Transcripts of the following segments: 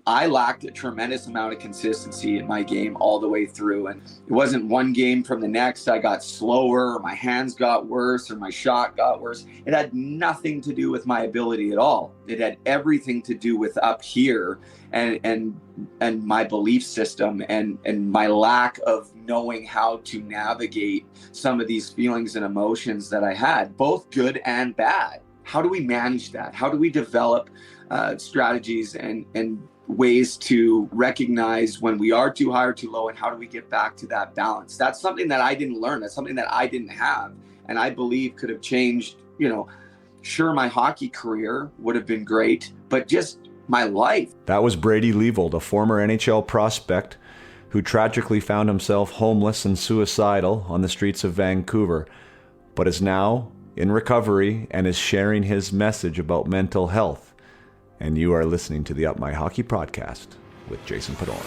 I lacked a tremendous amount of consistency in my game all the way through. And it wasn't one game from the next. I got slower, or my hands got worse, or my shot got worse. It had nothing to do with my ability at all. It had everything to do with up here and my belief system and my lack of knowing how to navigate some of these feelings and emotions that I had, both good and bad. How do we manage that? How do we develop strategies and ways to recognize when we are too high or too low, and how do we get back to that balance? That's something that I didn't learn. That's something that I didn't have, and I believe could have changed, sure, my hockey career would have been great, but just my life. That was Brady Leavold, a former NHL prospect who tragically found himself homeless and suicidal on the streets of Vancouver, but is now in recovery and is sharing his message about mental health. And you are listening to the Up My Hockey podcast with Jason Podolak.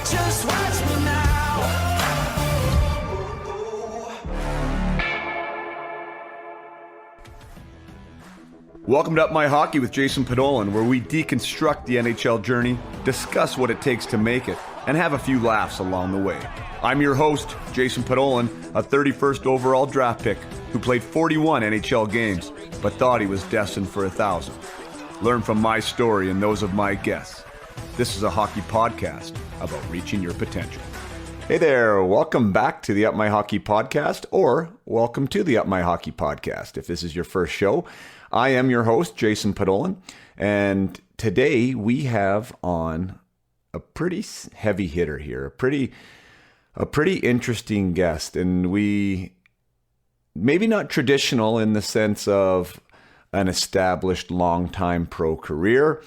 Just watch me now. Welcome to Up My Hockey with Jason Podolak, where we deconstruct the NHL journey, discuss what it takes to make it, and have a few laughs along the way. I'm your host, Jason Podolak, a 31st overall draft pick who played 41 NHL games, but thought he was destined for 1,000. Learn from my story and those of my guests. This is a hockey podcast about reaching your potential. Hey there, welcome back to the Up My Hockey podcast, or welcome to the Up My Hockey podcast. If this is your first show, I am your host, Jason Podolak, and today we have on a pretty heavy hitter here, a pretty interesting guest, and we maybe not traditional in the sense of an established long-time pro career,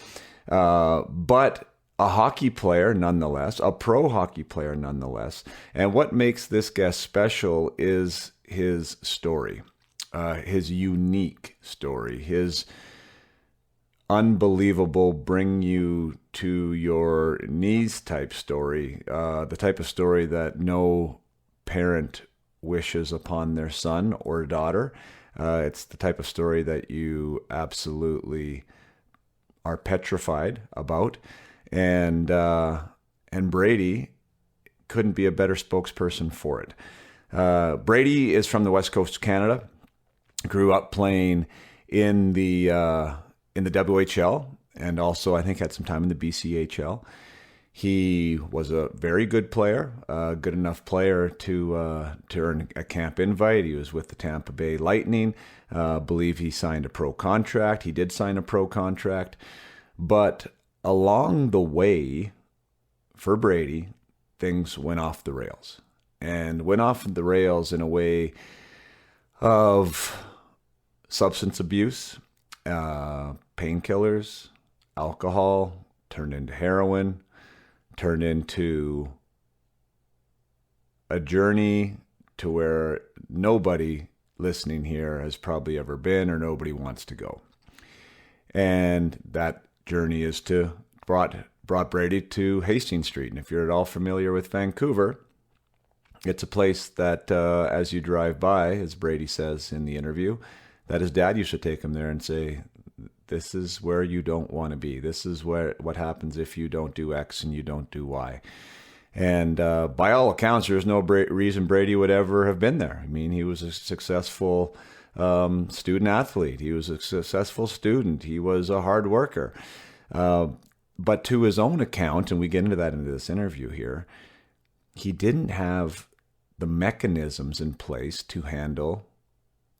but a hockey player nonetheless, a pro hockey player nonetheless. And what makes this guest special is his story, his unique story, his unbelievable bring you to your knees type story, the type of story that no parent wishes upon their son or daughter. It's the type of story that you absolutely are petrified about. And Brady couldn't be a better spokesperson for it. Brady is from the West Coast of Canada, grew up playing in the WHL, and also I think had some time in the BCHL. He was a very good player, a good enough player to earn a camp invite. He was with the Tampa Bay Lightning. Believe he signed a pro contract. He did sign a pro contract. But along the way, for Brady, things went off the rails. And went off the rails in a way of substance abuse, painkillers, alcohol, turned into heroin, turned into a journey to where nobody listening here has probably ever been or nobody wants to go. And that journey is brought Brady to Hastings Street. And if you're at all familiar with Vancouver, it's a place that as you drive by, as Brady says in the interview, that his dad used to take him there and say, this is where you don't want to be. This is what happens if you don't do X and you don't do Y. And by all accounts, there's no reason Brady would ever have been there. I mean, he was a successful student athlete. He was a successful student. He was a hard worker. But to his own account, and we get into that into this interview here, he didn't have the mechanisms in place to handle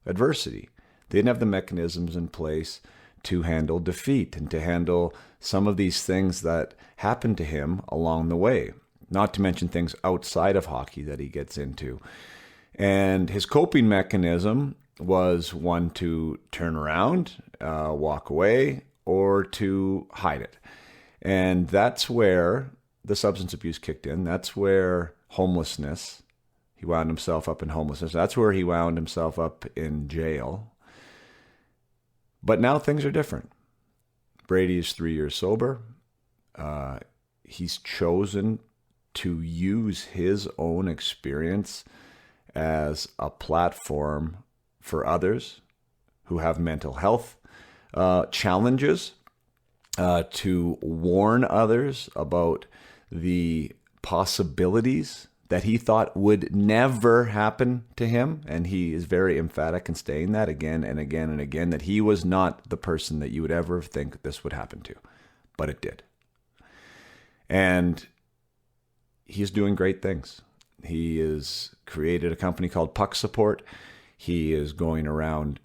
adversity. They didn't have the mechanisms in place to handle defeat and to handle some of these things that happened to him along the way, not to mention things outside of hockey that he gets into. And his coping mechanism was one to turn around, walk away, or to hide it. And that's where the substance abuse kicked in. That's where homelessness, he wound himself up in homelessness. That's where he wound himself up in jail. But now things are different. Brady is 3 years sober. He's chosen to use his own experience as a platform for others who have mental health challenges to warn others about the possibilities that he thought would never happen to him. And he is very emphatic in saying that again and again and again, that he was not the person that you would ever think this would happen to, but it did. And he's doing great things. He has created a company called Puck Support. He is going around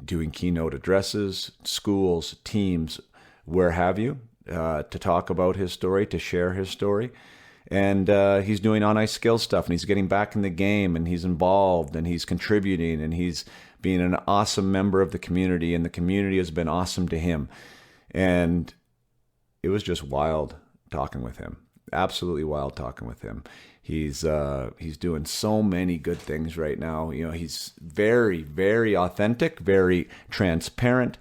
doing keynote addresses, schools, teams, where have you, to talk about his story, to share his story. And he's doing on-ice skill stuff, and he's getting back in the game, and he's involved, and he's contributing, and he's being an awesome member of the community, and the community has been awesome to him. And it was just wild talking with him. Absolutely wild talking with him. He's doing so many good things right now. You know, he's very, very authentic, very transparent.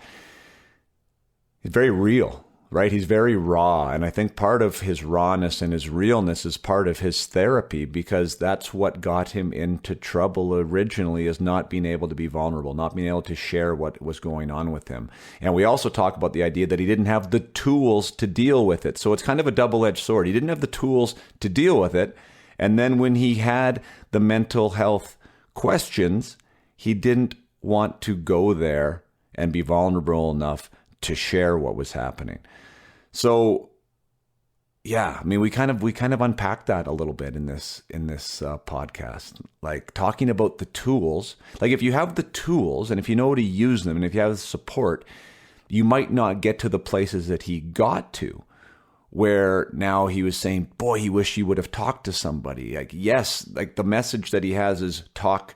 He's very real. Right? He's very raw. And I think part of his rawness and his realness is part of his therapy, because that's what got him into trouble originally, is not being able to be vulnerable, not being able to share what was going on with him. And we also talk about the idea that he didn't have the tools to deal with it. So it's kind of a double-edged sword. He didn't have the tools to deal with it. And then when he had the mental health questions, he didn't want to go there and be vulnerable enough to share what was happening. So, yeah, I mean, we kind of unpacked that a little bit in this podcast, like talking about the tools. Like, if you have the tools and if you know how to use them and if you have the support, you might not get to the places that he got to, where now he was saying, boy, he wished he would have talked to somebody. Like, yes, like the message that he has is talk,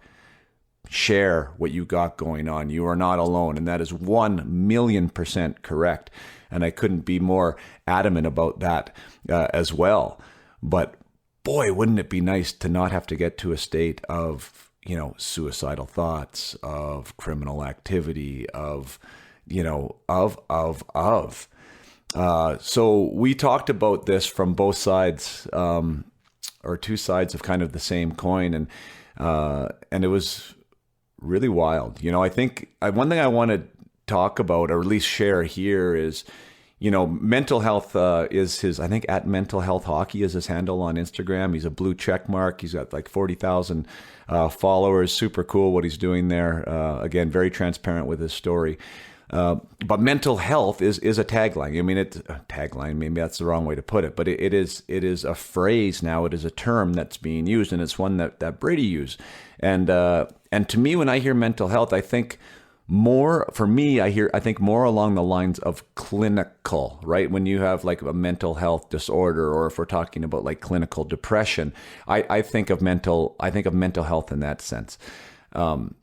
share what you got going on. You are not alone. And that is 1,000,000% correct. And I couldn't be more adamant about that as well. But boy, wouldn't it be nice to not have to get to a state of, you know, suicidal thoughts, of criminal activity, of, you know, so we talked about this from both sides, or two sides of kind of the same coin. And it was really wild. You know, I think one thing I want to talk about, or at least share here, is, you know, mental health is his, I think at Mental Health Hockey is his handle on Instagram. He's a blue check mark. He's got like 40,000 followers. Super cool what he's doing there. Again, very transparent with his story. But mental health is a tagline. I mean, it's a tagline. Maybe that's the wrong way to put it, but it is a phrase now. It is a term that's being used, and it's one that Brady used. And to me, when I hear mental health, I think more, for me, I think more along the lines of clinical, right? When you have like a mental health disorder, or if we're talking about like clinical depression, I think of mental health in that sense. And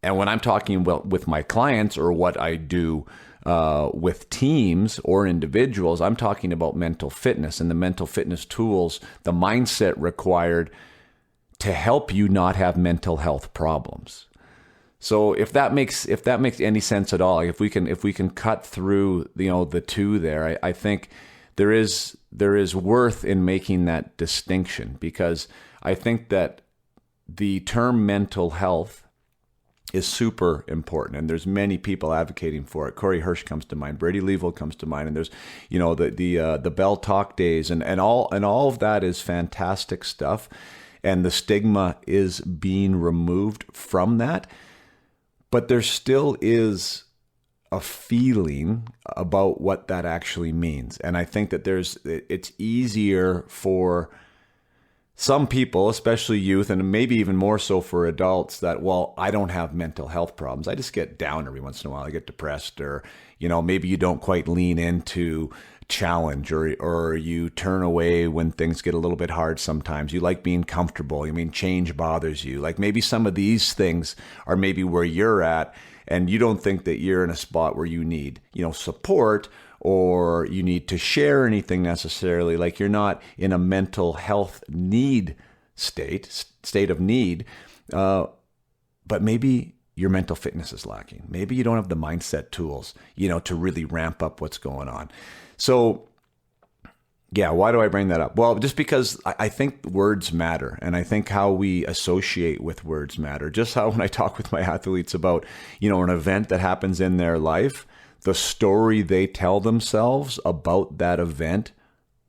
when I'm talking with my clients, or what I do with teams or individuals, I'm talking about mental fitness and the mental fitness tools, the mindset required to help you not have mental health problems. So if that makes any sense at all, if we can cut through, you know, the two there, I think there is worth in making that distinction, because I think that the term mental health is super important, and there's many people advocating for it. Corey Hirsch comes to mind, Brady Leavold comes to mind, and there's, you know, the Bell Talk days, and all of that is fantastic stuff, and the stigma is being removed from that. But there still is a feeling about what that actually means. And I think that it's easier for some people, especially youth, and maybe even more so for adults, that, well, I don't have mental health problems. I just get down every once in a while. I get depressed, or, you know, maybe you don't quite lean into challenge, or you turn away when things get a little bit hard sometimes. You like being comfortable. I mean, change bothers you. Like, maybe some of these things are maybe where you're at, and you don't think that you're in a spot where you need, you know, support, or you need to share anything necessarily. Like, you're not in a mental health need state of need, but maybe your mental fitness is lacking. Maybe you don't have the mindset tools, you know, to really ramp up what's going on. So, yeah, why do I bring that up? Well, just because I think words matter, and I think how we associate with words matter. Just how when I talk with my athletes about, you know, an event that happens in their life, the story they tell themselves about that event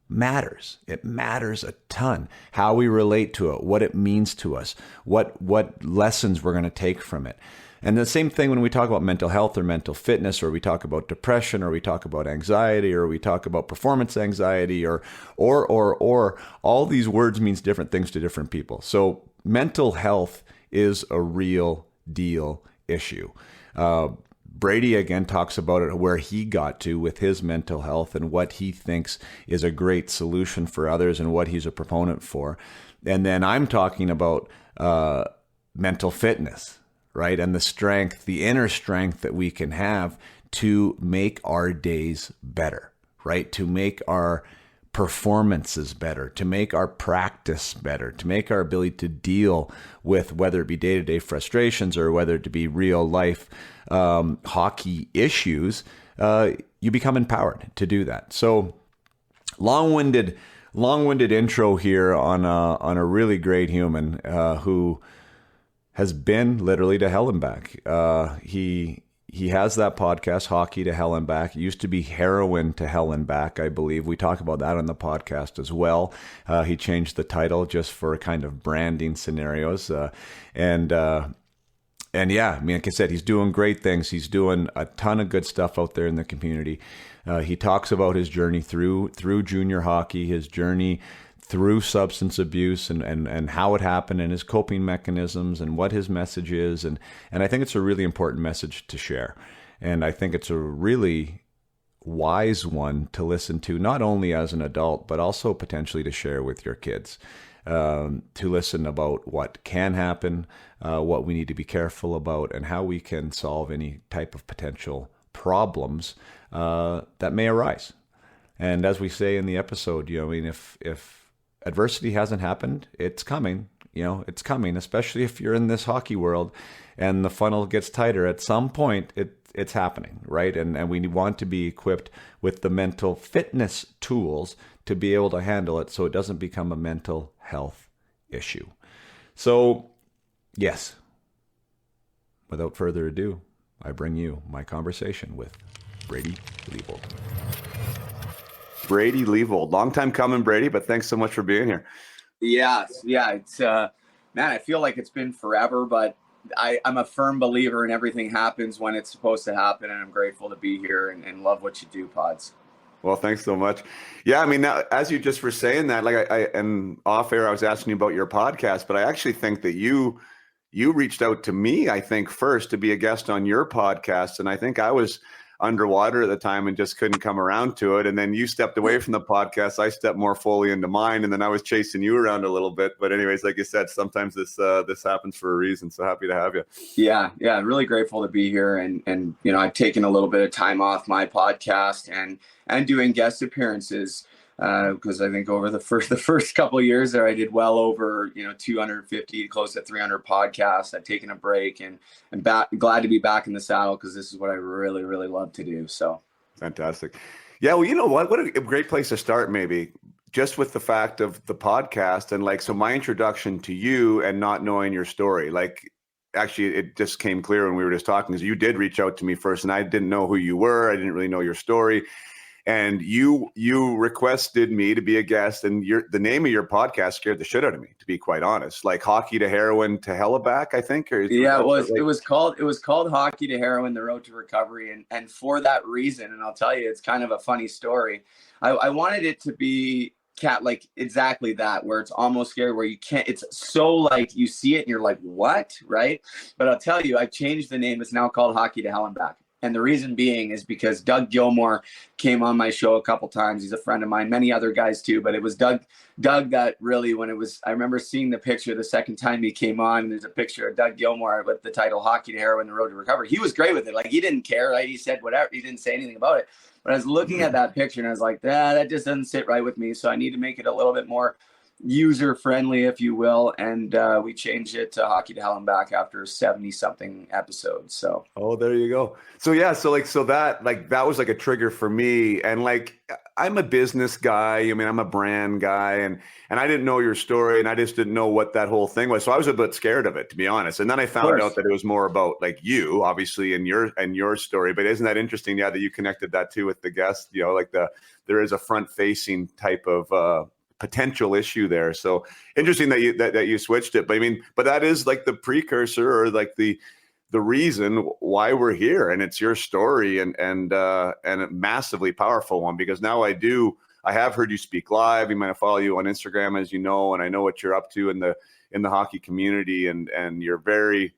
matters. It matters a ton. How we relate to it, what it means to us, what lessons we're going to take from it. And the same thing when we talk about mental health or mental fitness, or we talk about depression, or we talk about anxiety, or we talk about performance anxiety, or all these words means different things to different people. So mental health is a real deal issue. Brady again talks about it, where he got to with his mental health and what he thinks is a great solution for others and what he's a proponent for. And then I'm talking about mental fitness, right? And the strength, the inner strength that we can have to make our days better, right? To make our performances better, to make our practice better, to make our ability to deal with whether it be day-to-day frustrations or whether it be real life hockey issues, you become empowered to do that. So long-winded intro here on a really great human who has been literally to hell and back. He has that podcast, Hockey to Hell and Back. It used to be Heroin to Hell and Back, I believe. We talk about that on the podcast as well. He changed the title just for kind of branding scenarios. And yeah, I mean, like I said, he's doing great things. He's doing a ton of good stuff out there in the community. He talks about his journey through junior hockey, his journey through substance abuse and how it happened and his coping mechanisms and what his message is. And I think it's a really important message to share. And I think it's a really wise one to listen to, not only as an adult, but also potentially to share with your kids, to listen about what can happen, what we need to be careful about, and how we can solve any type of potential problems that may arise. And as we say in the episode, I mean, if adversity hasn't happened, it's coming. It's coming, especially if you're in this hockey world and the funnel gets tighter. At some point, it's happening, right? And we want to be equipped with the mental fitness tools to be able to handle it so it doesn't become a mental health issue. So, yes, without further ado, I bring you my conversation with Brady Leavold. Brady Leavold. Long time coming, Brady, but thanks so much for being here. Yeah. It's man, I feel like it's been forever, but I'm a firm believer in everything happens when it's supposed to happen, and I'm grateful to be here and love what you do, Pods. Well, thanks so much. Yeah, I mean, now, as you just were saying that, like I and off air, I was asking you about your podcast, but I actually think that you reached out to me, I think, first to be a guest on your podcast, and I think I was underwater at the time and just couldn't come around to it. And then you stepped away from the podcast. I stepped more fully into mine, and then I was chasing you around a little bit. But anyways, like you said, sometimes this happens for a reason. So happy to have you. Yeah. Really grateful to be here. And I've taken a little bit of time off my podcast and doing guest appearances because I think over the first couple of years there, I did well over 250, close to 300 podcasts. I've taken a break and I'm glad to be back in the saddle because this is what I really, really love to do. So fantastic. Yeah, well, you know what a great place to start, maybe just with the fact of the podcast and so my introduction to you and not knowing your story. Actually, it just came clear when we were just talking because you did reach out to me first, and I didn't know who you were. I didn't really know your story. And you requested me to be a guest, and the name of your podcast scared the shit out of me, to be quite honest. Like Hockey to Heroin to Hella Back, I think. Yeah, it was called Hockey to Heroin: The Road to Recovery, and for that reason, and I'll tell you, it's kind of a funny story. I wanted it to be exactly that, where it's almost scary, where you can't. It's so you see it and you're like, what, right? But I'll tell you, I've changed the name. It's now called Hockey to Hell and Back. And the reason being is because Doug Gilmore came on my show a couple times. He's a friend of mine, many other guys too, but it was Doug that really, I remember seeing the picture the second time he came on. There's a picture of Doug Gilmore with the title Hockey to Heroin: The Road to Recovery. He was great with it. He didn't care. Right? He said whatever. He didn't say anything about it. But I was looking at that picture and I was like, that just doesn't sit right with me. So I need to make it a little bit more user friendly, if you will, and we changed it to Hockey to Hell and Back after 70 something episodes. So there you go. So yeah, so that was a trigger for me, and I'm a business guy. I mean, I'm a brand guy, and I didn't know your story, and I just didn't know what that whole thing was. So I was a bit scared of it, to be honest. And then I found out that it was more about like you, obviously, and your story. But isn't that interesting? Yeah, that you connected that too with the guest. You know, like there is a front facing type of potential issue there. So interesting that you switched it. But I mean, but that is like the precursor, or like the reason why we're here, and it's your story, and a massively powerful one, because now I have heard you speak live. You might follow you on Instagram, as you know, and I know what you're up to in the hockey community, and you're very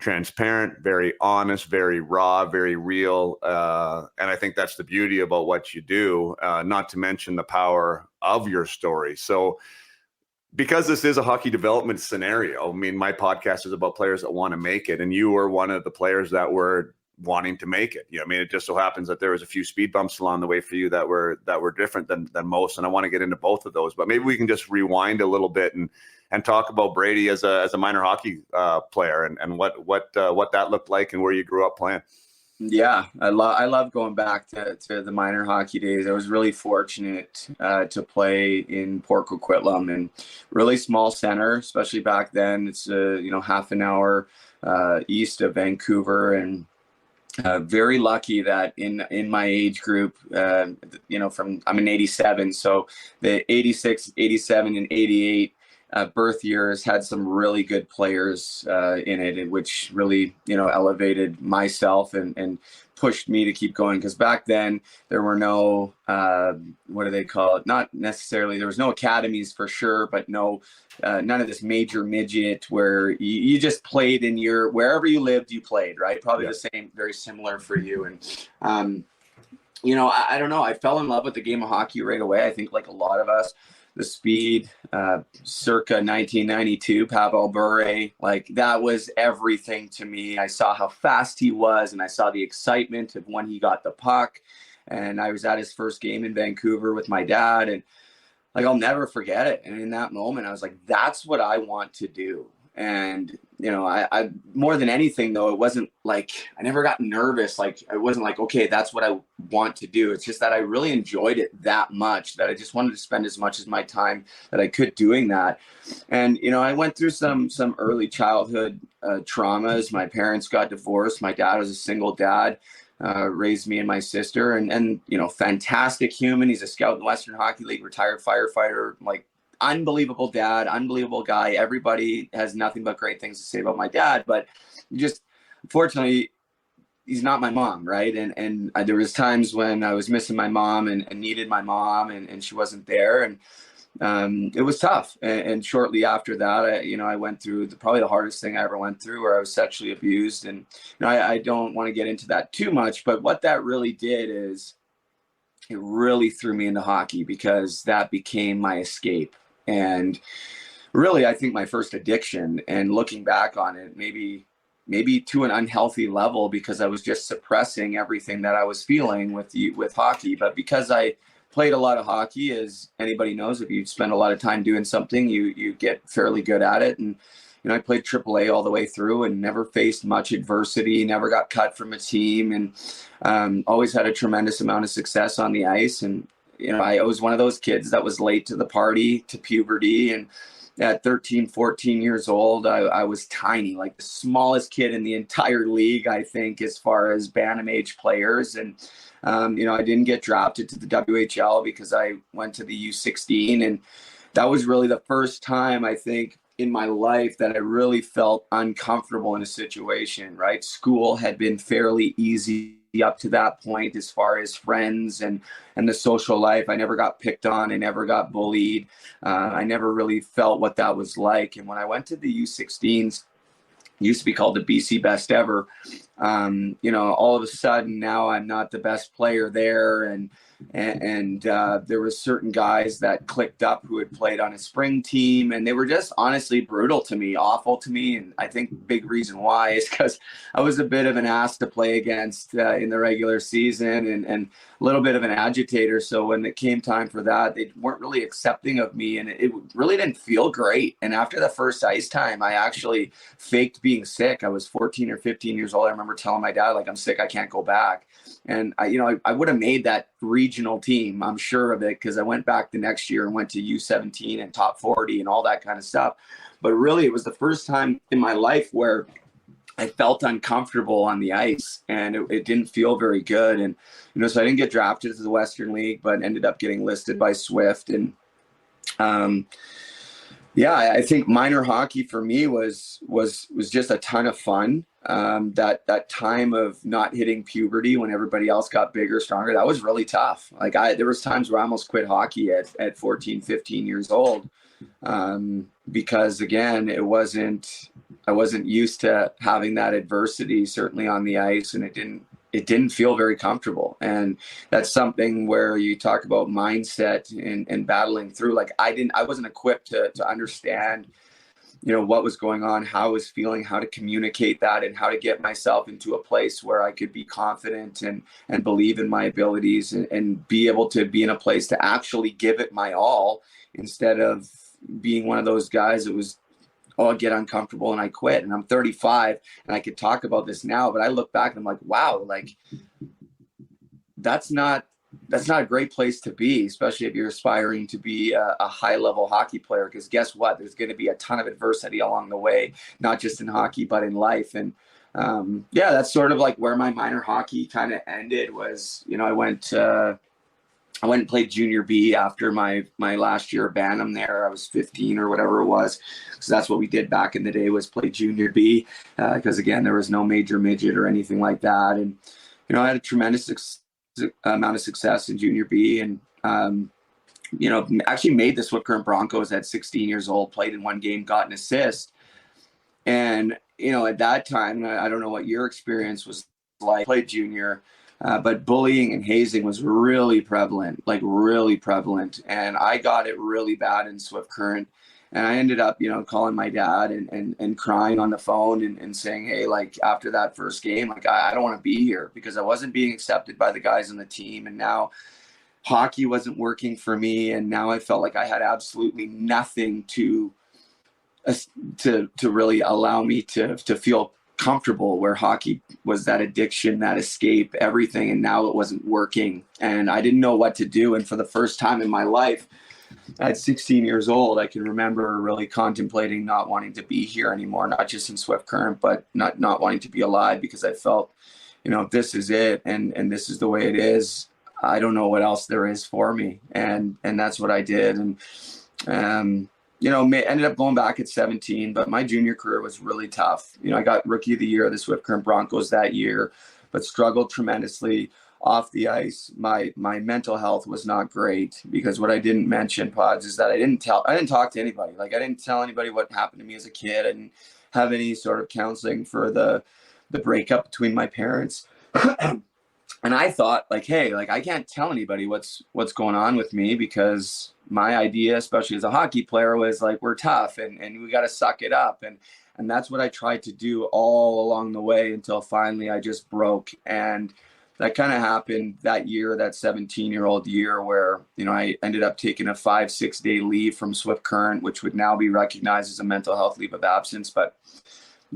transparent, very honest, very raw, very real, and I think that's the beauty about what you do, not to mention the power of your story. So because this is a hockey development scenario, I mean, my podcast is about players that want to make it, and you were one of the players that were wanting to make it. I mean, it just so happens that there was a few speed bumps along the way for you that were different than most, and I want to get into both of those. But maybe we can just rewind a little bit and talk about Brady as a minor hockey player, and what that looked like and where you grew up playing. Yeah, I love going back to the minor hockey days. I was really fortunate to play in Port Coquitlam, and really small center, especially back then. It's half an hour east of Vancouver, and very lucky that in my age group, I'm an 87, so the 86, 87, and 88 birth years had some really good players in it, which really, elevated myself and pushed me to keep going. Because back then there were no, what do they call it? Not necessarily, there was no academies for sure, but none of this major midget where you just played in wherever you lived, you played, right? Probably the same, very similar for you. And, I don't know. I fell in love with the game of hockey right away. I think like a lot of us. The speed, circa 1992, Pavel Bure, like that was everything to me. I saw how fast he was, and I saw the excitement of when he got the puck. And I was at his first game in Vancouver with my dad, and like I'll never forget it. And in that moment, I was like, that's what I want to do. And I more than anything though, it wasn't like I never got nervous. Like it wasn't like, okay, that's what I want to do. It's just that I really enjoyed it that much that I just wanted to spend as much as my time that I could doing that. And I went through some early childhood traumas. My parents got divorced. My dad was a single dad. Raised me and my sister, and fantastic human. He's a scout in the Western Hockey League, retired firefighter, like unbelievable dad, unbelievable guy. Everybody has nothing but great things to say about my dad, but just unfortunately he's not my mom, right? And there was times when I was missing my mom and needed my mom, and she wasn't there, and it was tough. And shortly after that, I went through probably the hardest thing I ever went through, where I was sexually abused. And I don't want to get into that too much, but what that really did is it really threw me into hockey, because that became my escape. And really, I think my first addiction, and looking back on it, maybe to an unhealthy level, because I was just suppressing everything that I was feeling with hockey. But because I played a lot of hockey, as anybody knows, if you spend a lot of time doing something, you get fairly good at it. And I played AAA all the way through, and never faced much adversity, never got cut from a team, and always had a tremendous amount of success on the ice. And I was one of those kids that was late to the party, to puberty. And at 13, 14 years old, I was tiny, like the smallest kid in the entire league, I think, as far as Bantam age players. And, I didn't get drafted to the WHL because I went to the U16. And that was really the first time, I think, in my life that I really felt uncomfortable in a situation, right? School had been fairly easy up to that point, as far as friends and the social life. I never got picked on. I never got bullied. I never really felt what that was like. And when I went to the U16s, used to be called the BC Best Ever, all of a sudden now I'm not the best player there. And there were certain guys that clicked up who had played on a spring team, and they were just honestly brutal to me, awful to me. And I think big reason why is because I was a bit of an ass to play against in the regular season, and a little bit of an agitator. So when it came time for that, they weren't really accepting of me, and it really didn't feel great. And after the first ice time, I actually faked being sick. I was 14 or 15 years old. I remember telling my dad, like, I'm sick, I can't go back. And I would have made that region regional team. I'm sure of it because I went back the next year and went to U17 and top 40 and all that kind of stuff. But really, it was the first time in my life where I felt uncomfortable on the ice, and it didn't feel very good. And, so I didn't get drafted to the Western League, but ended up getting listed by Swift. And, I think minor hockey for me was just a ton of fun. That time of not hitting puberty when everybody else got bigger, stronger, that was really tough. Like there was times where I almost quit hockey at 14, 15 years old. Because again, I wasn't used to having that adversity, certainly on the ice, and it didn't feel very comfortable. And that's something where you talk about mindset and battling through. Like I wasn't equipped to understand, what was going on, how I was feeling, how to communicate that, and how to get myself into a place where I could be confident and believe in my abilities and be able to be in a place to actually give it my all, instead of being one of those guys that was, I get uncomfortable and I quit. And I'm 35 and I could talk about this now, but I look back and I'm like, wow, like that's not a great place to be, especially if you're aspiring to be a high level hockey player. Because guess what? There's going to be a ton of adversity along the way, not just in hockey, but in life. And that's sort of like where my minor hockey kind of ended was, I went and played junior B after my last year of Bantam there. I was 15 or whatever it was. So that's what we did back in the day, was play junior B. Because again, there was no major midget or anything like that. And, I had a tremendous amount of success in junior B, and, actually made the Swift Current Broncos at 16 years old, played in one game, got an assist. And, at that time, I don't know what your experience was like, played junior, but bullying and hazing was really prevalent. And I got it really bad in Swift Current. And I ended up, calling my dad and crying on the phone and saying, hey, like after that first game, like I don't want to be here, because I wasn't being accepted by the guys on the team. And now hockey wasn't working for me. And now I felt like I had absolutely nothing to really allow me to feel comfortable, where hockey was that addiction, that escape, everything. And now it wasn't working, and I didn't know what to do. And for the first time in my life, at 16 years old, I can remember really contemplating not wanting to be here anymore, not just in Swift Current, but not wanting to be alive, because I felt, this is it, and this is the way it is. I don't know what else there is for me. And that's what I did. And, ended up going back at 17, but my junior career was really tough. I got Rookie of the Year of the Swift Current Broncos that year, but struggled tremendously off the ice. My mental health was not great, because what I didn't mention, Pods, is that I didn't talk to anybody. Like I didn't tell anybody what happened to me as a kid. I didn't have any sort of counseling for the breakup between my parents. And I thought, like, hey, like I can't tell anybody what's going on with me, because my idea, especially as a hockey player, was like, we're tough and we got to suck it up. And that's what I tried to do all along the way, until finally I just broke. And that kind of happened that year, that 17-year-old year, where, I ended up taking a 5-6 day leave from Swift Current, which would now be recognized as a mental health leave of absence. But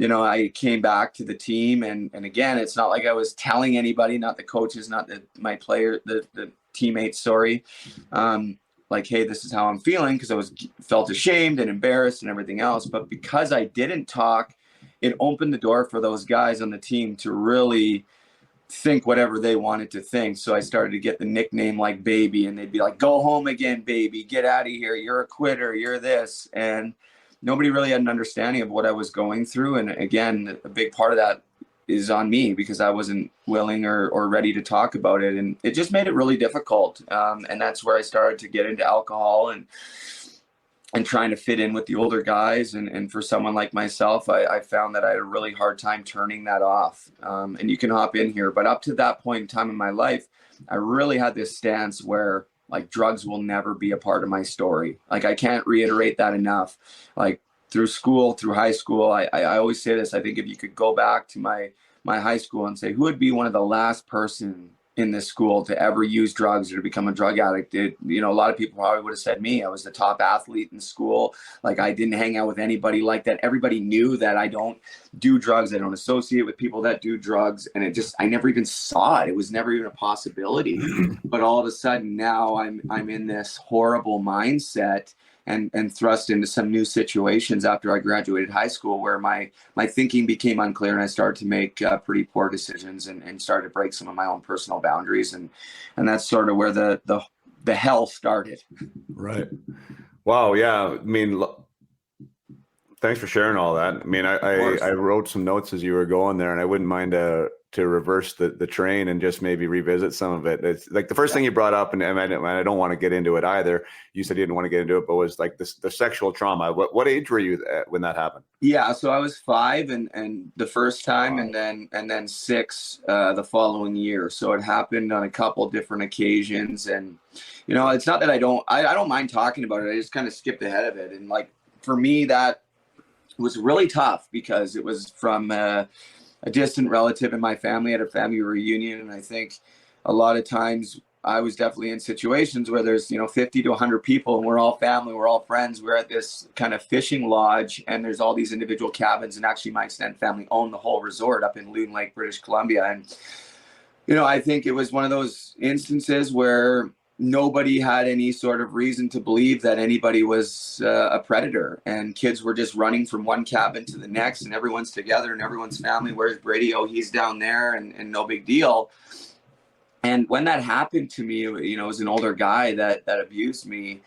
I came back to the team, and again, it's not like I was telling anybody, not the coaches, not my player, the teammates, sorry. Like, hey, this is how I'm feeling, because I felt ashamed and embarrassed and everything else. But because I didn't talk, it opened the door for those guys on the team to really think whatever they wanted to think. So I started to get the nickname like Baby, and they'd be like, go home again, baby, get out of here, you're a quitter, you're this. And nobody really had an understanding of what I was going through. And again, a big part of that is on me, because I wasn't willing or ready to talk about it. And it just made it really difficult. And that's where I started to get into alcohol and trying to fit in with the older guys. And for someone like myself, I found that I had a really hard time turning that off. And you can hop in here, but up to that point in time in my life, I really had this stance where, like, drugs will never be a part of my story. Like, I can't reiterate that enough. Like, through school, through high school, I always say this. I think if you could go back to my high school and say, who would be one of the last person in this school to ever use drugs or to become a drug addict. A lot of people probably would have said me. I was the top athlete in school. Like, I didn't hang out with anybody like that. Everybody knew that I don't do drugs. I don't associate with people that do drugs. And I never even saw it. It was never even a possibility. But all of a sudden now I'm in this horrible mindset and thrust into some new situations after I graduated high school, where my thinking became unclear, and I started to make pretty poor decisions and started to break some of my own personal boundaries. And that's sort of where the hell started. Right. Wow. Yeah. I mean, thanks for sharing all that. I mean, I wrote some notes as you were going there, and I wouldn't mind to reverse the train and just maybe revisit some of it. It's like the first thing you brought up, and I don't want to get into it either. You said you didn't want to get into it, but was like the sexual trauma. What age were you at when that happened? Yeah, so I was 5 and the first time, and then 6 the following year. So it happened on a couple different occasions, and it's not that I don't mind talking about it. I just kind of skipped ahead of it, and like for me that was really tough because it was from a distant relative in my family at a family reunion. And I think a lot of times I was definitely in situations where there's, 50 to 100 people, and we're all family, we're all friends. We're at this kind of fishing lodge, and there's all these individual cabins. And actually my extended family owned the whole resort up in Loon Lake, British Columbia. And, I think it was one of those instances where nobody had any sort of reason to believe that anybody was a predator, and kids were just running from one cabin to the next, and everyone's together and everyone's family. Where's Brady? Oh, he's down there, and no big deal. And when that happened to me, it was an older guy that abused me.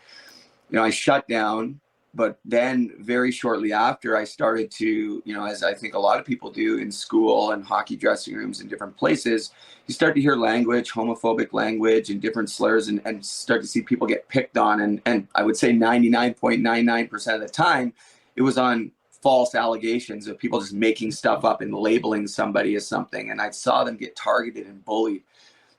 I shut down. But then very shortly after, I started to, as I think a lot of people do in school and hockey dressing rooms and different places, you start to hear language, homophobic language and different slurs, and start to see people get picked on. And I would say 99.99% of the time, it was on false allegations of people just making stuff up and labeling somebody as something. And I saw them get targeted and bullied.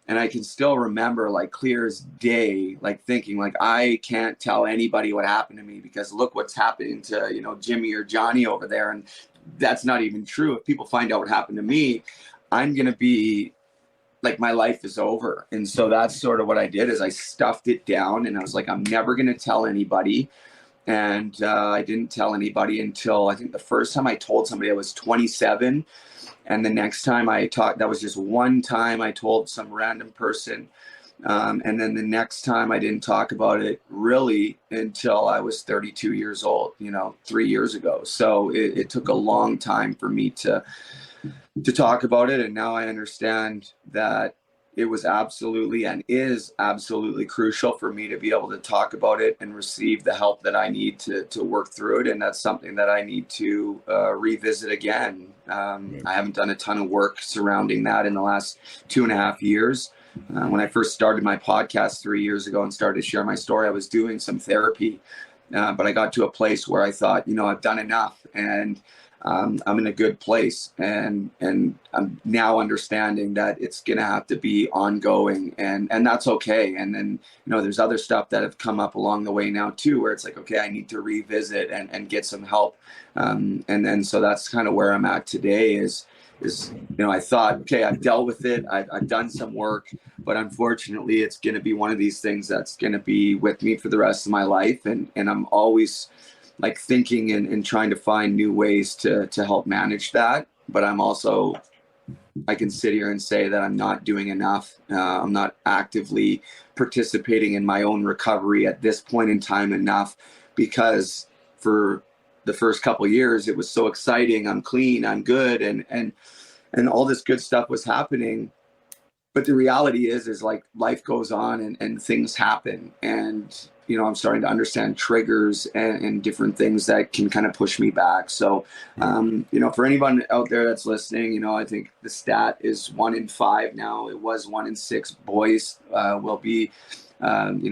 And I can still remember, like clear as day, like thinking, like, I can't tell anybody what happened to me because look what's happening to, Jimmy or Johnny over there. And that's not even true. If people find out what happened to me, I'm going to be like, my life is over. And so that's sort of what I did, is I stuffed it down, and I was like, I'm never going to tell anybody. And I didn't tell anybody until I think the first time I told somebody I was 27. And the next time I talked, that was just one time I told some random person. And then the next time I didn't talk about it really until I was 32 years old, 3 years ago. So it took a long time for me to talk about it. And now I understand that it was absolutely and is absolutely crucial for me to be able to talk about it and receive the help that I need to work through it. And that's something that I need to revisit again. I haven't done a ton of work surrounding that in the last 2.5 years. When I first started my podcast 3 years ago and started to share my story, I was doing some therapy, but I got to a place where I thought, I've done enough, and I'm in a good place, and I'm now understanding that it's going to have to be ongoing, and that's okay. And then, there's other stuff that have come up along the way now too, where it's like, okay, I need to revisit and get some help. And so that's kind of where I'm at today is, I thought, okay, I've dealt with it. I've done some work, but unfortunately it's going to be one of these things that's going to be with me for the rest of my life. And I'm always like thinking and trying to find new ways to help manage that. But I can sit here and say that I'm not doing enough. I'm not actively participating in my own recovery at this point in time enough, because for the first couple of years, it was so exciting. I'm clean, I'm good. And all this good stuff was happening. But the reality is like life goes on and things happen. And, I'm starting to understand triggers and different things that can kind of push me back. So, for anyone out there that's listening, I think the stat is 1 in 5 now. It was 1 in 6 boys will be,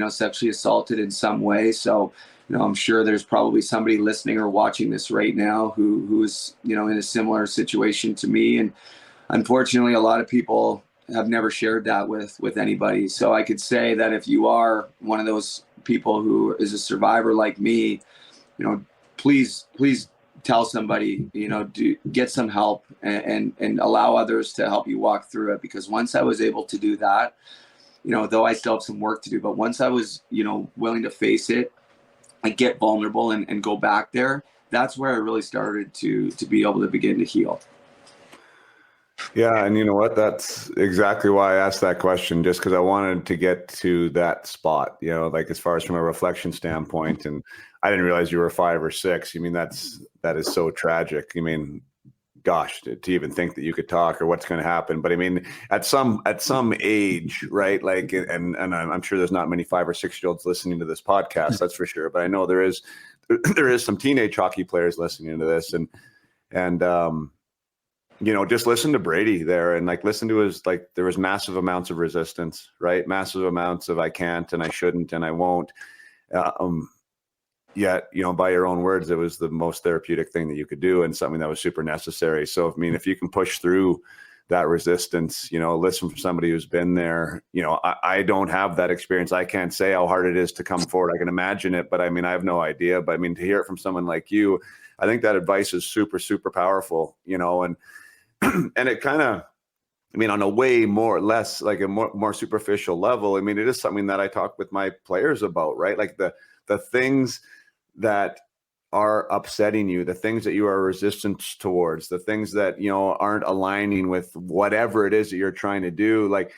sexually assaulted in some way. So, I'm sure there's probably somebody listening or watching this right now who's, in a similar situation to me. And unfortunately, a lot of people have never shared that with anybody. So I could say that if you are one of those people who is a survivor like me, please tell somebody, get some help and allow others to help you walk through it. Because once I was able to do that, though I still have some work to do, but once I was, willing to face it, I get vulnerable and go back there, that's where I really started to be able to begin to heal. Yeah. And you know what? That's exactly why I asked that question, just because I wanted to get to that spot, like as far as from a reflection standpoint. And I didn't realize you were 5 or 6. I mean, that is so tragic. I mean, gosh, to even think that you could talk or what's going to happen. But I mean, at some age, right? Like, and I'm sure there's not many 5 or 6-year-olds listening to this podcast, that's for sure. But I know there is some teenage hockey players listening to this, and just listen to Brady there, and like listen to his, like, there was massive amounts of resistance, right? Massive amounts of I can't and I shouldn't and I won't. Yet, by your own words, it was the most therapeutic thing that you could do and something that was super necessary. So, I mean, if you can push through that resistance, listen from somebody who's been there. I don't have that experience. I can't say how hard it is to come forward. I can imagine it, but I mean, I have no idea. But I mean, to hear it from someone like you, I think that advice is super, super powerful, and and it kind of, I mean, on a way more less like a more superficial level, I mean, it is something that I talk with my players about, right? Like the things that are upsetting you, the things that you are resistant towards, the things that, aren't aligning with whatever it is that you're trying to do. Like,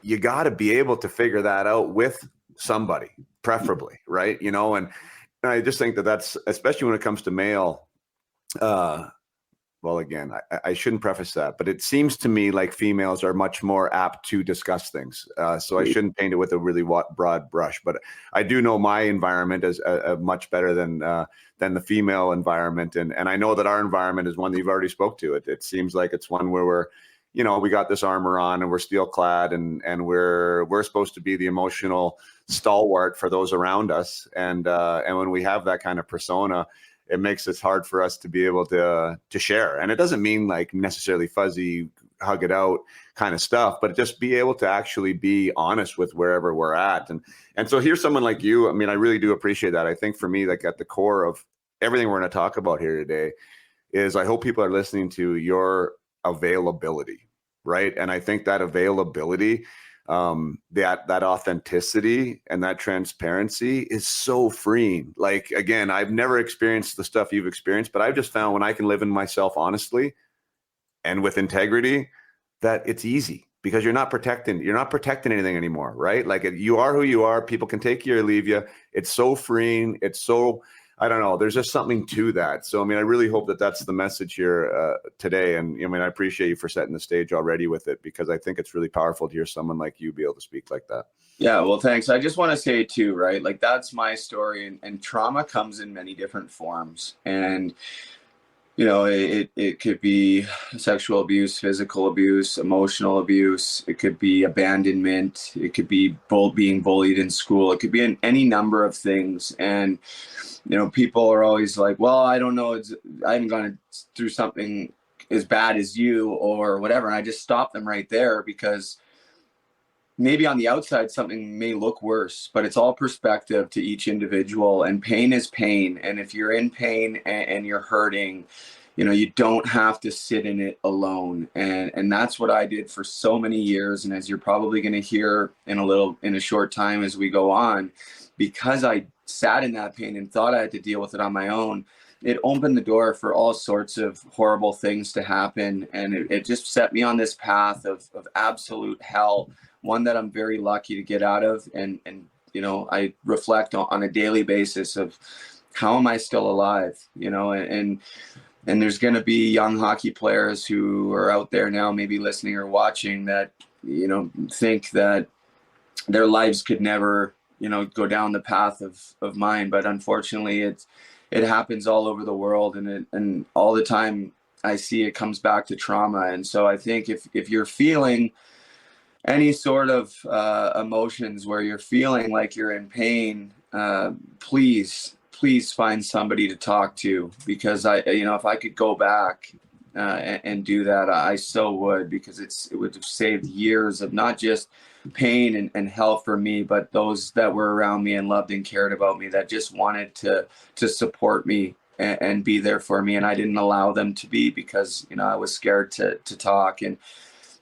you got to be able to figure that out with somebody, preferably, right? And I just think that that's, especially when it comes to male, well, again, I shouldn't preface that, but it seems to me like females are much more apt to discuss things. So I shouldn't paint it with a really broad brush, but I do know my environment is much better than the female environment. And I know that our environment is one that you've already spoke to. It seems like it's one where we're, we got this armor on and we're steel clad and we're supposed to be the emotional stalwart for those around us. And when we have that kind of persona, it makes it hard for us to be able to share. And it doesn't mean like necessarily fuzzy, hug it out kind of stuff, but just be able to actually be honest with wherever we're at. And so here's someone like you. I mean, I really do appreciate that. I think for me, like at the core of everything we're going to talk about here today is I hope people are listening to your availability, right? And I think that availability, that authenticity and that transparency is so freeing. Like, again, I've never experienced the stuff you've experienced, but I've just found when I can live in myself honestly and with integrity, that it's easy because you're not protecting anything anymore, right? Like, you are who you are. People can take you or leave you. It's so freeing. It's so, I don't know. There's just something to that. So, I mean, I really hope that that's the message here today. And I mean, I appreciate you for setting the stage already with it, because I think it's really powerful to hear someone like you be able to speak like that. Yeah, well, thanks. I just want to say too, right? Like, that's my story, and trauma comes in many different forms. And, it could be sexual abuse, physical abuse, emotional abuse. It could be abandonment. It could be being bullied in school. It could be any number of things. And, people are always like, well, I don't know. I haven't gone through something as bad as you or whatever. And I just stop them right there, because maybe on the outside, something may look worse, but it's all perspective to each individual, and pain is pain. And if you're in pain and you're hurting, you don't have to sit in it alone. And that's what I did for so many years. And as you're probably going to hear in a short time as we go on, because I sat in that pain and thought I had to deal with it on my own, it opened the door for all sorts of horrible things to happen. And it just set me on this path of absolute hell, one that I'm very lucky to get out of. And I reflect on a daily basis of how am I still alive, and there's going to be young hockey players who are out there now, maybe listening or watching, that, think that their lives could never, go down the path of mine. But unfortunately, it happens all over the world. And all the time I see it comes back to trauma. And so I think if you're feeling any sort of emotions where you're feeling like you're in pain, please find somebody to talk to, because if I could go back and do that, I so would, because it would have saved years of not just pain and hell for me, but those that were around me and loved and cared about me, that just wanted to support me and be there for me. And I didn't allow them to be, because, you know, I was scared to talk. And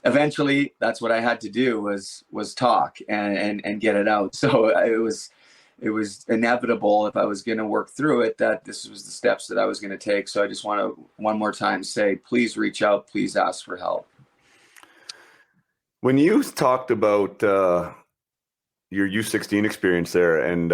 eventually that's what I had to do was talk and get it out. So it was inevitable, if I was going to work through it, that this was the steps that I was going to take. So I just want to one more time say, please reach out, please ask for help. When you talked about your U16 experience there and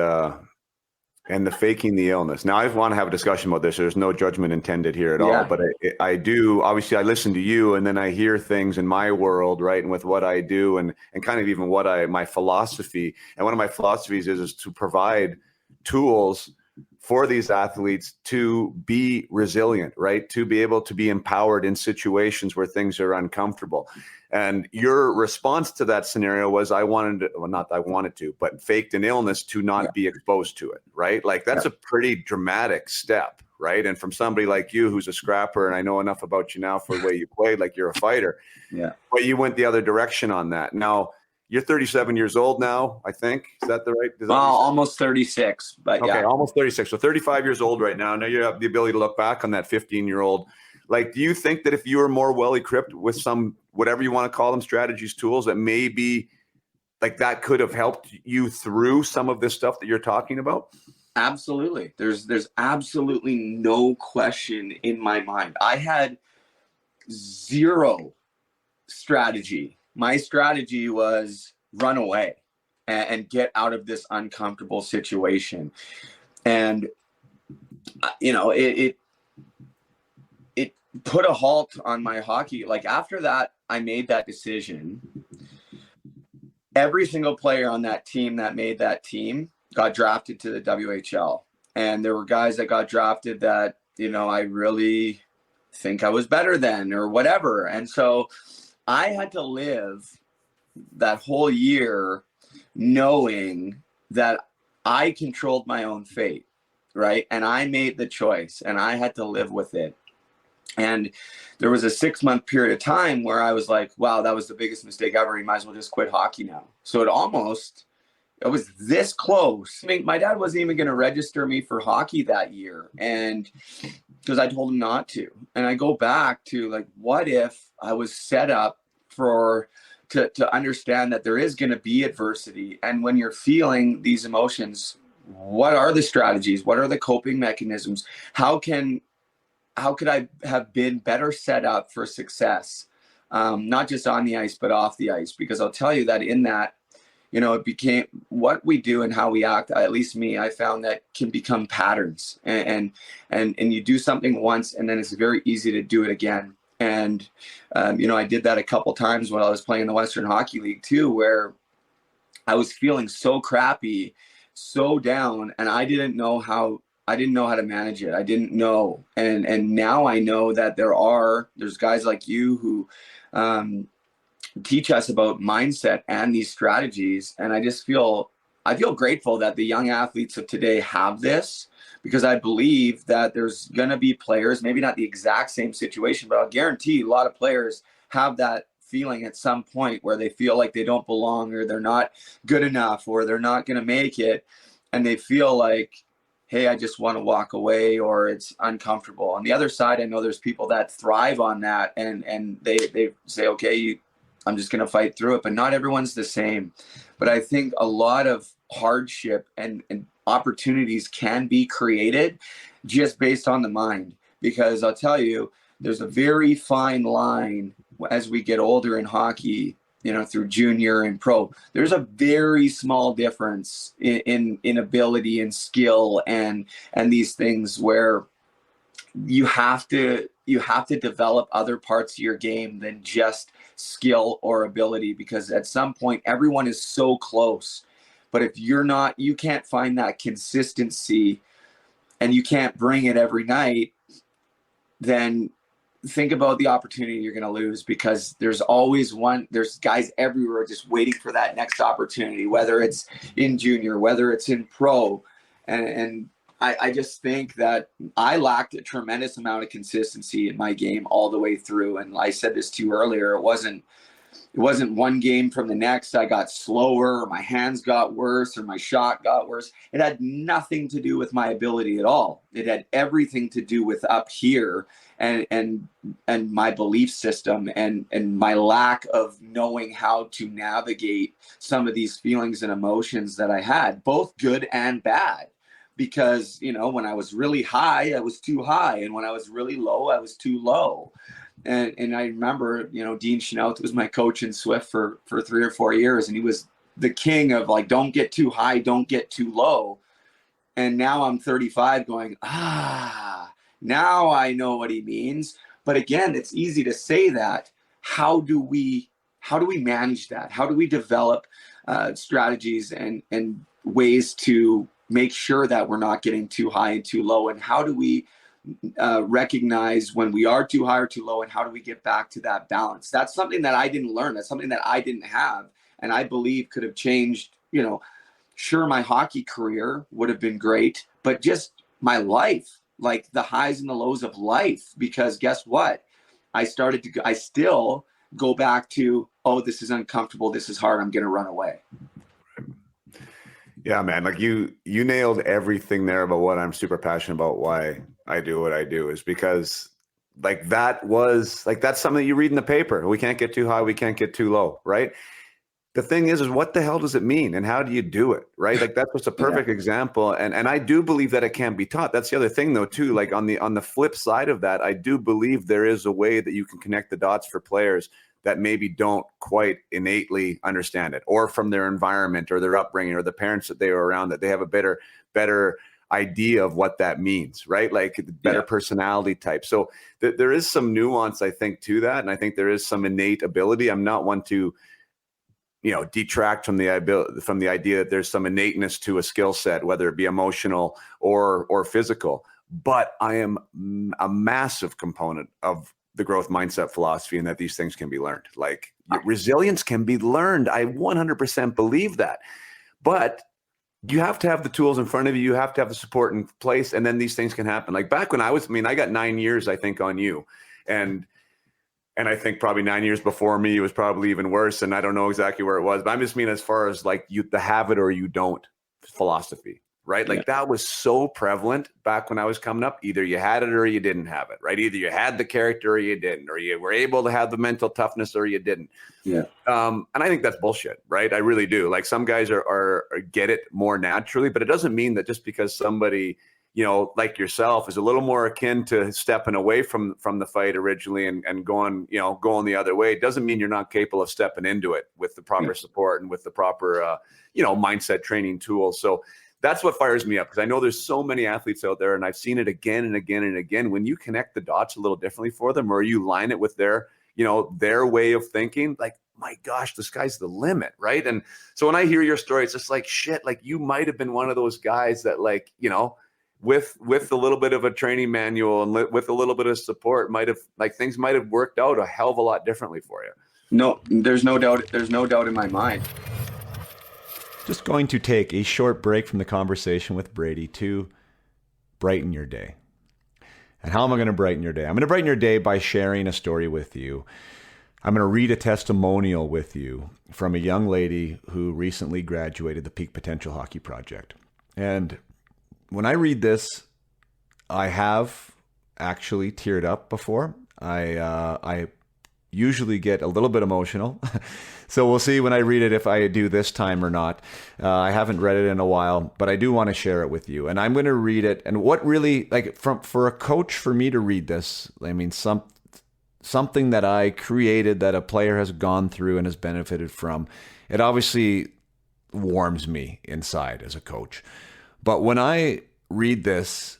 the faking the illness. Now, I want to have a discussion about this. There's no judgment intended here at all, but I do. Obviously, I listen to you, and then I hear things in my world, right, and with what I do, and kind of even what my philosophy. And one of my philosophies is to provide tools for these athletes to be resilient, right, to be able to be empowered in situations where things are uncomfortable. And your response to that scenario was, but faked an illness to not be exposed to it, right? Like, that's a pretty dramatic step, right? And from somebody like you, who's a scrapper, and I know enough about you now for the way you played, like you're a fighter. Yeah. But you went the other direction on that. Now, you're 37 years old now, I think. Is that the right? Almost 36, but okay, almost 36. So 35 years old right now. Now you have the ability to look back on that 15-year-old. Like, do you think that if you were more well-equipped with some, whatever you want to call them, strategies, tools, that maybe like that could have helped you through some of this stuff that you're talking about? Absolutely. There's absolutely no question in my mind. I had zero strategy. My strategy was run away and get out of this uncomfortable situation. And, you know, it put a halt on my hockey. Like, after that, I made that decision. Every single player on that team that made that team got drafted to the WHL. And there were guys that got drafted that, you know, I really think I was better than, or whatever. And so I had to live that whole year knowing that I controlled my own fate, right? And I made the choice, and I had to live with it. And there was a 6-month period of time where I was like, wow, that was the biggest mistake ever. You might as well just quit hockey now. So it was this close. I mean, my dad wasn't even going to register me for hockey that year, and because I told him not to. And I go back to, like, what if I was set up to understand that there is going to be adversity. And when you're feeling these emotions, what are the strategies? What are the coping mechanisms? How could I have been better set up for success? Not just on the ice, but off the ice. Because I'll tell you that in that, you know, it became what we do and how we act. At least me, I found that can become patterns, and you do something once, and then it's very easy to do it again. And, you know, I did that a couple times when I was playing in the Western Hockey League too, where I was feeling so crappy, so down, and I didn't know how to manage it. I didn't know. And now I know that there's guys like you who teach us about mindset and these strategies. And I feel grateful that the young athletes of today have this, because I believe that there's going to be players, maybe not the exact same situation, but I'll guarantee a lot of players have that feeling at some point where they feel like they don't belong, or they're not good enough, or they're not going to make it. And they feel like, hey, I just want to walk away, or it's uncomfortable. On the other side, I know there's people that thrive on that, and they say, okay, I'm just going to fight through it. But not everyone's the same. But I think a lot of hardship and opportunities can be created just based on the mind. Because I'll tell you, there's a very fine line as we get older in hockey, you know, through junior and pro. There's a very small difference in ability and skill and these things, where you have to develop other parts of your game than just skill or ability, because at some point everyone is so close. But if you can't find that consistency, and you can't bring it every night, then think about the opportunity you're going to lose, because there's guys everywhere just waiting for that next opportunity, whether it's in junior, whether it's in pro. And I just think that I lacked a tremendous amount of consistency in my game all the way through. And I said this to you earlier, it wasn't it wasn't one game from the next I got slower, or my hands got worse, or my shot got worse. It had nothing to do with my ability at all. It had everything to do with up here and my belief system and my lack of knowing how to navigate some of these feelings and emotions that I had, both good and bad. Because, you know, when I was really high, I was too high. And when I was really low, I was too low. And I remember, you know, Dean Chenault was my coach in Swift for 3 or 4 years. And he was the king of like, don't get too high, don't get too low. And now I'm 35 going, now I know what he means. But again, it's easy to say that. How do we manage that? How do we develop strategies and ways to make sure that we're not getting too high and too low? And how do we recognize when we are too high or too low? And how do we get back to that balance? That's something that I didn't learn. That's something that I didn't have. And I believe could have changed, you know, sure, my hockey career would have been great, but just my life, like the highs and the lows of life. Because guess what? I still go back to, oh, this is uncomfortable. This is hard. I'm going to run away. Yeah, man. Like you nailed everything there about what I'm super passionate about. Why I do what I do is because like that's something that you read in the paper. We can't get too high. We can't get too low. Right. The thing is what the hell does it mean? And how do you do it? Right. Like that's just a perfect example. And I do believe that it can be taught. That's the other thing though, too. Like on the flip side of that, I do believe there is a way that you can connect the dots for players that maybe don't quite innately understand it, or from their environment or their upbringing or the parents that they were around, that they have a better idea of what that means, right? Like better personality type. So there is some nuance, I think, to that. And I think there is some innate ability. I'm not one to, you know, detract from the idea that there's some innateness to a skill set, whether it be emotional or physical. But I am a massive component of the growth mindset philosophy, and that these things can be learned. Like resilience can be learned. I 100% believe that. But you have to have the tools in front of you. You have to have the support in place, and then these things can happen. Like back when I got 9 years, I think, on you. And I think probably 9 years before me, it was probably even worse. And I don't know exactly where it was, but I just mean as far as like the have it or you don't philosophy, right? Like that was so prevalent back when I was coming up. Either you had it or you didn't have it, right? Either you had the character or you didn't, or you were able to have the mental toughness or you didn't. Yeah. And I think that's bullshit, right? I really do. Like some guys are get it more naturally, but it doesn't mean that just because somebody, you know, like yourself is a little more akin to stepping away from the fight originally and going the other way, it doesn't mean you're not capable of stepping into it with the proper support and with the proper, mindset training tools. So that's what fires me up, because I know there's so many athletes out there, and I've seen it again and again and again. When you connect the dots a little differently for them, or you line it with their way of thinking, like, my gosh, the sky's the limit, right? And so when I hear your story, it's just like, shit, like you might have been one of those guys that, like, you know, with a little bit of a training manual and with a little bit of support, things might have worked out a hell of a lot differently for you. No, there's no doubt. There's no doubt in my mind. Just going to take a short break from the conversation with Brady to brighten your day. And how am I going to brighten your day? I'm going to brighten your day by sharing a story with you. I'm going to read a testimonial with you from a young lady who recently graduated the Peak Potential Hockey Project. And when I read this, I have actually teared up before. I usually get a little bit emotional. So we'll see when I read it if I do this time or not. I haven't read it in a while, but I do want to share it with you. And I'm going to read it. And what really, like, for a coach, for me to read this, I mean, something that I created that a player has gone through and has benefited from, it obviously warms me inside as a coach. But when I read this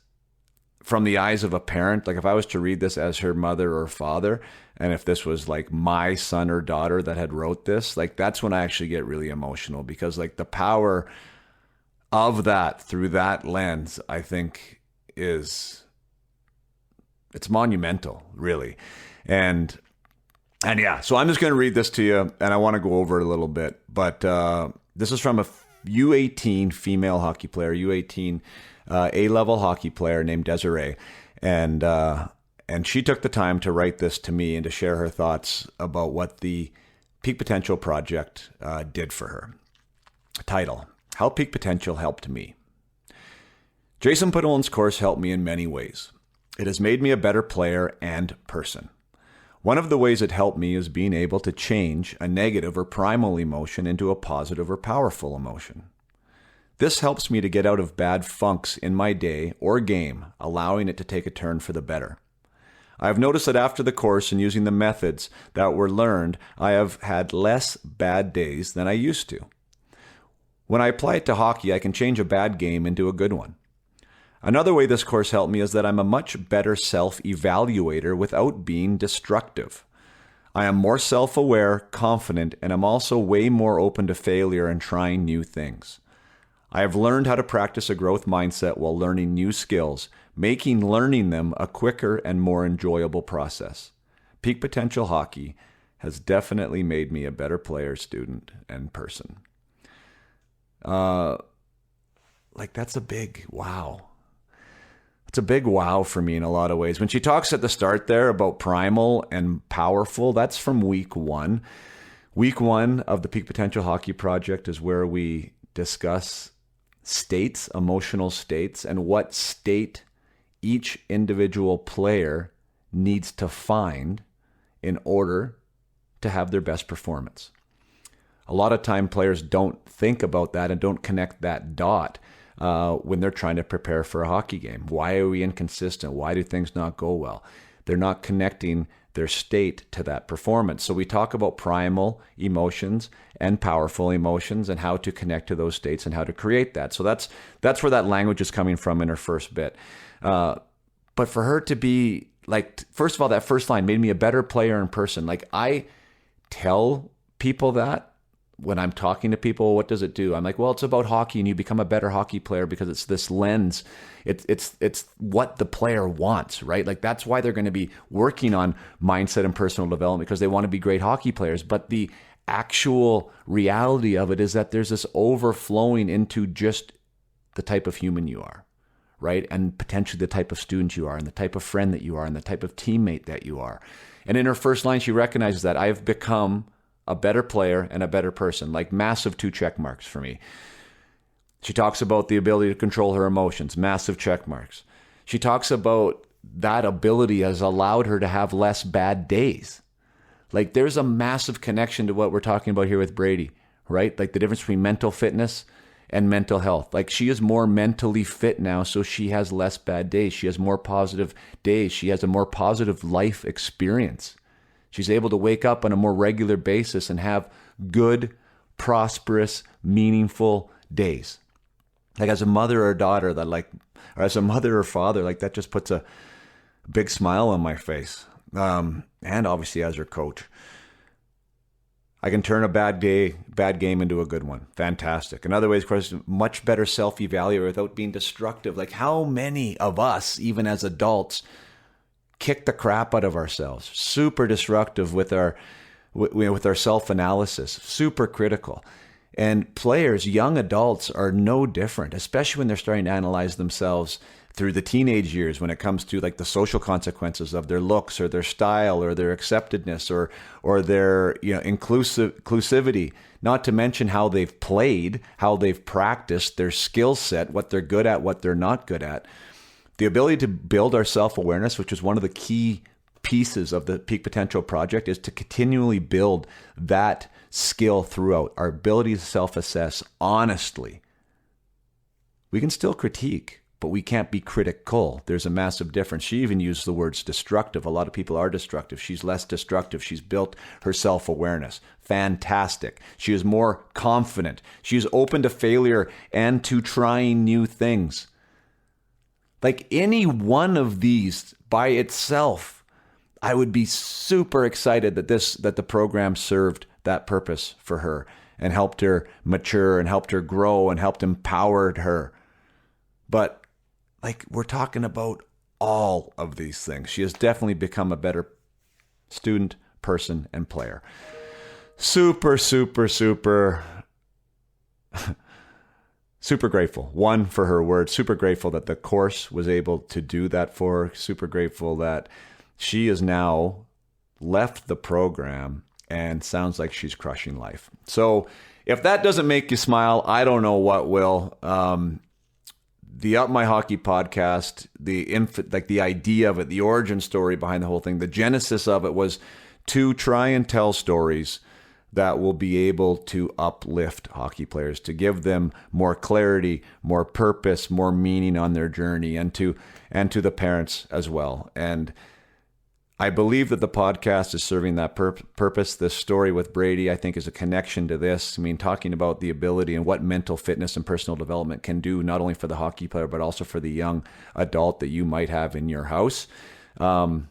from the eyes of a parent, like if I was to read this as her mother or father, and if this was like my son or daughter that had wrote this, like that's when I actually get really emotional, because like the power of that through that lens, I think it's monumental, really. And yeah, so I'm just going to read this to you, and I want to go over it a little bit. But this is from a U18 female hockey player, U18 A-level hockey player named Desiree. And she took the time to write this to me and to share her thoughts about what the Peak Potential Project did for her. Title, How Peak Potential Helped Me. Jason Padolin's course helped me in many ways. It has made me a better player and person. One of the ways it helped me is being able to change a negative or primal emotion into a positive or powerful emotion. This helps me to get out of bad funks in my day or game, allowing it to take a turn for the better. I have noticed that after the course and using the methods that were learned, I have had less bad days than I used to. When I apply it to hockey, I can change a bad game into a good one. Another way this course helped me is that I'm a much better self-evaluator without being destructive. I am more self-aware, confident, and I'm also way more open to failure and trying new things. I have learned how to practice a growth mindset while learning new skills, making learning them a quicker and more enjoyable process. Peak Potential Hockey has definitely made me a better player, student, and person. That's a big wow. It's a big wow for me in a lot of ways. When she talks at the start there about primal and powerful, that's from week 1. Week 1 of the Peak Potential Hockey Project is where we discuss states, emotional states, and what state each individual player needs to find in order to have their best performance. A lot of time players don't think about that and don't connect that dot when they're trying to prepare for a hockey game. Why are we inconsistent? Why do things not go well? They're not connecting their state to that performance. So we talk about primal emotions and powerful emotions and how to connect to those states and how to create that. So that's where that language is coming from in her first bit. But for her to be like, first of all, that first line made me a better player in person. Like, I tell people that when I'm talking to people, what does it do? I'm like, well, it's about hockey and you become a better hockey player because it's this lens. It's what the player wants, right? Like, that's why they're going to be working on mindset and personal development, because they want to be great hockey players. But the actual reality of it is that there's this overflowing into just the type of human you are, right? And potentially the type of student you are and the type of friend that you are and the type of teammate that you are. And in her first line, she recognizes that I've become a better player and a better person, like massive 2 check marks for me. She talks about the ability to control her emotions, massive check marks. She talks about that ability has allowed her to have less bad days. Like, there's a massive connection to what we're talking about here with Brady, right? Like the difference between mental fitness and mental health. Like, she is more mentally fit now, so she has less bad days. She has more positive days. She has a more positive life experience. She's able to wake up on a more regular basis and have good, prosperous, meaningful days. Like, as a mother or daughter, or as a mother or father, like, that just puts a big smile on my face. And obviously as her coach, I can turn a bad game into a good one. Fantastic. In other ways, of course, much better self-evaluate without being destructive. Like, how many of us, even as adults, kick the crap out of ourselves, super destructive with our self-analysis, super critical. And players, young adults, are no different, especially when they're starting to analyze themselves through the teenage years when it comes to like the social consequences of their looks or their style or their acceptedness or their inclusivity, not to mention how they've played, how they've practiced, their skill set, what they're good at, what they're not good at. The ability to build our self-awareness, which is one of the key pieces of the Peak Potential Project, is to continually build that skill throughout. Our ability to self-assess honestly. We can still critique, but we can't be critical. There's a massive difference. She even used the words destructive. A lot of people are destructive. She's less destructive. She's built her self-awareness. Fantastic. She is more confident. She is open to failure and to trying new things. Like, any one of these by itself, I would be super excited that the program served that purpose for her and helped her mature and helped her grow and helped empower her. But like, we're talking about all of these things. She has definitely become a better student, person, and player. Super, super, super super grateful, one, for her words, super grateful that the course was able to do that for her, super grateful that she has now left the program and sounds like she's crushing life. So if that doesn't make you smile, I don't know what will. The Up My Hockey podcast, the idea of it, the origin story behind the whole thing, the genesis of it was to try and tell stories that will be able to uplift hockey players, to give them more clarity, more purpose, more meaning on their journey, and to the parents as well. And I believe that the podcast is serving that purpose. This story with Brady, I think, is a connection to this. I mean, talking about the ability and what mental fitness and personal development can do, not only for the hockey player, but also for the young adult that you might have in your house, can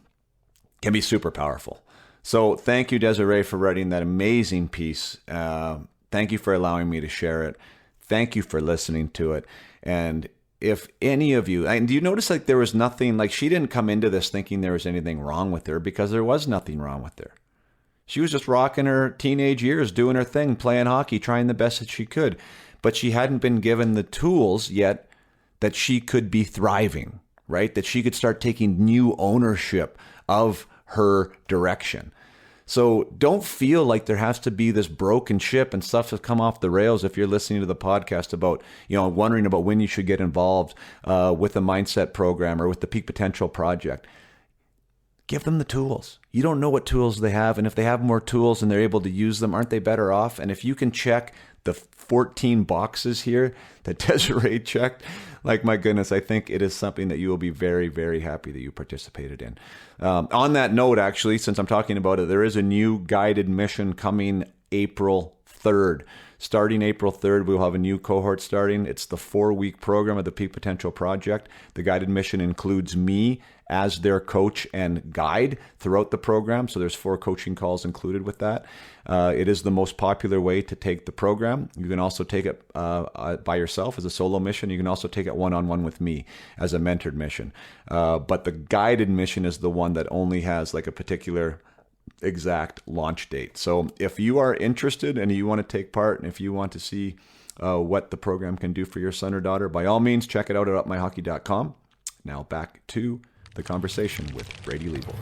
be super powerful. So thank you, Desiree, for writing that amazing piece. Thank you for allowing me to share it. Thank you for listening to it. And if any of you, and do you notice like there was nothing, like she didn't come into this thinking there was anything wrong with her, because there was nothing wrong with her. She was just rocking her teenage years, doing her thing, playing hockey, trying the best that she could. But she hadn't been given the tools yet that she could be thriving, right? That she could start taking new ownership of her direction. So don't feel like there has to be this broken ship and stuff has come off the rails if you're listening to the podcast about, wondering about when you should get involved with a mindset program or with the Peak Potential Project. Give them the tools. You don't know what tools they have. And if they have more tools and they're able to use them, aren't they better off? And if you can check the 14 boxes here that Desiree checked, like, my goodness, I think it is something that you will be very, very happy that you participated in. On that note, actually, since I'm talking about it, there is a new guided mission coming April 3rd. Starting April 3rd, we'll have a new cohort starting. It's the 4-week program of the Peak Potential Project. The guided mission includes me as their coach and guide throughout the program. So there's 4 coaching calls included with that. It is the most popular way to take the program. You can also take it by yourself as a solo mission. You can also take it one-on-one with me as a mentored mission. But the guided mission is the one that only has like a particular exact launch date. So if you are interested and you want to take part, and if you want to see what the program can do for your son or daughter, by all means, check it out at upmyhockey.com. Now back to the conversation with Brady Leavold.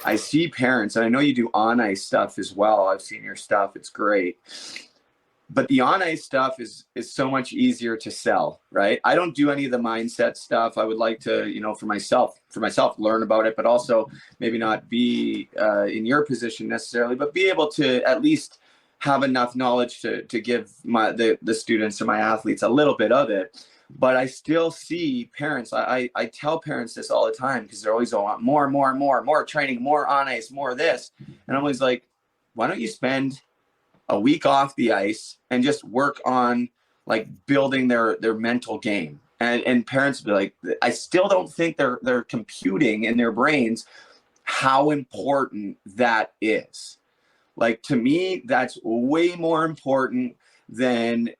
I see parents, and I know you do on-ice stuff as well. I've seen your stuff. It's great. But the on-ice stuff is so much easier to sell, right? I don't do any of the mindset stuff. I would like to, for myself, learn about it, but also maybe not be in your position necessarily, but be able to at least have enough knowledge to give the students or my athletes a little bit of it. But I still see parents, I tell parents this all the time, because they're always want more training, more on ice, more this. And I'm always like, why don't you spend a week off the ice and just work on like building their mental game? And parents be like, I still don't think they're computing in their brains how important that is. Like, to me, that's way more important than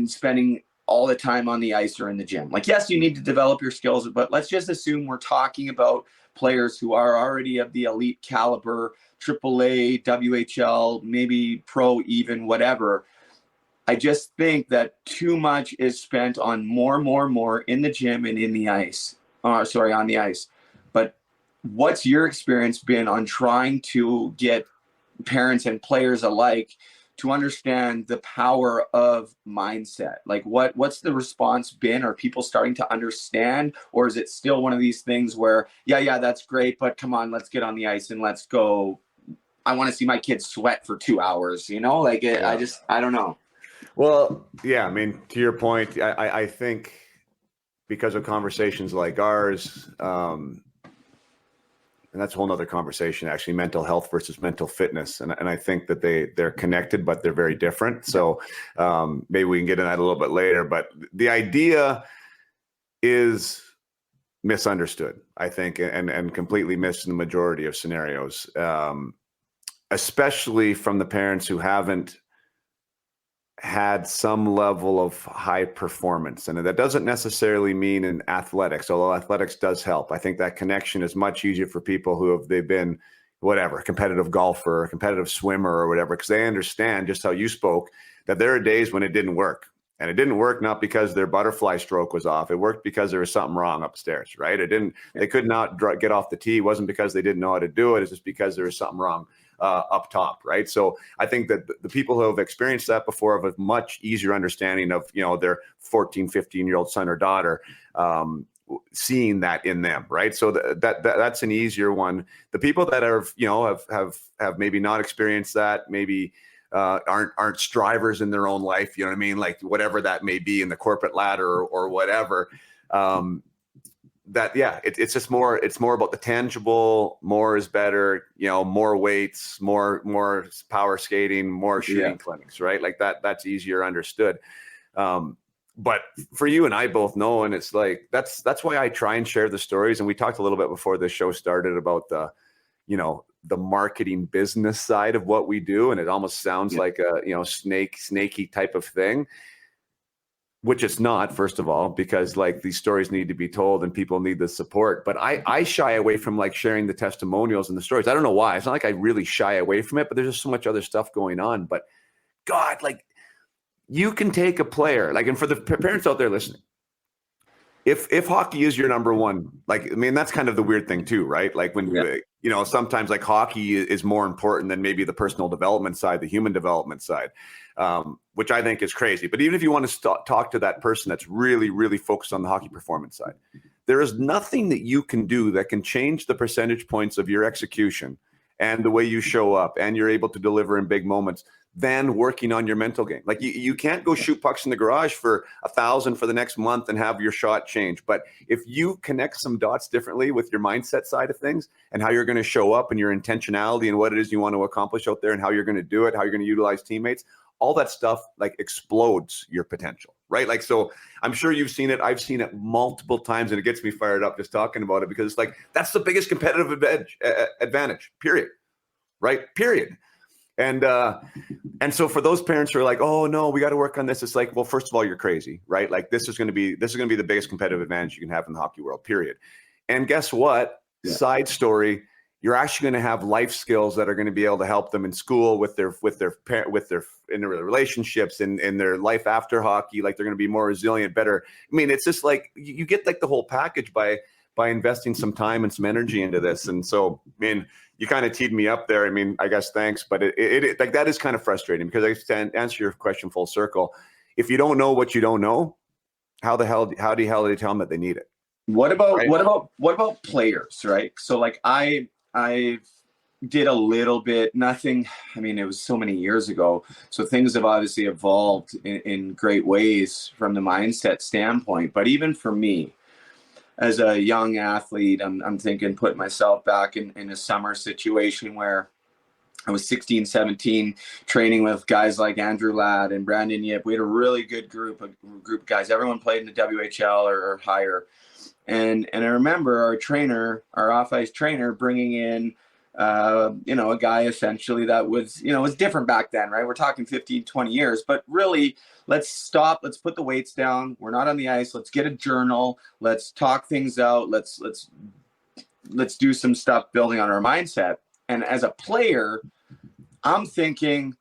spending all the time on the ice or in the gym. Like, yes, you need to develop your skills, but let's just assume we're talking about players who are already of the elite caliber, AAA, WHL, maybe pro, even whatever. I just think that too much is spent on more in the gym and in the ice. On the ice. But what's your experience been on trying to get parents and players alike to understand the power of mindset? Like, what's the response been? Are people starting to understand, or is it still one of these things where, yeah, that's great, but come on, let's get on the ice and let's go. I want to see my kids sweat for 2 hours, I don't know. Well, yeah, I mean, to your point, I think because of conversations like ours, and that's a whole nother conversation, actually, mental health versus mental fitness. And I think that they're connected, but they're very different. So maybe we can get into that a little bit later. But the idea is misunderstood, I think, and completely missed in the majority of scenarios, especially from the parents who haven't had some level of high performance. And that doesn't necessarily mean in athletics, although athletics does help. I think that connection is much easier for people they've been whatever, a competitive golfer, a competitive swimmer or whatever, because they understand just how you spoke, that there are days when it didn't work. And it didn't work not because their butterfly stroke was off. It worked because there was something wrong upstairs, right? They could not get off the tee. It wasn't because they didn't know how to do it. It's just because there was something wrong up top, right? So I think that the people who have experienced that before have a much easier understanding of, their 14, 15-year-old son or daughter, seeing that in them, right? So that's an easier one. The people that are, have maybe not experienced that, maybe aren't strivers in their own life, you know what I mean? Like whatever that may be in the corporate ladder or whatever. It's just more. It's more about the tangible. More is better. More weights, more power skating, more shooting clinics, right? Like that. That's easier understood. But for you and I both know, and it's like that's why I try and share the stories. And we talked a little bit before the show started about the marketing business side of what we do, and it almost sounds like a snaky type of thing, which it's not, first of all, because like these stories need to be told and people need the support. But I shy away from like sharing the testimonials and the stories. I don't know why. It's not like I really shy away from it, but there's just so much other stuff going on. But God, like you can take a player, like, and for the parents out there listening, if hockey is your number one, like, I mean, that's kind of the weird thing too, right? Like when, sometimes like hockey is more important than maybe the personal development side, the human development side, which I think is crazy. But even if you want to talk to that person that's really, really focused on the hockey performance side, there is nothing that you can do that can change the percentage points of your execution and the way you show up and you're able to deliver in big moments than working on your mental game. Like you can't go shoot pucks in the garage for 1,000 for the next month and have your shot change. But if you connect some dots differently with your mindset side of things and how you're going to show up and your intentionality and what it is you want to accomplish out there and how you're going to do it, how you're going to utilize teammates, all that stuff like explodes your potential, right? Like, so I'm sure you've seen it. I've seen it multiple times and it gets me fired up just talking about it because it's like, that's the biggest competitive advantage, period. Right. Period. And so for those parents who are like, oh no, we got to work on this. It's like, well, first of all, you're crazy, right? Like this is going to be the biggest competitive advantage you can have in the hockey world, period. And guess what? Yeah. Side story, you're actually going to have life skills that are going to be able to help them in school with their in their relationships and in their life after hockey. Like they're going to be more resilient, better. I mean, it's just like you get like the whole package by investing some time and some energy into this. And so, I mean, you kind of teed me up there. I mean, I guess thanks, but it like that is kind of frustrating because I answer your question full circle. If you don't know what you don't know, how do you tell them that they need it? What about players, right? So like I did a little bit, nothing. I mean, it was so many years ago. So things have obviously evolved in great ways from the mindset standpoint. But even for me, as a young athlete, I'm thinking putting myself back in a summer situation where I was 16, 17, training with guys like Andrew Ladd and Brandon Yip. We had a really good group of guys. Everyone played in the WHL or higher. And I remember our off-ice trainer bringing in, a guy essentially that was, was different back then, right? We're talking 15, 20 years, but really let's stop. Let's put the weights down. We're not on the ice. Let's get a journal. Let's talk things out. Let's do some stuff building on our mindset. And as a player, I'm thinking,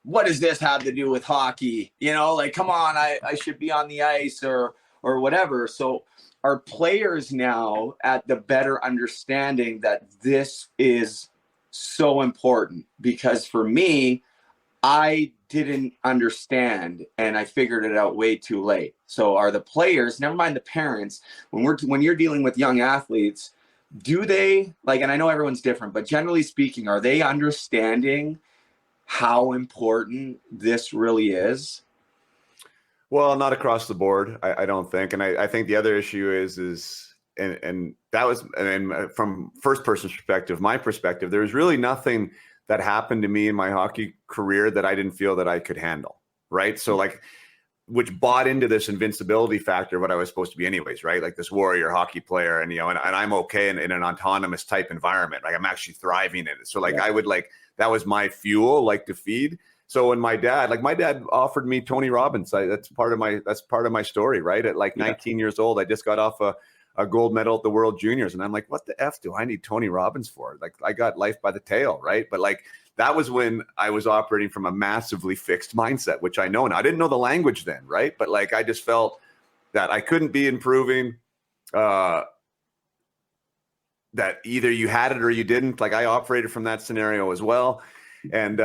what does this have to do with hockey? Like, come on, I should be on the ice or whatever. So are players now at the better understanding that this is so important? Because for me, I didn't understand and I figured it out way too late. So are the players, never mind the parents, when you're dealing with young athletes, do they like, and I know everyone's different, but generally speaking, are they understanding how important this really is? Well, not across the board, I don't think. And I think the other issue is and that was, and from first person's perspective, my perspective, there was really nothing that happened to me in my hockey career that I didn't feel that I could handle. Right. So like, which bought into this invincibility factor of what I was supposed to be anyways, right? Like this warrior hockey player and, and I'm okay in an autonomous type environment. Like I'm actually thriving in it. So like, I would like, that was my fuel, like to feed. So when my dad offered me Tony Robbins, that's part of my story, right? At like 19 years old, I just got off a gold medal at the World Juniors. And I'm like, what the F do I need Tony Robbins for? Like I got life by the tail, right? But like, that was when I was operating from a massively fixed mindset, which I know now. I didn't know the language then, right? But like I just felt that I couldn't be improving, that either you had it or you didn't. Like I operated from that scenario as well. And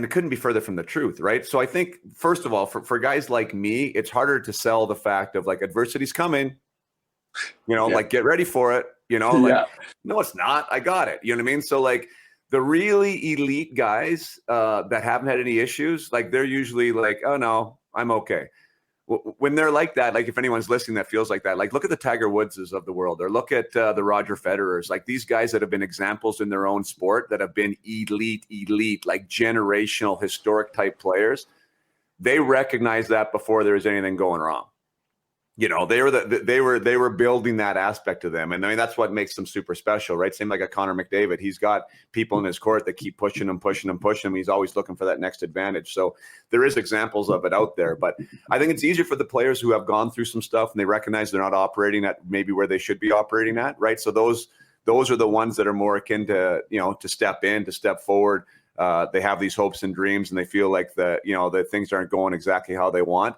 it couldn't be further from the truth, right? So I think, first of all, for guys like me, it's harder to sell the fact of like adversity's coming, like get ready for it, like, no, it's not. I got it. You know what I mean? So like the really elite guys that haven't had any issues, like they're usually like, oh no, I'm okay. When they're like that, like if anyone's listening that feels like that, like look at the Tiger Woodses of the world, or look at the Roger Federers, like these guys that have been examples in their own sport, that have been elite, like generational, historic type players. They recognize that before there was anything going wrong. They were building that aspect of them. And I mean, that's what makes them super special, right? Same like a Connor McDavid. He's got people in his court that keep pushing him. He's always looking for that next advantage. So there is examples of it out there, but I think it's easier for the players who have gone through some stuff and they recognize they're not operating at maybe where they should be operating at, right? So those are the ones that are more akin to, to step forward. They have these hopes and dreams and they feel like that things aren't going exactly how they want.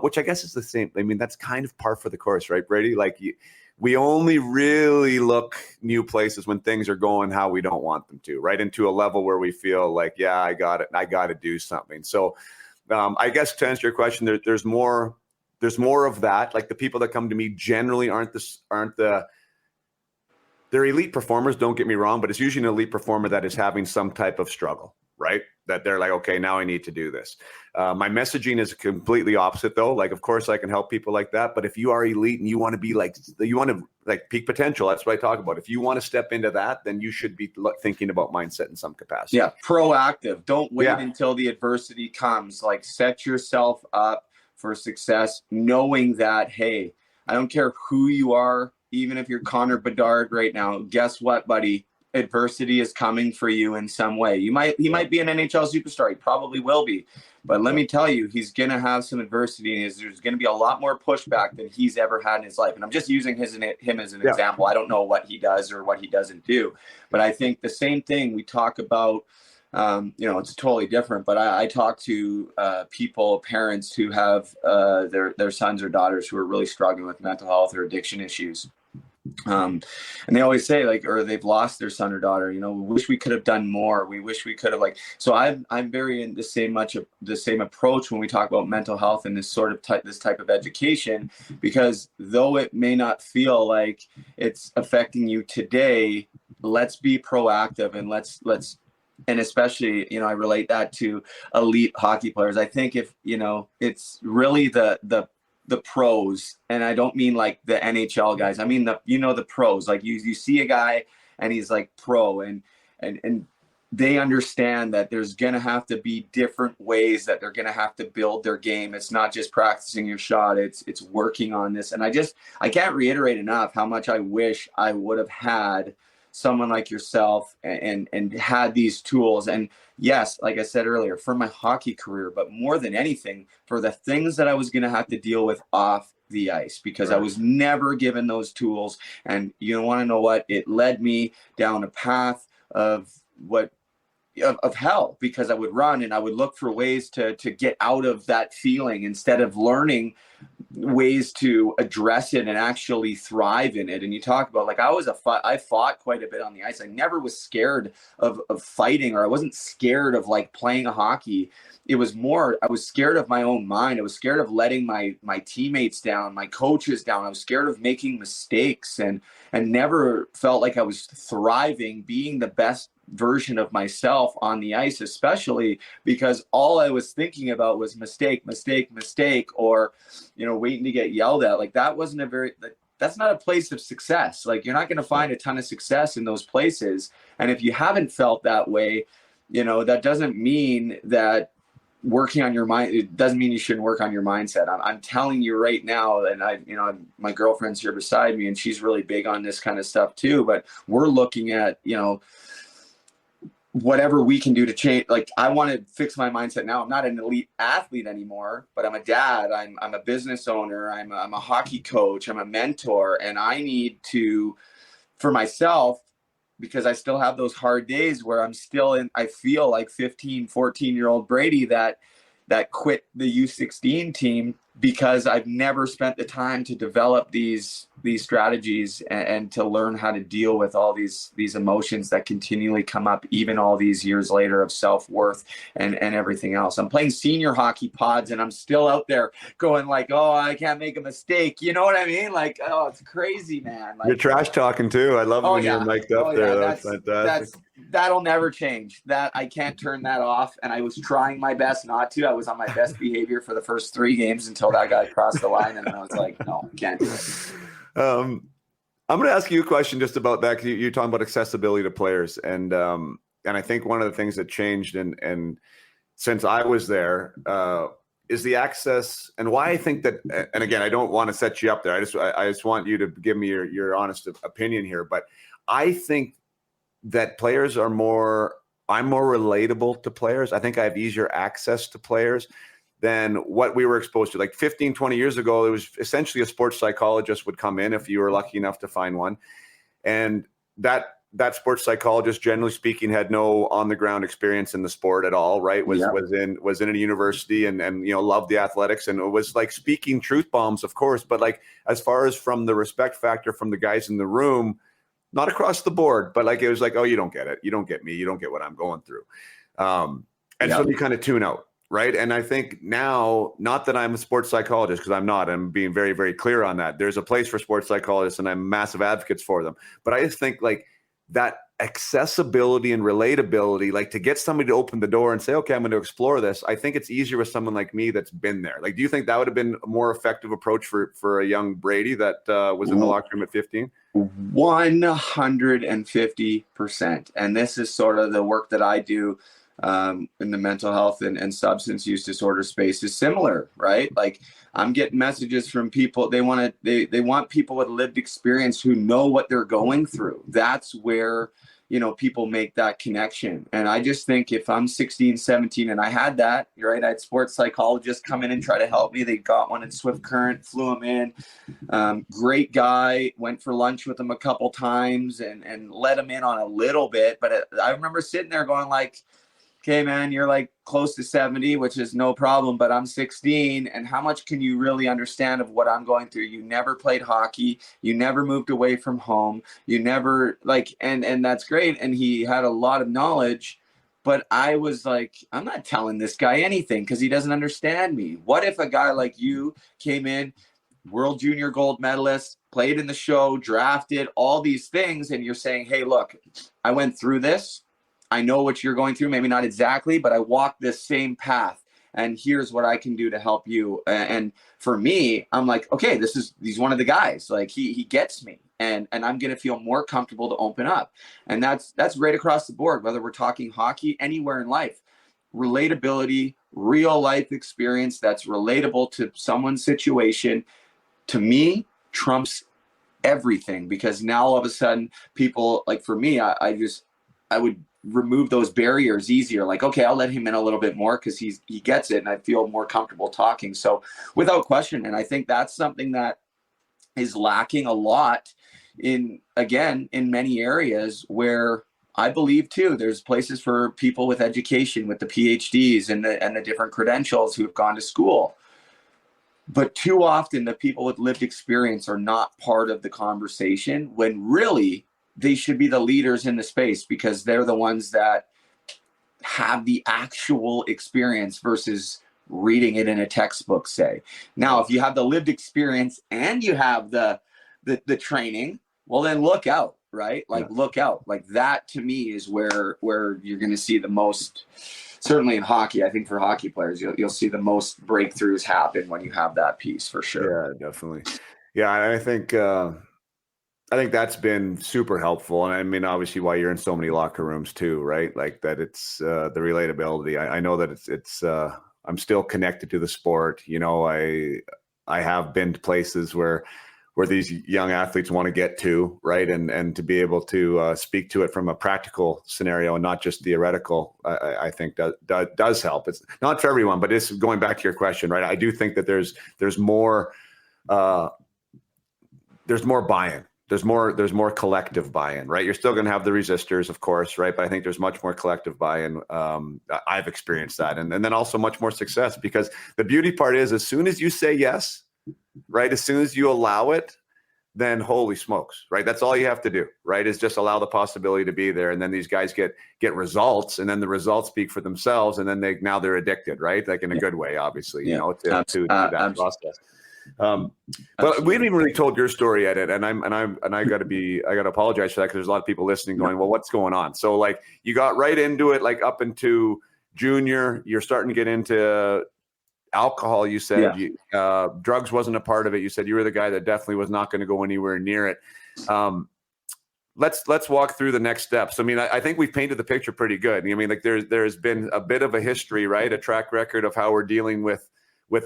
Which I guess is the same. I mean, that's kind of par for the course, right, Brady? Like we only really look new places when things are going how we don't want them to, right? Into a level where we feel like, yeah, I got it. I got to do something. So I guess to answer your question, there's more of that. Like the people that come to me generally they're elite performers. Don't get me wrong, but it's usually an elite performer that is having some type of struggle, right? That they're like, okay, now I need to do this. My messaging is completely opposite though. Like, of course I can help people like that, but if you are elite and you want to be like peak potential, that's what I talk about. If you want to step into that, then you should be thinking about mindset in some capacity. Yeah. Proactive. Don't wait until the adversity comes. Like set yourself up for success, knowing that, hey, I don't care who you are, even if you're Connor Bedard right now, guess what, buddy? Adversity is coming for you in some way. He might be an NHL superstar. He probably will be. But let me tell you, he's going to have some adversity, and there's going to be a lot more pushback than he's ever had in his life. And I'm just using him as an example. I don't know what he does or what he doesn't do. But I think the same thing we talk about, it's totally different. But I talk to parents who have their sons or daughters who are really struggling with mental health or addiction issues. And they always say or they've lost their son or daughter, we wish we could have done more. We wish we could have so I'm very in the same approach when we talk about mental health and this type of education, because though it may not feel like it's affecting you today, let's be proactive and let's, and especially, I relate that to elite hockey players. I think if, it's really the pros, and I don't mean like the NHL guys. I mean the pros. Like you see a guy and he's like pro, and they understand that there's gonna have to be different ways that they're gonna have to build their game. It's not just practicing your shot. It's working on this. And I can't reiterate enough how much I wish I would have had someone like yourself and had these tools. And yes, like I said earlier, for my hockey career, but more than anything, for the things that I was going to have to deal with off the ice, because I was never given those tools. And you want to know what? It led me down a path of hell, because I would run and I would look for ways to get out of that feeling instead of learning ways to address it and actually thrive in it. And you talk about I fought quite a bit on the ice. I never was scared of fighting, or I wasn't scared of playing a hockey. It was more, I was scared of my own mind. I was scared of letting my teammates down, my coaches down. I was scared of making mistakes, and never felt like I was thriving, being the best version of myself on the ice, especially because all I was thinking about was mistake, or, waiting to get yelled at. That wasn't that's not a place of success. You're not going to find a ton of success in those places. And if you haven't felt that way, that doesn't mean that working on your mind, it doesn't mean you shouldn't work on your mindset. I'm telling you right now, and my girlfriend's here beside me and she's really big on this kind of stuff too, but we're looking at, whatever we can do to change. I want to fix my mindset now. I'm not an elite athlete anymore, but I'm a dad. I'm a business owner. I'm a hockey coach. I'm a mentor. And I need to, for myself, because I still have those hard days where I feel like 15, 14-year-old Brady that quit the U16 team because I've never spent the time to develop these strategies and to learn how to deal with all these emotions that continually come up even all these years later of self-worth and everything else. I'm playing senior hockey pods and I'm still out there going like, oh, I can't make a mistake. You know what I mean? Like, oh, it's crazy, man. Like, you're trash talking too. I love when you're mic'd up there. That's fantastic. That'll never change. That I can't turn that off. And I was trying my best not to. I was on my best behavior for the first 3 games until that guy crossed the line, and I was like, no, can't do it. I'm going to ask you a question just about that. You're talking about accessibility to players, and I think one of the things that changed and since I was there is the access, and why I think that. And again, I don't want to set you up there. I just want you to give me your honest opinion here. But I think that players are I'm more relatable to players. I think I have easier access to players than what we were exposed to. Like 15, 20 years ago, it was essentially a sports psychologist would come in if you were lucky enough to find one. And that sports psychologist, generally speaking, had no on the ground experience in the sport at all, right? Was in a university and loved the athletics, and it was like speaking truth bombs, of course. But like, as far as from the respect factor from the guys in the room, not across the board, but like, it was like, oh, you don't get it. You don't get me. You don't get what I'm going through. So you kind of tune out. Right. And I think now, not that I'm a sports psychologist, because I'm not, I'm being very, very clear on that. There's a place for sports psychologists and I'm massive advocates for them. But I just think like that accessibility and relatability, like to get somebody to open the door and say, okay, I'm going to explore this. I think it's easier with someone like me that's been there. Like, do you think that would have been a more effective approach for a young Brady that was in the locker room at 15? 150%. And this is sort of the work that I do in the mental health and substance use disorder space is similar, right? Like, I'm getting messages from people. They want people with lived experience who know what they're going through. That's where, people make that connection. And I just think if I'm 16, 17 and I had that, right, I had sports psychologists come in and try to help me. They got one in Swift Current, flew him in. Great guy, went for lunch with him a couple times and let him in on a little bit. But I remember sitting there going like, okay, man, you're like close to 70, which is no problem, but I'm 16. And how much can you really understand of what I'm going through? You never played hockey. You never moved away from home. You never and that's great. And he had a lot of knowledge, but I was like, I'm not telling this guy anything because he doesn't understand me. What if a guy like you came in, world junior gold medalist, played in the show, drafted, all these things, and you're saying, hey, look, I went through this. I know what you're going through, maybe not exactly, but I walked this same path and here's what I can do to help you. And for me, I'm like, okay, he's one of the guys, like he gets me and I'm going to feel more comfortable to open up. And that's right across the board, whether we're talking hockey, anywhere in life. Relatability, real life experience that's relatable to someone's situation, to me, trumps everything, because now all of a sudden people, like for me, I would remove those barriers easier. Like, okay, I'll let him in a little bit more because he gets it and I feel more comfortable talking. So without question, and I think that's something that is lacking a lot in many areas where I believe too, there's places for people with education, with the PhDs and the different credentials who've gone to school. But too often the people with lived experience are not part of the conversation when really they should be the leaders in the space, because they're the ones that have the actual experience versus reading it in a textbook, say. Now, if you have the lived experience and you have the training, well, then look out, right? Like, look out. Like, that to me is where you're going to see the most, certainly in hockey. I think for hockey players, you'll see the most breakthroughs happen when you have that piece, for sure. Yeah, definitely. Yeah, I think that's been super helpful. And I mean, obviously why you're in so many locker rooms too, right? Like that it's the relatability. I know that it's I'm still connected to the sport. I have been to places where these young athletes want to get to, right? And to be able to speak to it from a practical scenario and not just theoretical, I think does help. It's not for everyone, but it's going back to your question, right? I do think that there's more buy-in. there's more collective buy-in, right? You're still going to have the resistors, of course, right? But I think there's much more collective buy-in. I've experienced that. And then also much more success, because the beauty part is, as soon as you say yes, right? As soon as you allow it, then holy smokes, right? That's all you have to do, right? Is just allow the possibility to be there. And then these guys get results, and then the results speak for themselves. And then they're addicted, right? Like in a good way, obviously, you know, to that process. But we haven't even really told your story yet, and I got to apologize for that, because there's a lot of people listening going, well, what's going on? So like, you got right into it, like up into junior, you're starting to get into alcohol. You said drugs wasn't a part of it. You said you were the guy that definitely was not going to go anywhere near it. Let's walk through the next steps. I mean, I think we've painted the picture pretty good. I mean, like there's been a bit of a history, right? A track record of how we're dealing with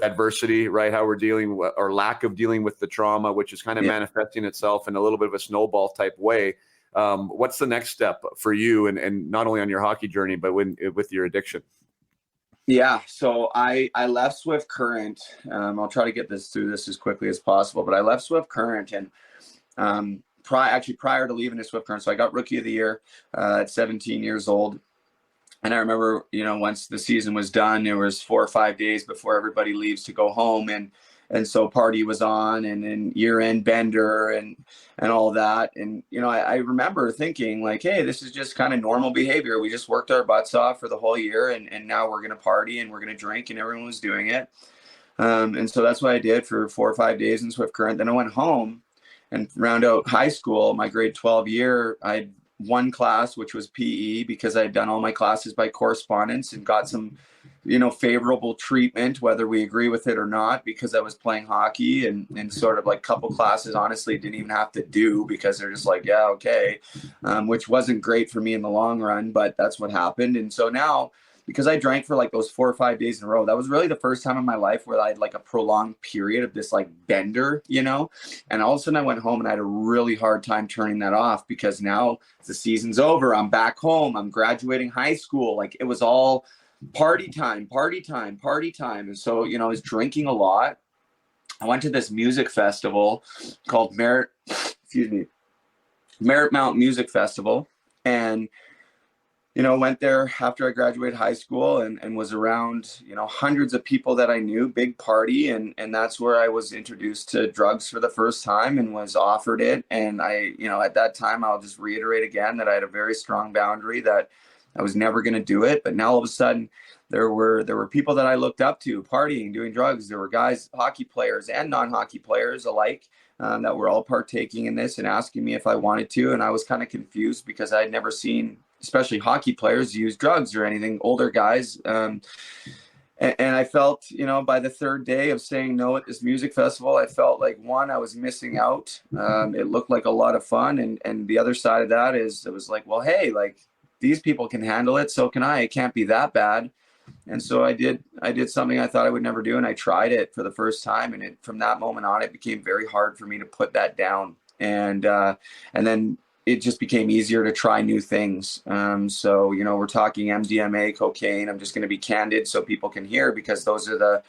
adversity, right? How we're dealing with, or lack of dealing with, the trauma, which is kind of manifesting itself in a little bit of a snowball type way. What's the next step for you, and not only on your hockey journey, but with your addiction? Yeah. So I left Swift Current. I'll try to get through this as quickly as possible, but I left Swift Current, and prior to leaving to Swift Current. So I got Rookie of the Year at 17 years old. And I remember, you know, once the season was done, there was 4 or 5 days before everybody leaves to go home. And so party was on, and then year-end bender and all that. And, you know, I remember thinking like, hey, this is just kind of normal behavior. We just worked our butts off for the whole year, and now we're going to party and we're going to drink, and everyone was doing it. And so that's what I did for 4 or 5 days in Swift Current. Then I went home and round out high school, my grade 12 year. I one class, which was PE, because I had done all my classes by correspondence and got some, you know, favorable treatment, whether we agree with it or not, because I was playing hockey, and sort of like couple classes, honestly, didn't even have to do, because they're just like, yeah, okay. Which wasn't great for me in the long run, but that's what happened. And so now, because I drank for like those 4 or 5 days in a row, that was really the first time in my life where I had like a prolonged period of this like bender, you know. And all of a sudden I went home, and I had a really hard time turning that off, because now the season's over. I'm back home. I'm graduating high school. Like, it was all party time. And so, you know, I was drinking a lot. I went to this music festival called Merritt Mount Music Festival. And you know, went there after I graduated high school, and was around, you know, hundreds of people that I knew, big party. And that's where I was introduced to drugs for the first time, and was offered it. And I, you know, at that time, I'll just reiterate again that I had a very strong boundary that I was never going to do it. But now all of a sudden there were people that I looked up to partying, doing drugs. There were guys, hockey players and non-hockey players alike, that were all partaking in this and asking me if I wanted to. And I was kind of confused, because I had never seen, especially hockey players, use drugs or anything, older guys. And I felt, you know, by the third day of saying no at this music festival, I felt like, one, I was missing out. It looked like a lot of fun. And the other side of that is, it was like, well, hey, like, these people can handle it, so can I. It can't be that bad. And so I did something I thought I would never do. And I tried it for the first time. And from that moment on, it became very hard for me to put that down. And then it just became easier to try new things. So, you know, we're talking MDMA, cocaine. I'm just going to be candid so people can hear, because those are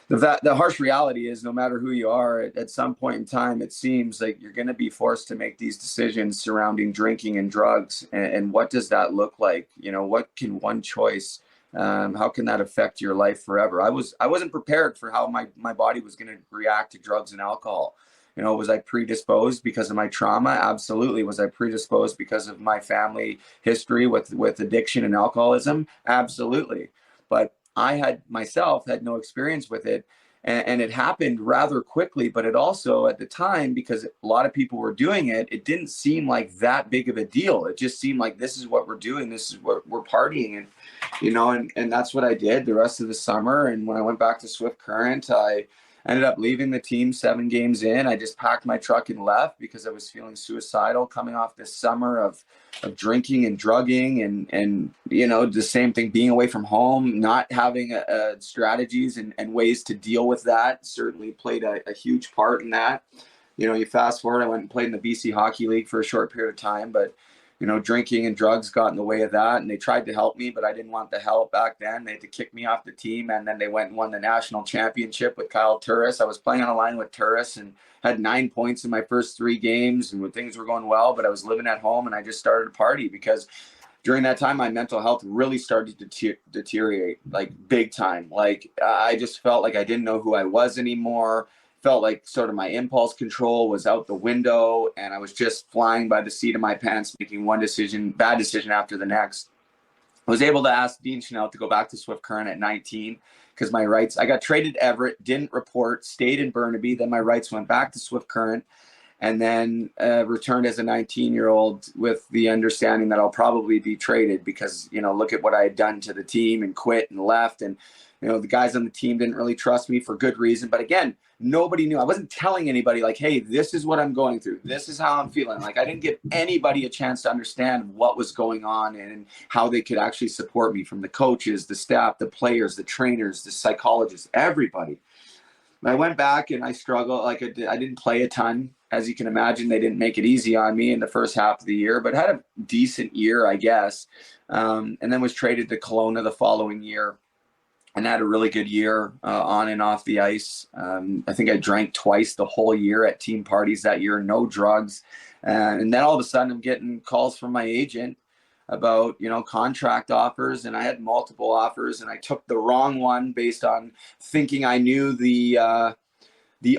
the harsh reality is, no matter who you are, at some point in time, it seems like you're going to be forced to make these decisions surrounding drinking and drugs. And what does that look like? You know, what can one choice, how can that affect your life forever? I wasn't prepared for how my body was going to react to drugs and alcohol. You know, was I predisposed because of my trauma? Absolutely. Was I predisposed because of my family history with addiction and alcoholism? Absolutely. But I had no experience with it. And it happened rather quickly, but it also, at the time, because a lot of people were doing it, it didn't seem like that big of a deal. It just seemed like, this is what we're doing. This is what we're partying. And, you know, and that's what I did the rest of the summer. And when I went back to Swift Current, I ended up leaving the team 7 games in. I just packed my truck and left, because I was feeling suicidal, coming off this summer of drinking and drugging, and you know, the same thing, being away from home, not having strategies and ways to deal with that certainly played a huge part in that. You know, you fast forward, I went and played in the BC Hockey League for a short period of time, but drinking and drugs got in the way of that. And they tried to help me, but I didn't want the help back then. They had to kick me off the team. And then they went and won the national championship with Kyle Turris. I was playing on a line with Turris and had 9 points in my first 3 games, and when things were going well, but I was living at home, and I just started to party because during that time, my mental health really started to deteriorate, like big time. Like I just felt like I didn't know who I was anymore. Felt like sort of my impulse control was out the window, and I was just flying by the seat of my pants, making one bad decision after the next. I was able to ask Dean Chanel to go back to Swift Current at 19 because I got traded to Everett, didn't report, stayed in Burnaby. Then my rights went back to Swift Current, and then returned as a 19-year-old with the understanding that I'll probably be traded because, look at what I had done to the team and quit and left. And, the guys on the team didn't really trust me for good reason. But again, nobody knew. I wasn't telling anybody like, hey, this is what I'm going through. This is how I'm feeling. Like I didn't give anybody a chance to understand what was going on and how they could actually support me, from the coaches, the staff, the players, the trainers, the psychologists, everybody. I went back and I struggled. Like I didn't play a ton. As you can imagine, they didn't make it easy on me in the first half of the year, but had a decent year, I guess. And then was traded to Kelowna the following year and had a really good year on and off the ice. I think I drank twice the whole year at team parties that year, no drugs. And then all of a sudden I'm getting calls from my agent about, contract offers, and I had multiple offers, and I took the wrong one based on thinking I knew the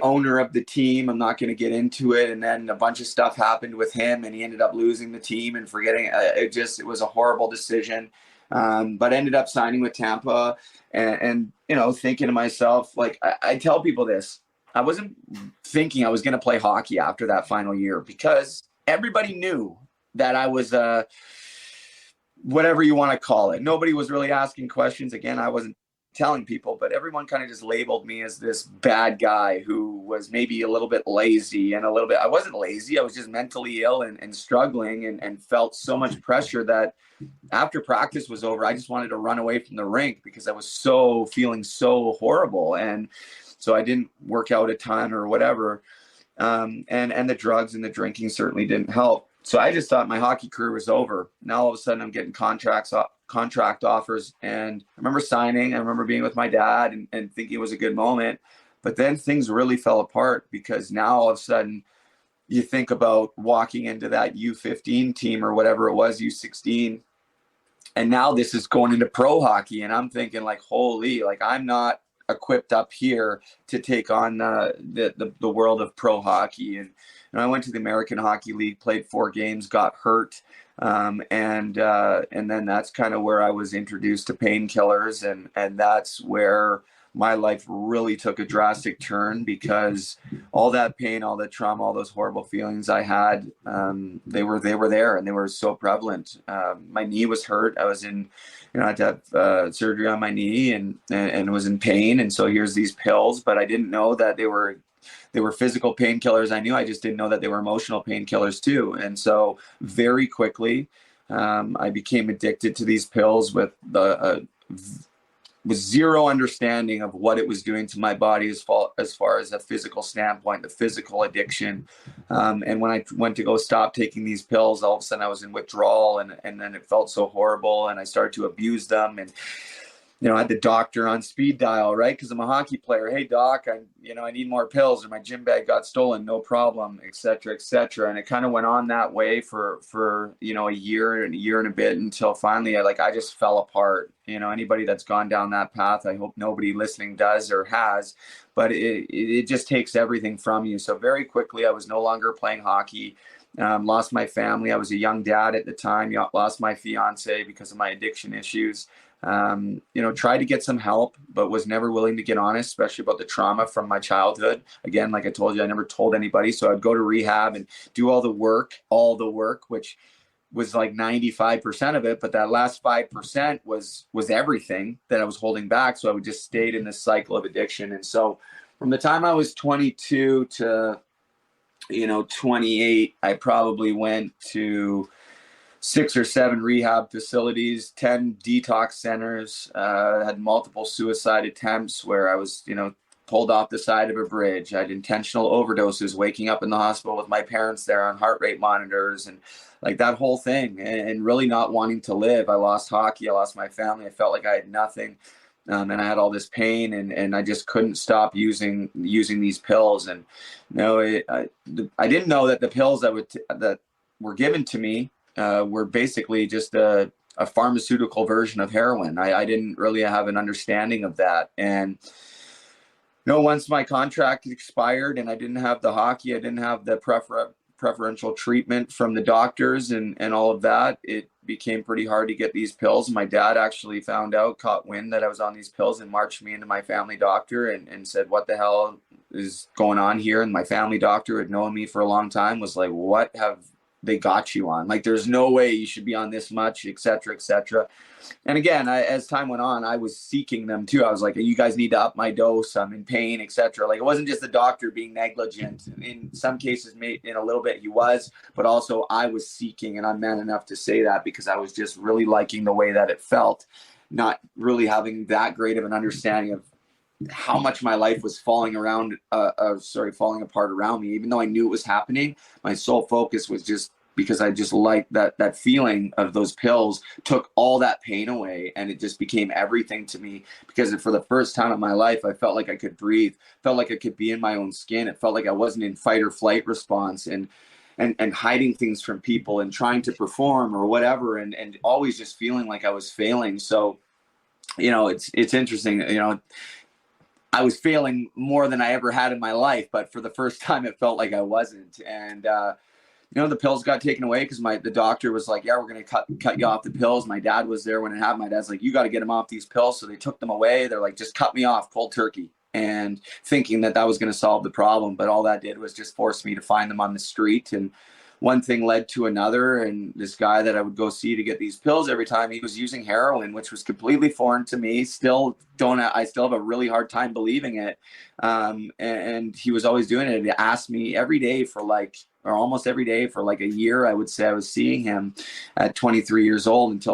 owner of the team. I'm not going to get into it. And then a bunch of stuff happened with him, and he ended up losing the team and forgetting. It was a horrible decision. But ended up signing with Tampa and thinking to myself, like I tell people this, I wasn't thinking I was going to play hockey after that final year because everybody knew that I was whatever you want to call it. Nobody was really asking questions. Again, I wasn't telling people, but everyone kind of just labeled me as this bad guy who was maybe a little bit lazy and I wasn't lazy. I was just mentally ill and struggling and felt so much pressure that after practice was over, I just wanted to run away from the rink because I was feeling so horrible. And so I didn't work out a ton or whatever. And the drugs and the drinking certainly didn't help. So I just thought my hockey career was over. Now all of a sudden I'm getting contract offers, and I remember signing. I remember being with my dad and thinking it was a good moment. But then things really fell apart because now all of a sudden you think about walking into that U15 team or whatever it was, U16. And now this is going into pro hockey. And I'm thinking like, holy, like I'm not equipped up here to take on the world of pro hockey. And I went to the American Hockey League, played 4 games, got hurt. And then that's kind of where I was introduced to painkillers. And that's where my life really took a drastic turn because all that pain, all that trauma, all those horrible feelings I had, they were there and they were so prevalent. My knee was hurt. I was I had to have surgery on my knee and was in pain. And so here's these pills, but I didn't know that they were physical painkillers. I just didn't know that they were emotional painkillers too. And so very quickly, I became addicted to these pills with zero understanding of what it was doing to my body as far as a physical standpoint, the physical addiction. And when I went to go stop taking these pills, all of a sudden I was in withdrawal and then it felt so horrible and I started to abuse them. And I had the doctor on speed dial, right? Because I'm a hockey player. Hey, doc, I need more pills, or my gym bag got stolen. No problem, et cetera, et cetera. And it kind of went on that way for a year and a bit until finally I just fell apart. Anybody that's gone down that path, I hope nobody listening does or has, but it just takes everything from you. So very quickly, I was no longer playing hockey. Lost my family. I was a young dad at the time. Lost my fiance because of my addiction issues. Tried to get some help, but was never willing to get honest, especially about the trauma from my childhood. Again, like I told you, I never told anybody. So I'd go to rehab and do all the work, which was like 95% of it. But that last 5% was everything that I was holding back. So I would just stayed in this cycle of addiction. And so from the time I was 22 to, 28, I probably went to 6 or 7 rehab facilities, 10 detox centers, had multiple suicide attempts where I was, pulled off the side of a bridge. I had intentional overdoses, waking up in the hospital with my parents there on heart rate monitors, and like that whole thing, and really not wanting to live. I lost hockey. I lost my family. I felt like I had nothing. And I had all this pain, and I just couldn't stop using these pills. And I didn't know that the pills that were given to me were basically just a pharmaceutical version of heroin. I didn't really have an understanding of that. And once my contract expired and I didn't have the hockey, I didn't have the preferential treatment from the doctors and all of that, it became pretty hard to get these pills. My dad actually caught wind that I was on these pills, and marched me into my family doctor and said, what the hell is going on here? And my family doctor had known me for a long time, was like, what have they got you on? Like, there's no way you should be on this much, et cetera, et cetera. And again, as time went on, I was seeking them too. I was like, you guys need to up my dose. I'm in pain, et cetera. Like, it wasn't just the doctor being negligent. In some cases, in a little bit he was, but also I was seeking, and I'm man enough to say that because I was just really liking the way that it felt, not really having that great of an understanding of how much my life was falling apart around me. Even though I knew it was happening, my sole focus was just because I just liked that feeling of those pills, took all that pain away, and it just became everything to me. Because for the first time in my life, I felt like I could breathe, felt like I could be in my own skin. It felt like I wasn't in fight or flight response and hiding things from people and trying to perform or whatever, and always just feeling like I was failing. So, it's interesting, I was failing more than I ever had in my life, but for the first time, it felt like I wasn't. And, the pills got taken away because the doctor was like, yeah, we're going to cut you off the pills. My dad was there when it happened. My dad's like, you got to get him off these pills. So they took them away. They're like, just cut me off cold turkey, and thinking that was going to solve the problem. But all that did was just force me to find them on the street. And one thing led to another. And this guy that I would go see to get these pills every time, he was using heroin, which was completely foreign to me. I still have a really hard time believing it. And he was always doing it. He asked me every day almost every day for like a year. I would say I was seeing him at 23 years old and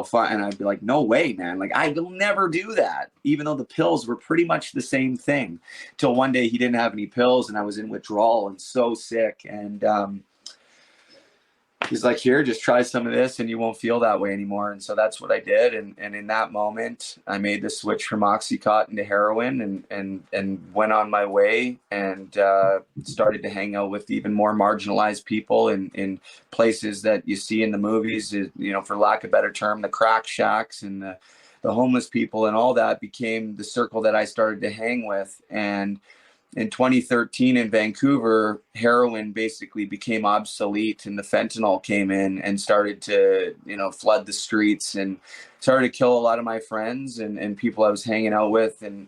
I'd be like, no way, man. Like, I will never do that. Even though the pills were pretty much the same thing, till one day he didn't have any pills and I was in withdrawal and so sick. And, he's like, here, just try some of this and you won't feel that way anymore. And so that's what I did. And in that moment, I made the switch from Oxycontin to heroin and went on my way and started to hang out with even more marginalized people in places that you see in the movies, for lack of a better term, the crack shacks and the homeless people, and all that became the circle that I started to hang with. And in 2013 in Vancouver, heroin basically became obsolete, and the fentanyl came in and started to, flood the streets and started to kill a lot of my friends and people I was hanging out with, and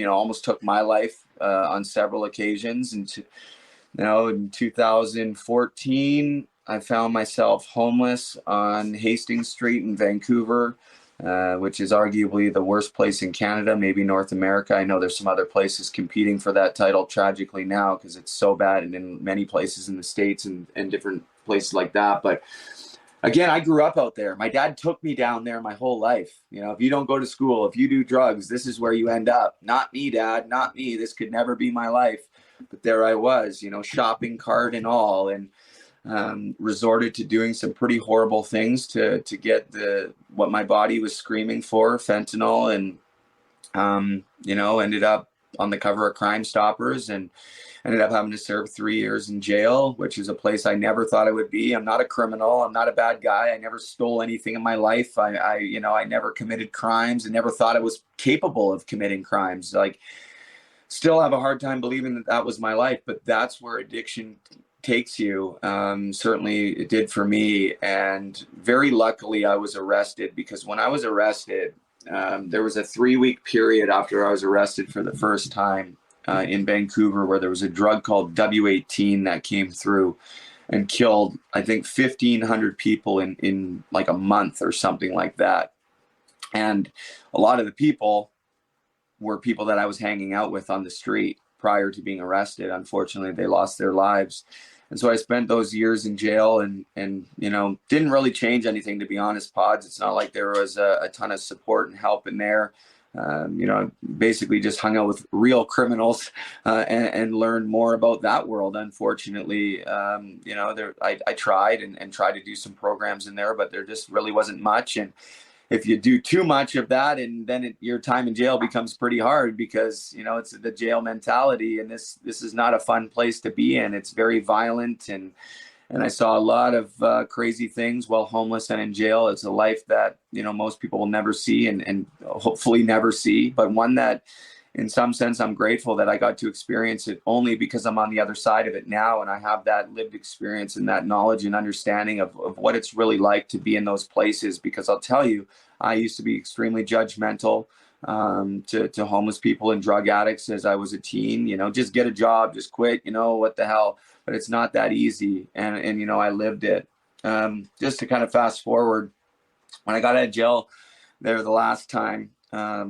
almost took my life on several occasions. And in 2014, I found myself homeless on Hastings Street in Vancouver. Which is arguably the worst place in Canada, maybe North America. I know there's some other places competing for that title tragically now because it's so bad, and in many places in the States and different places like that. But again, I grew up out there. My dad took me down there my whole life. If you don't go to school, if you do drugs, this is where you end up. Not me, Dad, not me. This could never be my life. But there I was, shopping cart and all, and resorted to doing some pretty horrible things to get what my body was screaming for, fentanyl, and ended up on the cover of Crime Stoppers and ended up having to serve 3 years in jail, which is a place I never thought I would be. I'm not a criminal. I'm not a bad guy. I never stole anything in my life. I never committed crimes and never thought I was capable of committing crimes. Like, still have a hard time believing that was my life, but that's where addiction takes you. Certainly it did for me. And very luckily I was arrested, because when I was arrested, there was a 3-week period after I was arrested for the first time in Vancouver, where there was a drug called W18 that came through and killed, I think, 1,500 people in like a month or something like that. And a lot of the people were people that I was hanging out with on the street prior to being arrested. Unfortunately, they lost their lives. And so I spent those years in jail and didn't really change anything, to be honest, Pods. It's not like there was a ton of support and help in there. basically just hung out with real criminals and learned more about that world. Unfortunately, I tried and tried to do some programs in there, but there just really wasn't much. And if you do too much of that, and then your time in jail becomes pretty hard, because it's the jail mentality, and this is not a fun place to be in. It's very violent, and I saw a lot of crazy things while homeless and in jail. It's a life that most people will never see, and hopefully never see, but one that in some sense I'm grateful that I got to experience it, only because I'm on the other side of it now, and I have that lived experience and that knowledge and understanding of what it's really like to be in those places. Because I'll tell you, I used to be extremely judgmental to homeless people and drug addicts as I was a teen. Just get a job, just quit, what the hell. But it's not that easy, and I lived it. Just to kind of fast forward, when I got out of jail there the last time, I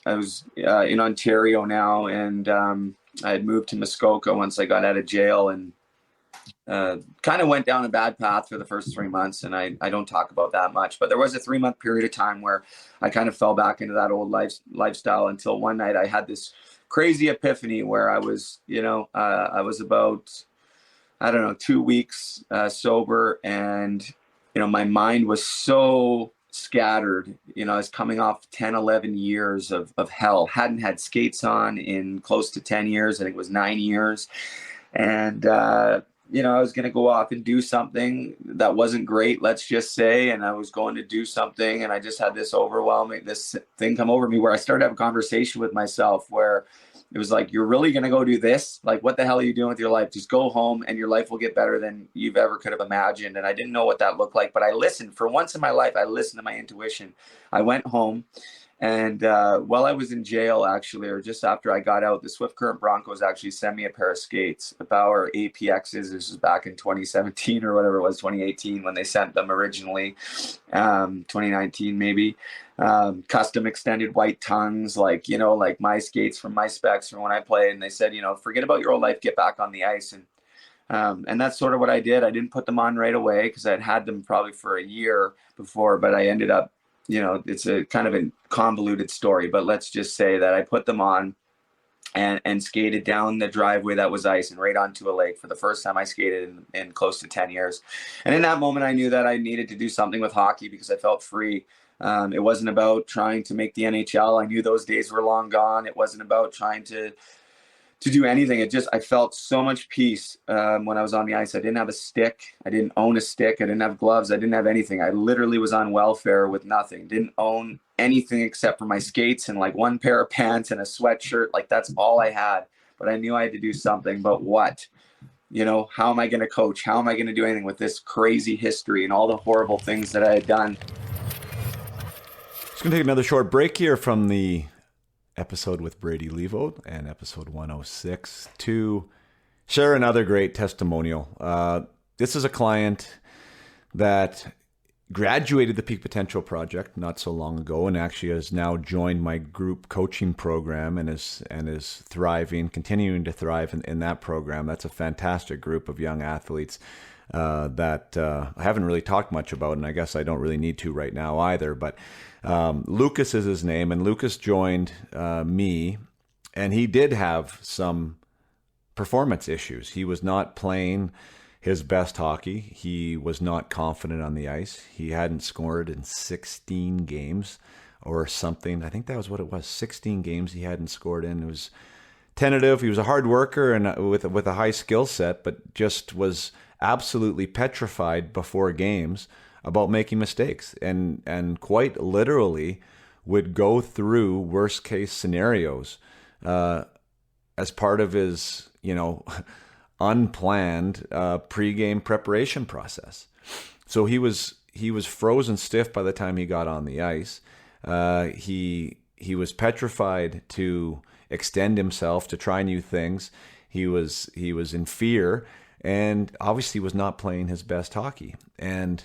was in Ontario now, and I had moved to Muskoka once I got out of jail, and kind of went down a bad path for the first 3 months, and I don't talk about that much, but there was a 3-month period of time where I kind of fell back into that old lifestyle, until one night I had this crazy epiphany where I was, I was about, 2 weeks sober, and, my mind was so scattered. I was coming off 10, 11 years of hell, hadn't had skates on in close to 10 years. I think it was 9 years. And, I was going to go off and do something that wasn't great, let's just say. And I was going to do something, and I just had this thing come over me where I started to have a conversation with myself where it was like, you're really going to go do this? Like, what the hell are you doing with your life? Just go home and your life will get better than you've ever could have imagined. And I didn't know what that looked like, but I listened. For once in my life, I listened to my intuition. I went home, and while I was in jail, actually, or just after I got out, the Swift Current Broncos actually sent me a pair of skates, a Bauer APXs. This was back in 2017 or whatever it was, 2018 when they sent them originally, 2019 maybe. Custom extended white tongues, like my skates from my specs from when I played. And they said, forget about your old life, get back on the ice. And that's sort of what I did. I didn't put them on right away, because I'd had them probably for a year before, but I ended up, it's a kind of a convoluted story, but let's just say that I put them on and skated down the driveway that was ice and right onto a lake for the first time I skated in close to 10 years. And in that moment, I knew that I needed to do something with hockey, because I felt free. It wasn't about trying to make the NHL. I knew those days were long gone. It wasn't about trying to do anything. I felt so much peace when I was on the ice. I didn't have a stick. I didn't own a stick. I didn't have gloves. I didn't have anything. I literally was on welfare with nothing. Didn't own anything except for my skates and like one pair of pants and a sweatshirt. Like, that's all I had. But I knew I had to do something. But what? How am I going to coach? How am I going to do anything with this crazy history and all the horrible things that I had done? Just going to take another short break here from the episode with Brady Leavold and episode 106 to share another great testimonial. This is a client that graduated the Peak Potential Project not so long ago, and actually has now joined my group coaching program and is thriving, continuing to thrive in that program. That's a fantastic group of young athletes that I haven't really talked much about, and I guess I don't really need to right now either. But Lucas is his name, and Lucas joined me, and he did have some performance issues. He was not playing his best hockey. He was not confident on the ice. He hadn't scored in 16 games or something. I think that was what it was. 16 games he hadn't scored in. It was tentative. He was a hard worker and with a high skill set, but just was absolutely petrified before games about making mistakes, and quite literally would go through worst case scenarios as part of his, unplanned pregame preparation process. So he was frozen stiff by the time he got on the ice. He was petrified to extend himself, to try new things. He was in fear, and obviously was not playing his best hockey. And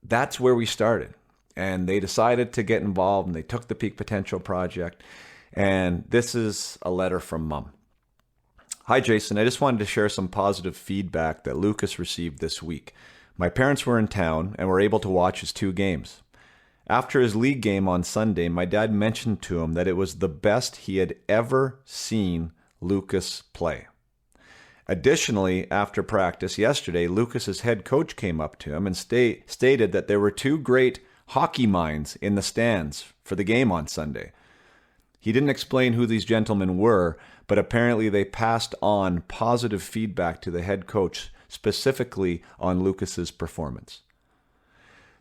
that's where we started. And they decided to get involved, and they took the Peak Potential Project. And this is a letter from Mom. Hi, Jason. I just wanted to share some positive feedback that Lucas received this week. My parents were in town and were able to watch his 2 games. After his league game on Sunday, my dad mentioned to him that it was the best he had ever seen Lucas play. Additionally, after practice yesterday, Lucas's head coach came up to him and stated that there were two great hockey minds in the stands for the game on Sunday. He didn't explain who these gentlemen were, but apparently they passed on positive feedback to the head coach, specifically on Lucas's performance.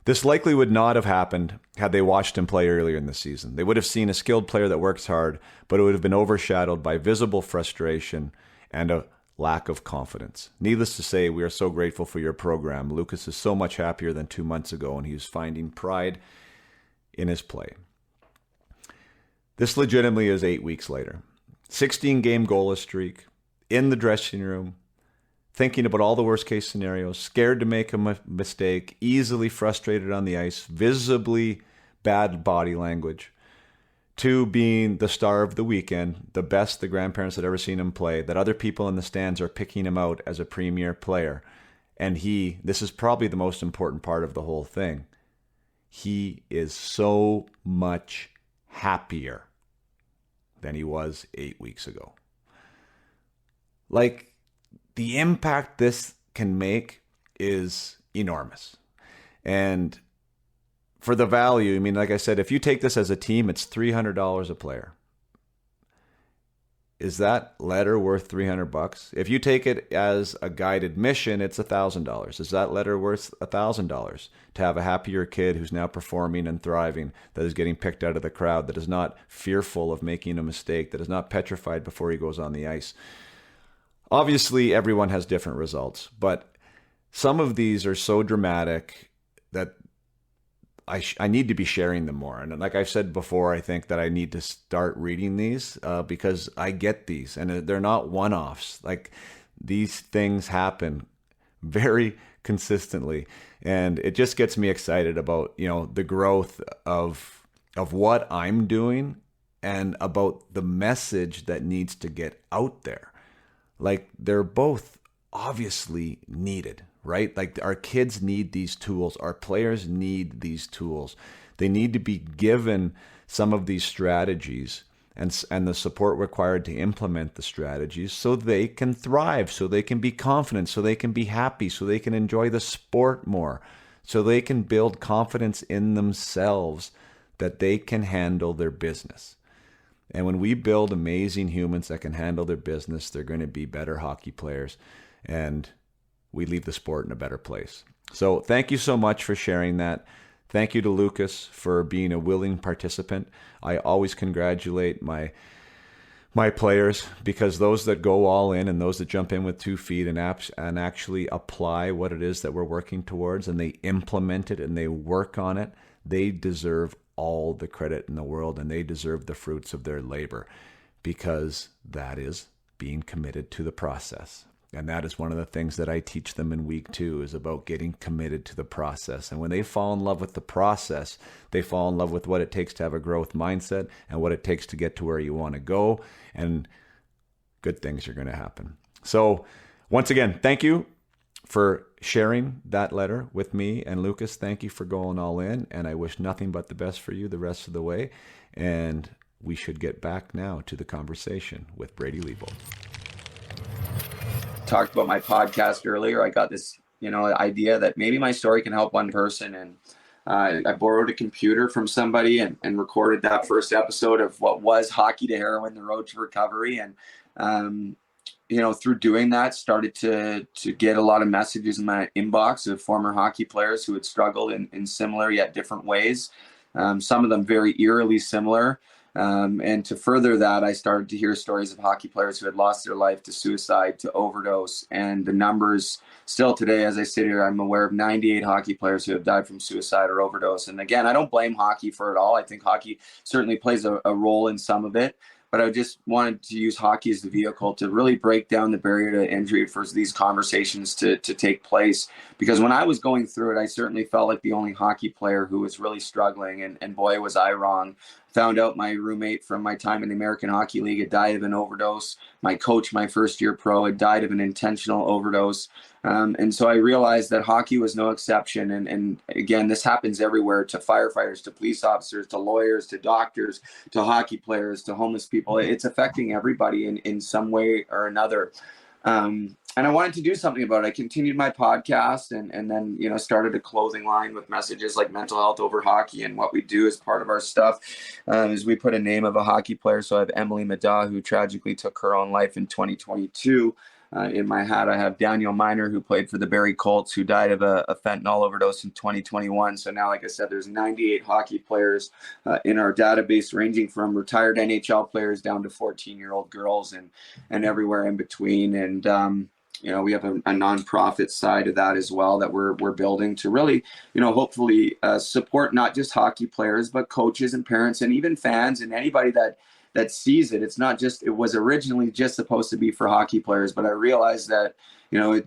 This likely would not have happened had they watched him play earlier in the season. They would have seen a skilled player that works hard, but it would have been overshadowed by visible frustration and a lack of confidence. Needless to say, we are so grateful for your program. Lucas is so much happier than 2 months ago, and he's finding pride in his play. This legitimately is 8 weeks later. 16-game goalless streak, in the dressing room, thinking about all the worst-case scenarios, scared to make a mistake, easily frustrated on the ice, visibly bad body language, to being the star of the weekend, the best the grandparents had ever seen him play, that other people in the stands are picking him out as a premier player. And this is probably the most important part of the whole thing, he is so much happier than he was 8 weeks ago. Like, the impact this can make is enormous. And for the value, I mean, like I said, if you take this as a team, it's $300 a player. Is that letter worth $300? If you take it as a guided mission, it's $1,000. Is that letter worth $1,000 to have a happier kid who's now performing and thriving, that is getting picked out of the crowd, that is not fearful of making a mistake, that is not petrified before he goes on the ice? Obviously, everyone has different results, but some of these are so dramatic that I need to be sharing them more. And like I've said before, I think that I need to start reading these because I get these, and they're not one-offs. Like, these things happen very consistently, and it just gets me excited about, the growth of what I'm doing and about the message that needs to get out there. Like, they're both obviously needed, right? Like, our kids need these tools. Our players need these tools. They need to be given some of these strategies and the support required to implement the strategies so they can thrive, so they can be confident, so they can be happy, so they can enjoy the sport more, so they can build confidence in themselves that they can handle their business. And when we build amazing humans that can handle their business, they're going to be better hockey players, and we leave the sport in a better place. So thank you so much for sharing that. Thank you to Lucas for being a willing participant. I always congratulate my players, because those that go all in and those that jump in with 2 feet and actually apply what it is that we're working towards, and they implement it and they work on it, they deserve all the credit in the world, and they deserve the fruits of their labor, because that is being committed to the process. And that is one of the things that I teach them in week 2, is about getting committed to the process. And when they fall in love with the process, they fall in love with what it takes to have a growth mindset and what it takes to get to where you want to go. And good things are going to happen. So once again, thank you for sharing that letter with me. And Lucas, thank you for going all in. And I wish nothing but the best for you the rest of the way. And we should get back now to the conversation with Brady Leavold. Talked about my podcast earlier. I got this, idea that maybe my story can help one person. And I borrowed a computer from somebody and recorded that first episode of what was Hockey to Heroin, the Road to Recovery. And, through doing that, started to get a lot of messages in my inbox of former hockey players who had struggled in similar yet different ways. Some of them very eerily similar. And to further that, I started to hear stories of hockey players who had lost their life to suicide, to overdose. And the numbers still today, as I sit here, I'm aware of 98 hockey players who have died from suicide or overdose. And again, I don't blame hockey for it all. I think hockey certainly plays a role in some of it. But I just wanted to use hockey as the vehicle to really break down the barrier to injury for these conversations to take place. Because when I was going through it, I certainly felt like the only hockey player who was really struggling. And boy, was I wrong. I Found out my roommate from my time in the American Hockey League had died of an overdose. My coach, my first year pro, had died of an intentional overdose. And so I realized that hockey was no exception. And again, this happens everywhere, to firefighters, to police officers, to lawyers, to doctors, to hockey players, to homeless people. It's affecting everybody in some way or another. And I wanted to do something about it. I continued my podcast and then, started a clothing line with messages like mental health over hockey. And what we do as part of our stuff is we put a name of a hockey player. So I have Emily Mada, who tragically took her own life in 2022. In my hat, I have Daniel Miner, who played for the Barrie Colts, who died of a fentanyl overdose in 2021. So now, like I said, there's 98 hockey players in our database, ranging from retired NHL players down to 14-year-old girls and everywhere in between. And, we have a nonprofit side of that as well that we're building to really, hopefully support not just hockey players, but coaches and parents and even fans and anybody that sees it. It's not just, it was originally just supposed to be for hockey players, but I realized that,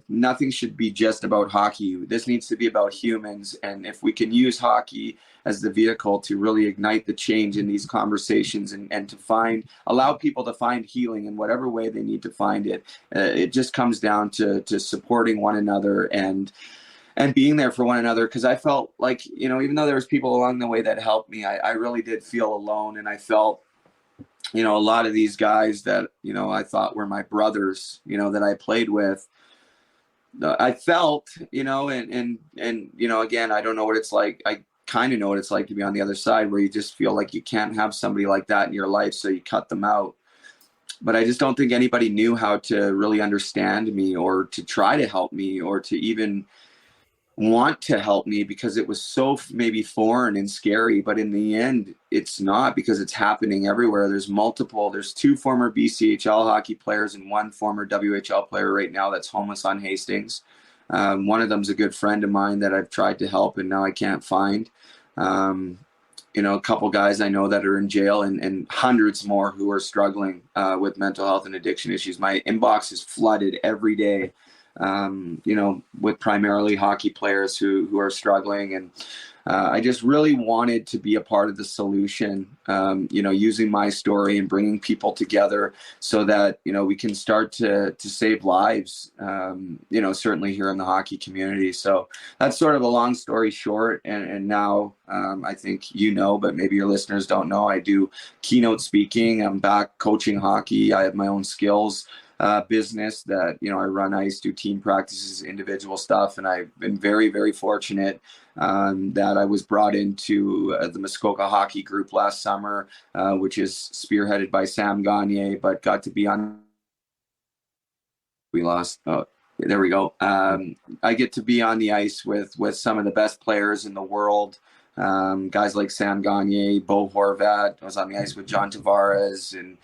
nothing should be just about hockey. This needs to be about humans. And if we can use hockey as the vehicle to really ignite the change in these conversations and to allow people to find healing in whatever way they need to find it, it just comes down to supporting one another and being there for one another. Because I felt like, even though there was people along the way that helped me, I really did feel alone. And I felt, a lot of these guys that, I thought were my brothers, that I played with, I felt, and again, I don't know what it's like. I kind of know what it's like to be on the other side, where you just feel like you can't have somebody like that in your life, so you cut them out. But I just don't think anybody knew how to really understand me or to try to help me or to even want to help me, because it was so maybe foreign and scary. But in the end, it's not, because it's happening everywhere. There's 2 former BCHL hockey players and 1 former WHL player right now that's homeless on Hastings. One of them's a good friend of mine that I've tried to help and now I can't find. A couple guys I know that are in jail and hundreds more who are struggling with mental health and addiction issues. My inbox is flooded every day, with primarily hockey players who are struggling. And I just really wanted to be a part of the solution, using my story and bringing people together so that, we can start to save lives, certainly here in the hockey community. So that's sort of a long story short. And now I think, but maybe your listeners don't know, I do keynote speaking. I'm back coaching hockey. I have my own skills business that, I run ice, do team practices, individual stuff. And I've been very, very fortunate that I was brought into the Muskoka Hockey Group last summer, which is spearheaded by Sam Gagner, but got to be on. We lost. Oh, there we go. I get to be on the ice with some of the best players in the world. Guys like Sam Gagner, Bo Horvat. I was on the ice with John Tavares, and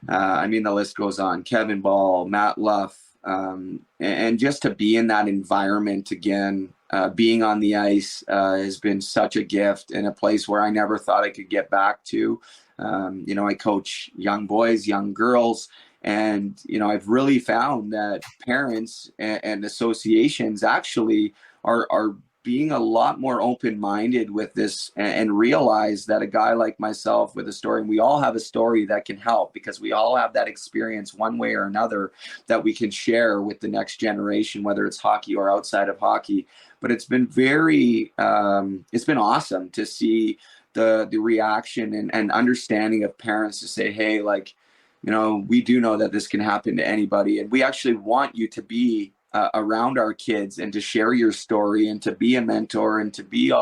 the list goes on. Kevin Ball, Matt Luff, and just to be in that environment again, being on the ice has been such a gift, and a place where I never thought I could get back to. I coach young boys, young girls, and I've really found that parents and associations actually are being a lot more open-minded with this and realize that a guy like myself with a story, and we all have a story that can help, because we all have that experience one way or another that we can share with the next generation, whether it's hockey or outside of hockey. But it's been it's been awesome to see the reaction and understanding of parents to say, hey, we do know that this can happen to anybody. And we actually want you to be around our kids and to share your story and to be a mentor and to be,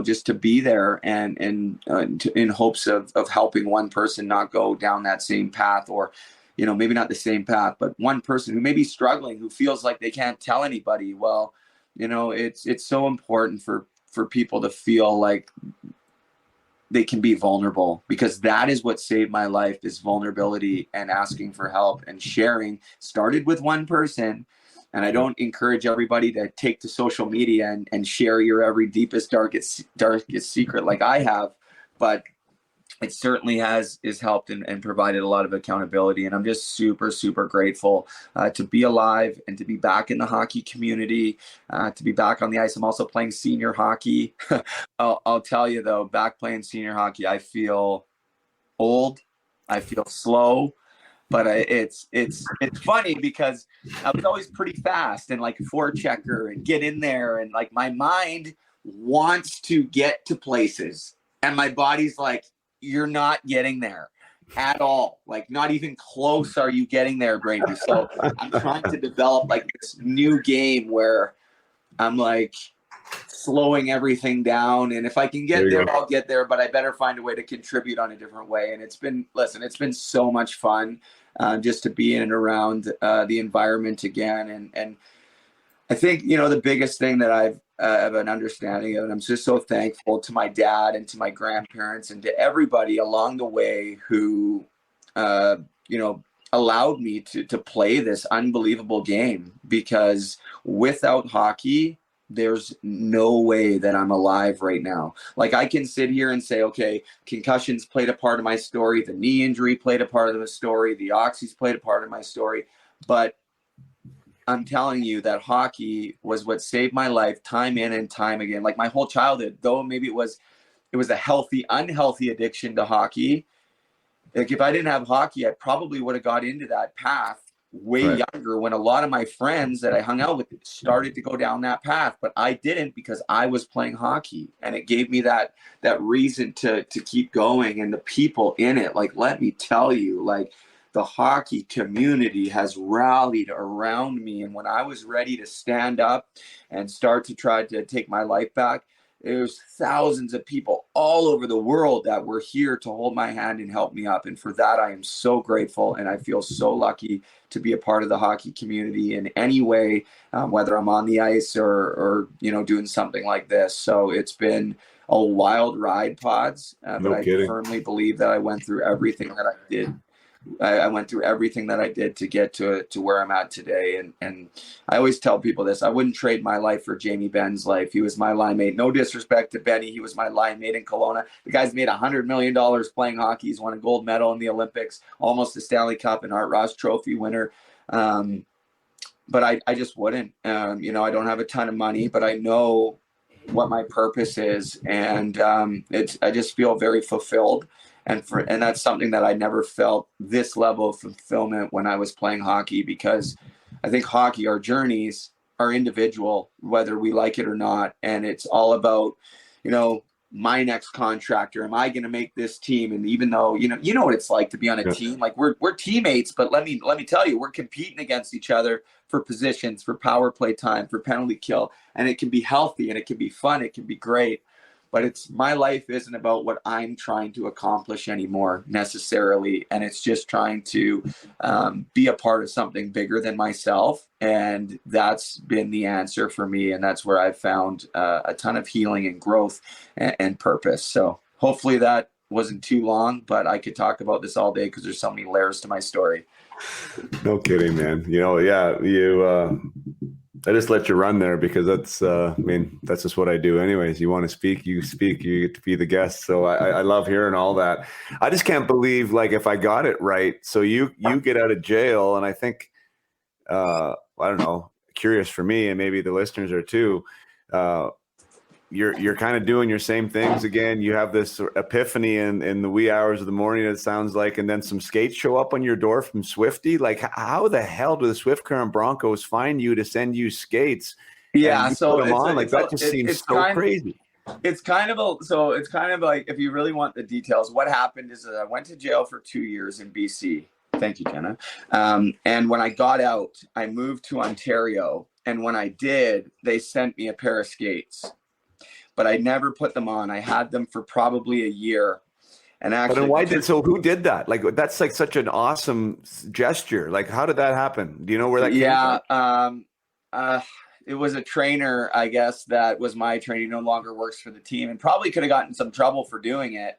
just to be there and in hopes of helping one person not go down that same path, or, maybe not the same path, but one person who may be struggling, who feels like they can't tell anybody. Well, it's so important for people to feel like they can be vulnerable, because that is what saved my life, is vulnerability and asking for help and sharing. Started with one person. And I don't encourage everybody to take to social media and share your every deepest, darkest secret like I have, but it certainly has helped and provided a lot of accountability. And I'm just super, super grateful to be alive and to be back in the hockey community, to be back on the ice. I'm also playing senior hockey. I'll tell you though, back playing senior hockey, I feel old. I feel slow. But it's funny because I was always pretty fast and like a forechecker and get in there, and like my mind wants to get to places and my body's like, you're not getting there at all. Like not even close are you getting there, Brady. So I'm trying to develop like this new game where I'm like slowing everything down, and if I can get there, I'll get there, but I better find a way to contribute on a different way. And it's been so much fun just to be in and around the environment again. And I think, the biggest thing that I've have an understanding of, and I'm just so thankful to my dad and to my grandparents and to everybody along the way who, allowed me to play this unbelievable game, because without hockey, there's no way that I'm alive right now. Like I can sit here and say, okay, concussions played a part of my story. The knee injury played a part of the story. The oxys played a part of my story. But I'm telling you that hockey was what saved my life time in and time again. Like my whole childhood, though maybe it was a healthy, unhealthy addiction to hockey. Like if I didn't have hockey, I probably would have got into that path way younger, when a lot of my friends that I hung out with started to go down that path, but I didn't, because I was playing hockey, and it gave me that reason to keep going. And the people in it, like, let me tell you, like the hockey community has rallied around me. And when I was ready to stand up and start to try to take my life back, there's thousands of people all over the world that were here to hold my hand and help me up. And for that, I am so grateful. And I feel so lucky to be a part of the hockey community in any way, whether I'm on the ice or doing something like this. So it's been a wild ride, Pods. But I firmly believe that I went through everything that I did. I went through everything that I did to get to where I'm at today. And I always tell people this: I wouldn't trade my life for Jaime Benn's life. He was my line mate. No disrespect to Benny. He was my line mate in Kelowna. The guy's made $100 million playing hockey. He's won a gold medal in the Olympics, almost a Stanley Cup and Art Ross Trophy winner. But I just wouldn't. I don't have a ton of money, but I know what my purpose is. And I just feel very fulfilled. And that's something that I never felt this level of fulfillment when I was playing hockey, because I think hockey, our journeys are individual, whether we like it or not. And it's all about, my next contractor. Am I going to make this team? And even though, you know what it's like to be on a team, like we're teammates, but let me tell you, we're competing against each other for positions, for power play time, for penalty kill. And it can be healthy and it can be fun. It can be great. But my life isn't about what I'm trying to accomplish anymore necessarily. And it's just trying to be a part of something bigger than myself. And that's been the answer for me. And that's where I've found a ton of healing and growth and purpose. So hopefully that wasn't too long, but I could talk about this all day because there's so many layers to my story. No kidding, man. I just let you run there because that's just what I do anyways. You want to speak, you speak, you get to be the guest. So I love hearing all that. I just can't believe, like, if I got it right. So you get out of jail, and I think, I don't know, curious for me, and maybe the listeners are too, you're kind of doing your same things again. You have this epiphany in the wee hours of the morning, it sounds like, and then some skates show up on your door from Swifty. Like, how the hell do the Swift Current Broncos find you to send you skates? Yeah, so put them on? That just seems so crazy. It's kind of like, if you really want the details, what happened is that I went to jail for 2 years in BC. Thank you, Jenna. And when I got out, I moved to Ontario. And when I did, they sent me a pair of skates. But I never put them on. I had them for probably a year. And actually, who did that? Like, that's like such an awesome gesture. Like, how did that happen? Do you know where that came from? It was a trainer, I guess, that was my trainer. He no longer works for the team and probably could have gotten some trouble for doing it.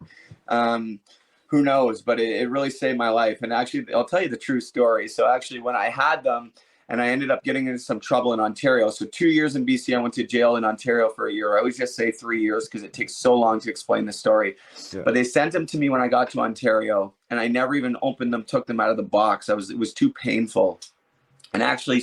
Who knows? But it really saved my life. And actually, I'll tell you the true story. So actually, when I had them, and I ended up getting into some trouble in Ontario. So 2 years in BC, I went to jail in Ontario for a year. I always just say 3 years because it takes so long to explain the story. Yeah. But they sent them to me when I got to Ontario, and I never even opened them, took them out of the box. It was too painful. And actually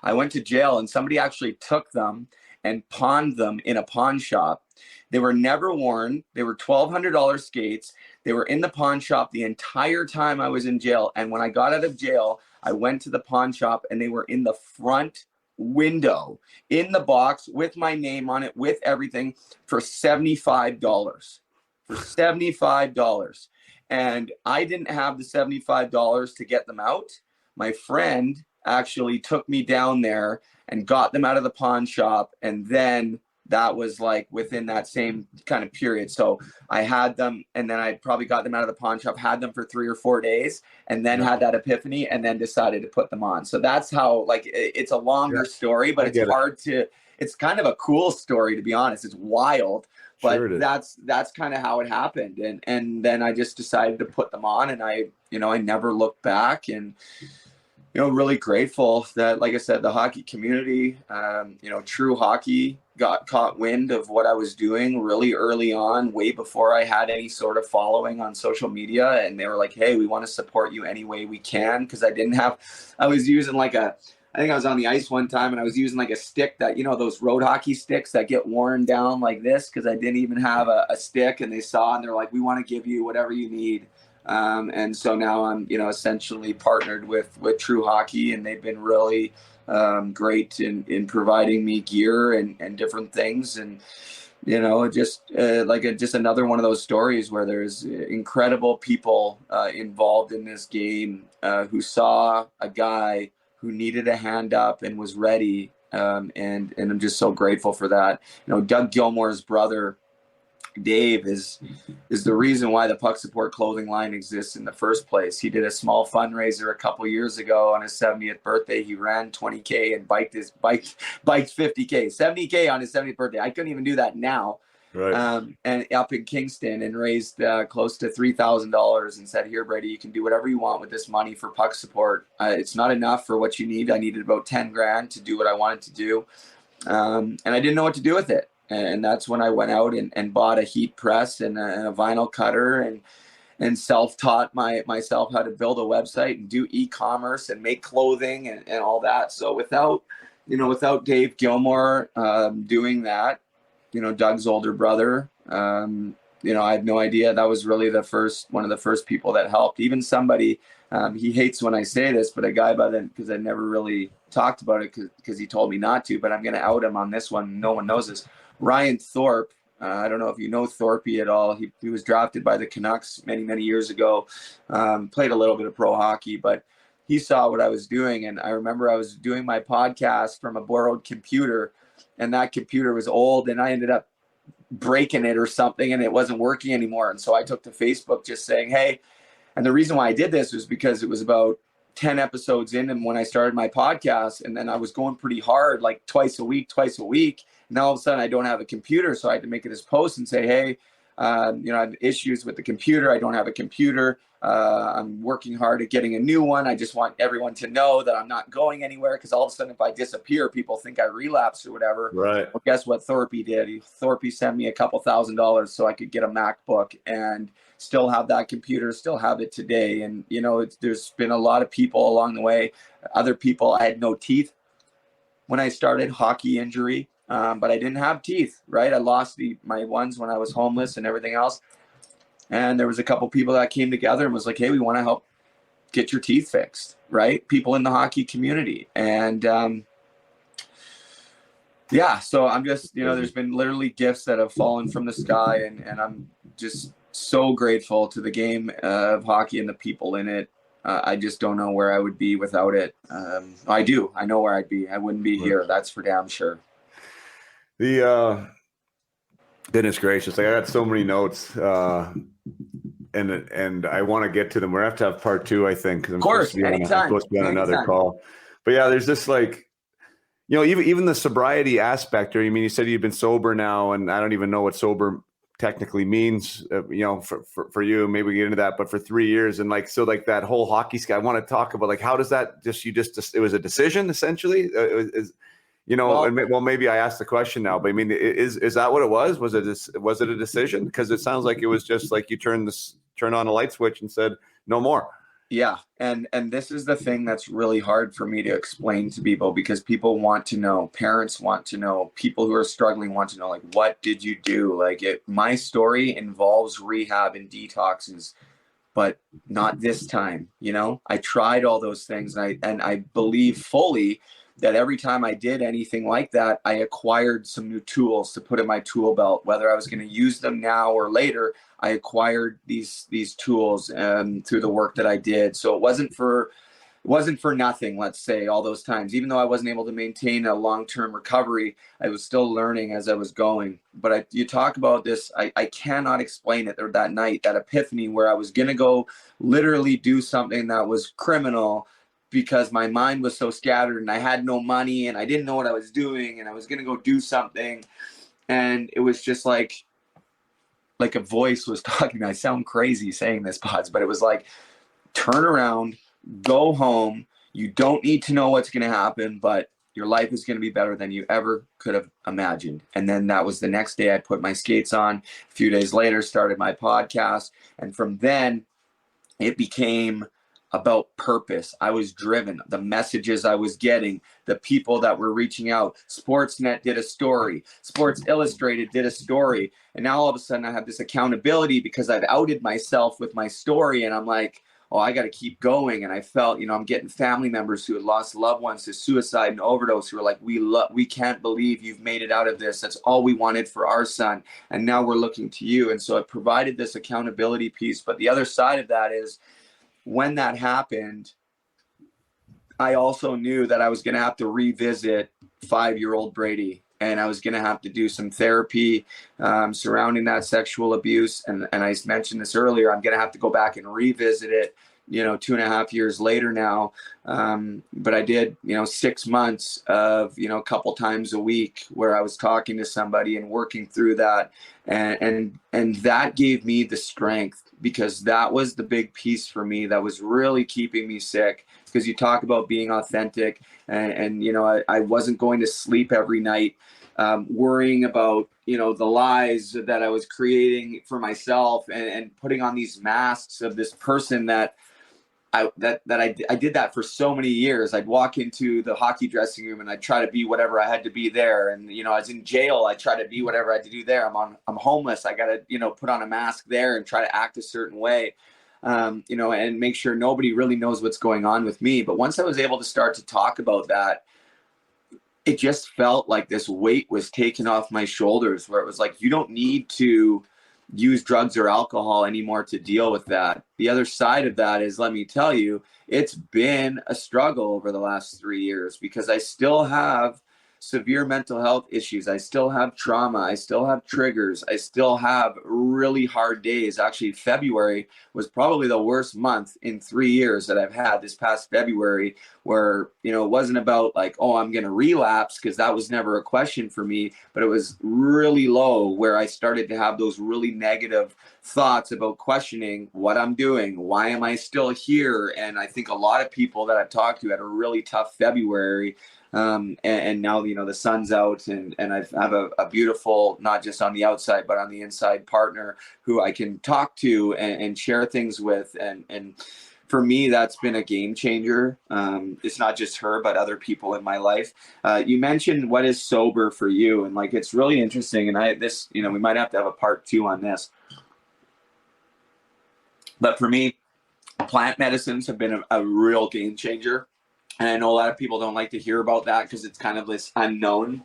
I went to jail, and somebody actually took them and pawned them in a pawn shop. They were never worn. They were $1,200 skates. They were in the pawn shop the entire time I was in jail. And when I got out of jail, I went to the pawn shop and they were in the front window in the box with my name on it, with everything, for $75. For $75. And I didn't have the $75 to get them out. My friend actually took me down there and got them out of the pawn shop. And then that was like within that same kind of period. So I had them, and then I probably got them out of the pawn shop, had them for 3 or 4 days, and then had that epiphany, and then decided to put them on. So that's how, like, it's a longer story, but it's hard to, it's kind of a cool story, to be honest. It's wild, but sure, that's kind of how it happened. And then I just decided to put them on, and I never looked back. And really grateful that, like I said, the hockey community, True Hockey got caught wind of what I was doing really early on, way before I had any sort of following on social media. And they were like, hey, we want to support you any way we can. Cause I was using I think I was on the ice one time and I was using like a stick that, those road hockey sticks that get worn down like this. Cause I didn't even have a stick, and they saw, and they're like, we want to give you whatever you need. And so now I'm, essentially partnered with True Hockey, and they've been really great in providing me gear and different things. And, just another one of those stories where there's incredible people involved in this game who saw a guy who needed a hand up and was ready. And I'm just so grateful for that. Doug Gilmour's brother, Dave, is the reason why the Puck Support clothing line exists in the first place. He did a small fundraiser a couple years ago on his 70th birthday. He ran 20K and biked 50K, 70K on his 70th birthday. I couldn't even do that now. Right. And up in Kingston, and raised close to $3,000, and said, here, Brady, you can do whatever you want with this money for Puck Support. It's not enough for what you need. I needed about 10 grand to do what I wanted to do. And I didn't know what to do with it. And that's when I went out and bought a heat press and a vinyl cutter, and self-taught myself how to build a website and do e-commerce and make clothing and all that. So without Dave Gilmour doing that, Doug's older brother, I had no idea. That was really one of the first people that helped. Even somebody, he hates when I say this, but a guy because I never really talked about it because he told me not to, but I'm going to out him on this one. No one knows this. Ryan Thorpe. I don't know if you know Thorpe at all. He was drafted by the Canucks many, many years ago. Played a little bit of pro hockey, but he saw what I was doing. And I remember I was doing my podcast from a borrowed computer, and that computer was old, and I ended up breaking it or something, and it wasn't working anymore. And so I took to Facebook just saying, hey, and the reason why I did this was because it was about 10 episodes in, and when I started my podcast, and then I was going pretty hard, like twice a week. Now all of a sudden I don't have a computer. So I had to make it this post and say, hey, I have issues with the computer. I don't have a computer. I'm working hard at getting a new one. I just want everyone to know that I'm not going anywhere, because all of a sudden if I disappear, people think I relapsed or whatever. Right. Well, guess what Thorpe did? Thorpe sent me a couple $1,000 so I could get a MacBook and still have that computer, still have it today. And, there's been a lot of people along the way. Other people, I had no teeth when I started, hockey injury. But I didn't have teeth, right? I lost my ones when I was homeless and everything else. And there was a couple people that came together and was like, hey, we want to help get your teeth fixed, right? People in the hockey community. And so I'm just, there's been literally gifts that have fallen from the sky. And I'm just so grateful to the game of hockey and the people in it. I just don't know where I would be without it. I do. I know where I'd be. I wouldn't be here. That's for damn sure. Goodness gracious, I got so many notes, and I want to get to them. We're going to have part 2, I think. Of course, anytime. I'm supposed to be on another call. But yeah, there's this even the sobriety aspect. Or you said you've been sober now, and I don't even know what sober technically means. For you, maybe we get into that. But for 3 years, and that whole hockey sky, I want to talk about how does that it was a decision essentially. Well, maybe I asked the question now, but is that what it was? Was it a decision? Because it sounds like it was just like you turned on a light switch and said, no more. Yeah. And this is the thing that's really hard for me to explain to people, because people want to know, parents want to know, people who are struggling want to know, like, what did you do? Like, my story involves rehab and detoxes, but not this time. I tried all those things, and I believe fully that every time I did anything like that, I acquired some new tools to put in my tool belt. Whether I was going to use them now or later, I acquired these tools through the work that I did. So it wasn't for nothing, let's say, all those times. Even though I wasn't able to maintain a long-term recovery, I was still learning as I was going. But you talk about this, I cannot explain it. Or that night, that epiphany where I was going to go literally do something that was criminal, because my mind was so scattered and I had no money and I didn't know what I was doing, and I was going to go do something. And it was just like a voice was talking. I sound crazy saying this, Pods, but it was like, turn around, go home. You don't need to know what's going to happen, but your life is going to be better than you ever could have imagined. And then that was the next day. I put my skates on. A few days later, started my podcast. And from then, it became about purpose. I was driven. The messages I was getting, the people that were reaching out. Sportsnet did a story. Sports Illustrated did a story. And now all of a sudden I have this accountability because I've outed myself with my story. And I'm like, oh, I got to keep going. And I felt, I'm getting family members who had lost loved ones to suicide and overdose, who are like, we can't believe you've made it out of this. That's all we wanted for our son. And now we're looking to you. And so it provided this accountability piece. But the other side of that is, when that happened, I also knew that I was going to have to revisit 5-year-old Brady, and I was going to have to do some therapy surrounding that sexual abuse. And I mentioned this earlier, I'm going to have to go back and revisit it, 2.5 years later now. But I did, 6 months of, a couple times a week where I was talking to somebody and working through that. And that gave me the strength, because that was the big piece for me that was really keeping me sick. Because you talk about being authentic, and I wasn't going to sleep every night worrying about, the lies that I was creating for myself, and putting on these masks of this person that I did that for so many years. I'd walk into the hockey dressing room and I'd try to be whatever I had to be there. And, I was in jail. I try to be whatever I had to do there. I'm homeless. I got to, put on a mask there and try to act a certain way, and make sure nobody really knows what's going on with me. But once I was able to start to talk about that, it just felt like this weight was taken off my shoulders, where it was like, you don't need to use drugs or alcohol anymore to deal with that. The other side of that is, let me tell you, it's been a struggle over the last 3 years, because I still have severe mental health issues. I still have trauma. I still have triggers. I still have really hard days. Actually, February was probably the worst month in 3 years that I've had, this past February, where, it wasn't about like, oh, I'm going to relapse, because that was never a question for me, but it was really low, where I started to have those really negative thoughts about questioning what I'm doing. Why am I still here? And I think a lot of people that I've talked to had a really tough February. And now, the sun's out, and I have a beautiful, not just on the outside, but on the inside partner who I can talk to and share things with. And for me, that's been a game changer. It's not just her, but other people in my life. You mentioned what is sober for you, and like, it's really interesting. And we might have to have a part 2 on this. But for me, plant medicines have been a real game changer. And I know a lot of people don't like to hear about that, because it's kind of this unknown.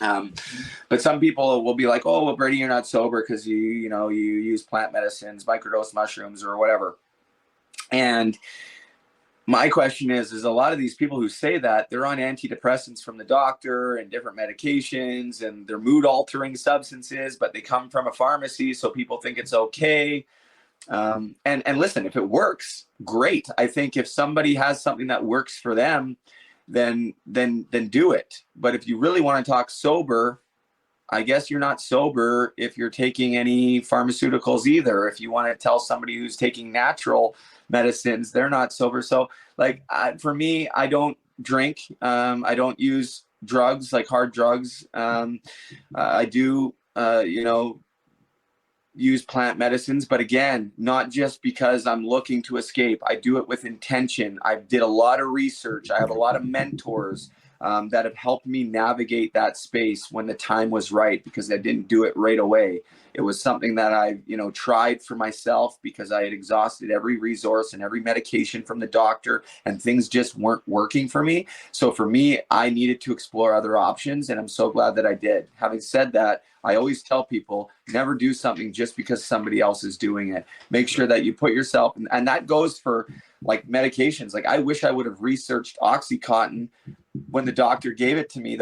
But some people will be like, oh, well, Brady, you're not sober because you use plant medicines, microdose mushrooms, or whatever. And my question is a lot of these people who say that, they're on antidepressants from the doctor and different medications, and they're mood altering substances, but they come from a pharmacy, so people think it's okay. And listen, if it works, great. I think if somebody has something that works for them, then do it. But if you really want to talk sober, I guess you're not sober if you're taking any pharmaceuticals either. If you want to tell somebody who's taking natural medicines, they're not sober. So like, for me, I don't drink. I don't use drugs, like hard drugs. I do, use plant medicines, but again, not just because I'm looking to escape. I do it with intention. I did a lot of research. I have a lot of mentors that have helped me navigate that space when the time was right, because I didn't do it right away. It was something that I, tried for myself because I had exhausted every resource and every medication from the doctor, and things just weren't working for me. So for me, I needed to explore other options, and I'm so glad that I did. Having said that, I always tell people, never do something just because somebody else is doing it. Make sure that you put yourself, and that goes for like medications. Like, I wish I would have researched Oxycontin when the doctor gave it to me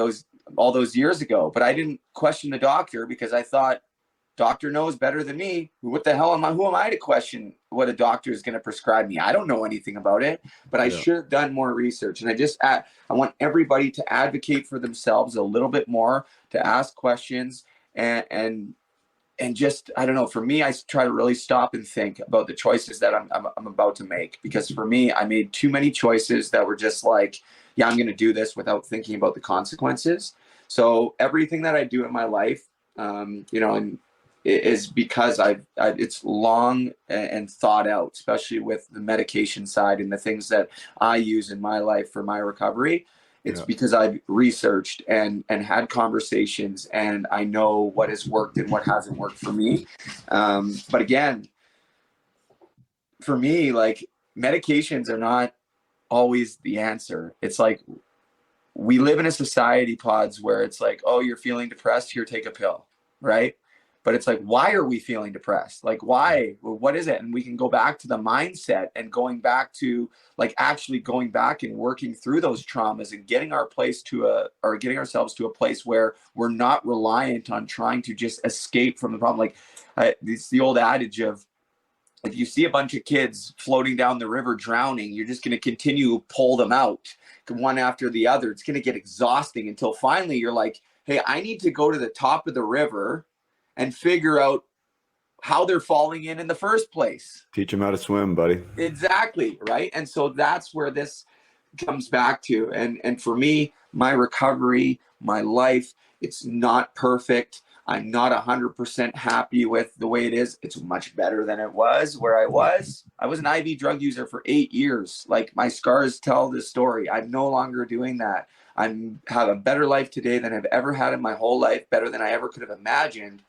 all those years ago, but I didn't question the doctor because I thought, doctor knows better than me. What the hell who am I to question what a doctor is going to prescribe me? I don't know anything about it, but I should have done more research. And I want everybody to advocate for themselves a little bit more, to ask questions, and just, I don't know, for me, I try to really stop and think about the choices that I'm about to make, because for me, I made too many choices that were just like, yeah, I'm going to do this without thinking about the consequences. So everything that I do in my life, and is because it's long and thought out, especially with the medication side and the things that I use in my life for my recovery. It's because I've researched and had conversations, and I know what has worked and what hasn't worked for me. But again, for me, like, medications are not always the answer. It's like, we live in a society, Pods, where it's like, oh, you're feeling depressed, here, take a pill, right? But it's like, why are we feeling depressed? Like, why? Well, what is it? And we can go back to the mindset and going back to, like, actually going back and working through those traumas and getting getting ourselves to a place where we're not reliant on trying to just escape from the problem. Like, it's the old adage of, if you see a bunch of kids floating down the river drowning, you're just going to continue to pull them out one after the other. It's going to get exhausting until finally you're like, hey, I need to go to the top of the river and figure out how they're falling in the first place. Teach them how to swim, buddy. Exactly, right? And so that's where this comes back to. And for me, my recovery, my life, it's not perfect. I'm not 100% happy with the way it is. It's much better than it was where I was. I was an IV drug user for 8 years. Like, my scars tell the story. I'm no longer doing that. I have a better life today than I've ever had in my whole life, better than I ever could have imagined.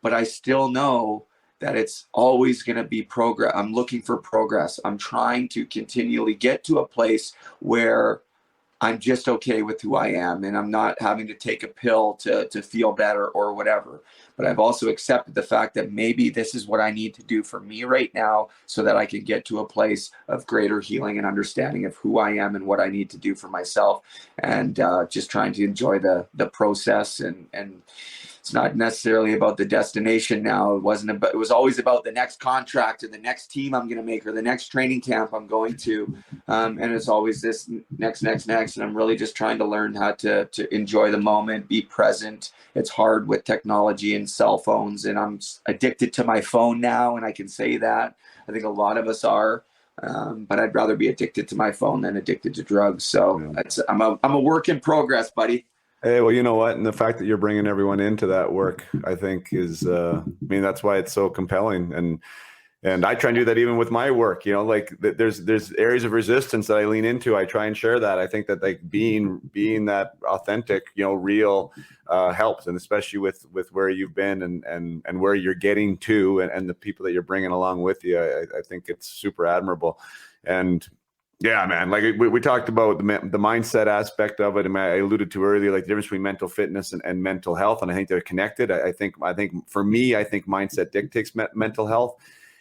But I still know that it's always going to be progress. I'm looking for progress. I'm trying to continually get to a place where I'm just okay with who I am, and I'm not having to take a pill to feel better or whatever. But I've also accepted the fact that maybe this is what I need to do for me right now, so that I can get to a place of greater healing and understanding of who I am and what I need to do for myself, and just trying to enjoy the process. And it's not necessarily about the destination now. It was always about the next contract or the next team I'm going to make or the next training camp I'm going to. And it's always this next. And I'm really just trying to learn how to enjoy the moment, be present. It's hard with technology and cell phones, and I'm addicted to my phone now. And I can say that. I think a lot of us are. But I'd rather be addicted to my phone than addicted to drugs. So I'm a work in progress, buddy. Hey, well, you know what? And the fact that you're bringing everyone into that work, I think is, that's why it's so compelling. And I try and do that even with my work, like there's areas of resistance that I lean into. I try and share that. I think that, like, being that authentic, real, helps. And especially with where you've been and where you're getting to and the people that you're bringing along with you, I think it's super admirable. And yeah, man, like we talked about the mindset aspect of it. And I alluded to earlier, like the difference between mental fitness and mental health. And I think they're connected. I think for me, I think mindset dictates mental health.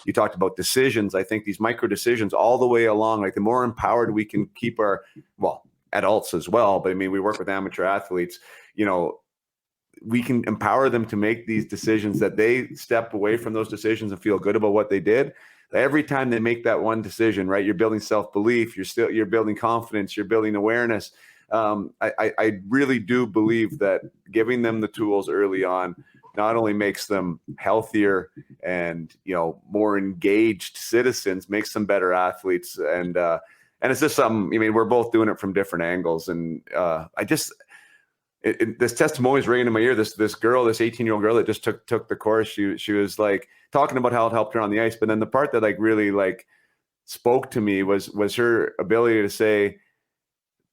You talked about decisions. I think these micro decisions all the way along, like the more empowered we can keep adults as well. But we work with amateur athletes, we can empower them to make these decisions, that they step away from those decisions and feel good about what they did. Every time they make that one decision, right, you're building self-belief, you're building confidence, you're building awareness. I really do believe that giving them the tools early on not only makes them healthier and, more engaged citizens, makes them better athletes. And it's just something, we're both doing it from different angles. And this testimony is ringing in my ear. This girl, this 18-year-old girl that just took the course. She was like talking about how it helped her on the ice. But then the part that like really like spoke to me was her ability to say,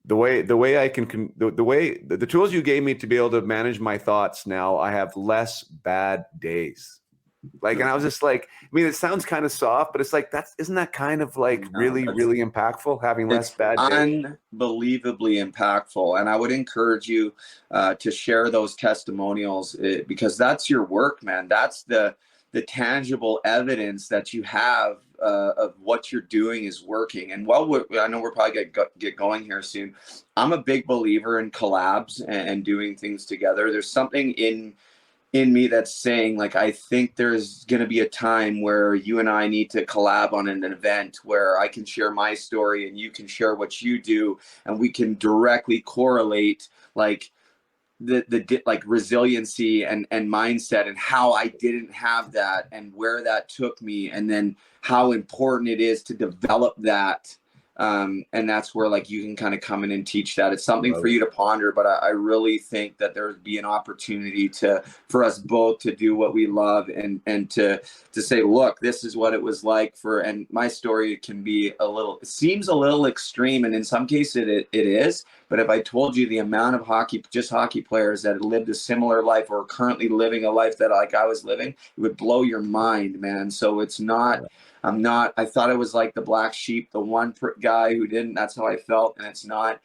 the way I can the tools you gave me to be able to manage my thoughts, now I have less bad days. Like, and I was just like, I mean, it sounds kind of soft, but it's like, isn't that kind of like really impactful, having less bad days? Unbelievably impactful. And I would encourage you to share those testimonials because that's your work, man. That's the tangible evidence that you have of what you're doing is working. And I know we're probably going to get going here soon. I'm a big believer in collabs and doing things together. There's something in me that's saying, like, I think there's going to be a time where you and I need to collab on an event where I can share my story and you can share what you do, and we can directly correlate like the like resiliency and mindset and how I didn't have that and where that took me, and then how important it is to develop that. And that's where like you can kind of come in and teach that. It's something for you to ponder, but I really think that there would be an opportunity for us both to do what we love and to say, look, this is what it was like and my story can be it seems a little extreme, and in some cases it is. But if I told you the amount of hockey players that lived a similar life or are currently living a life that like I was living, it would blow your mind, man. So it's not. I thought it was like the black sheep, the one guy who didn't. That's how I felt, and it's not.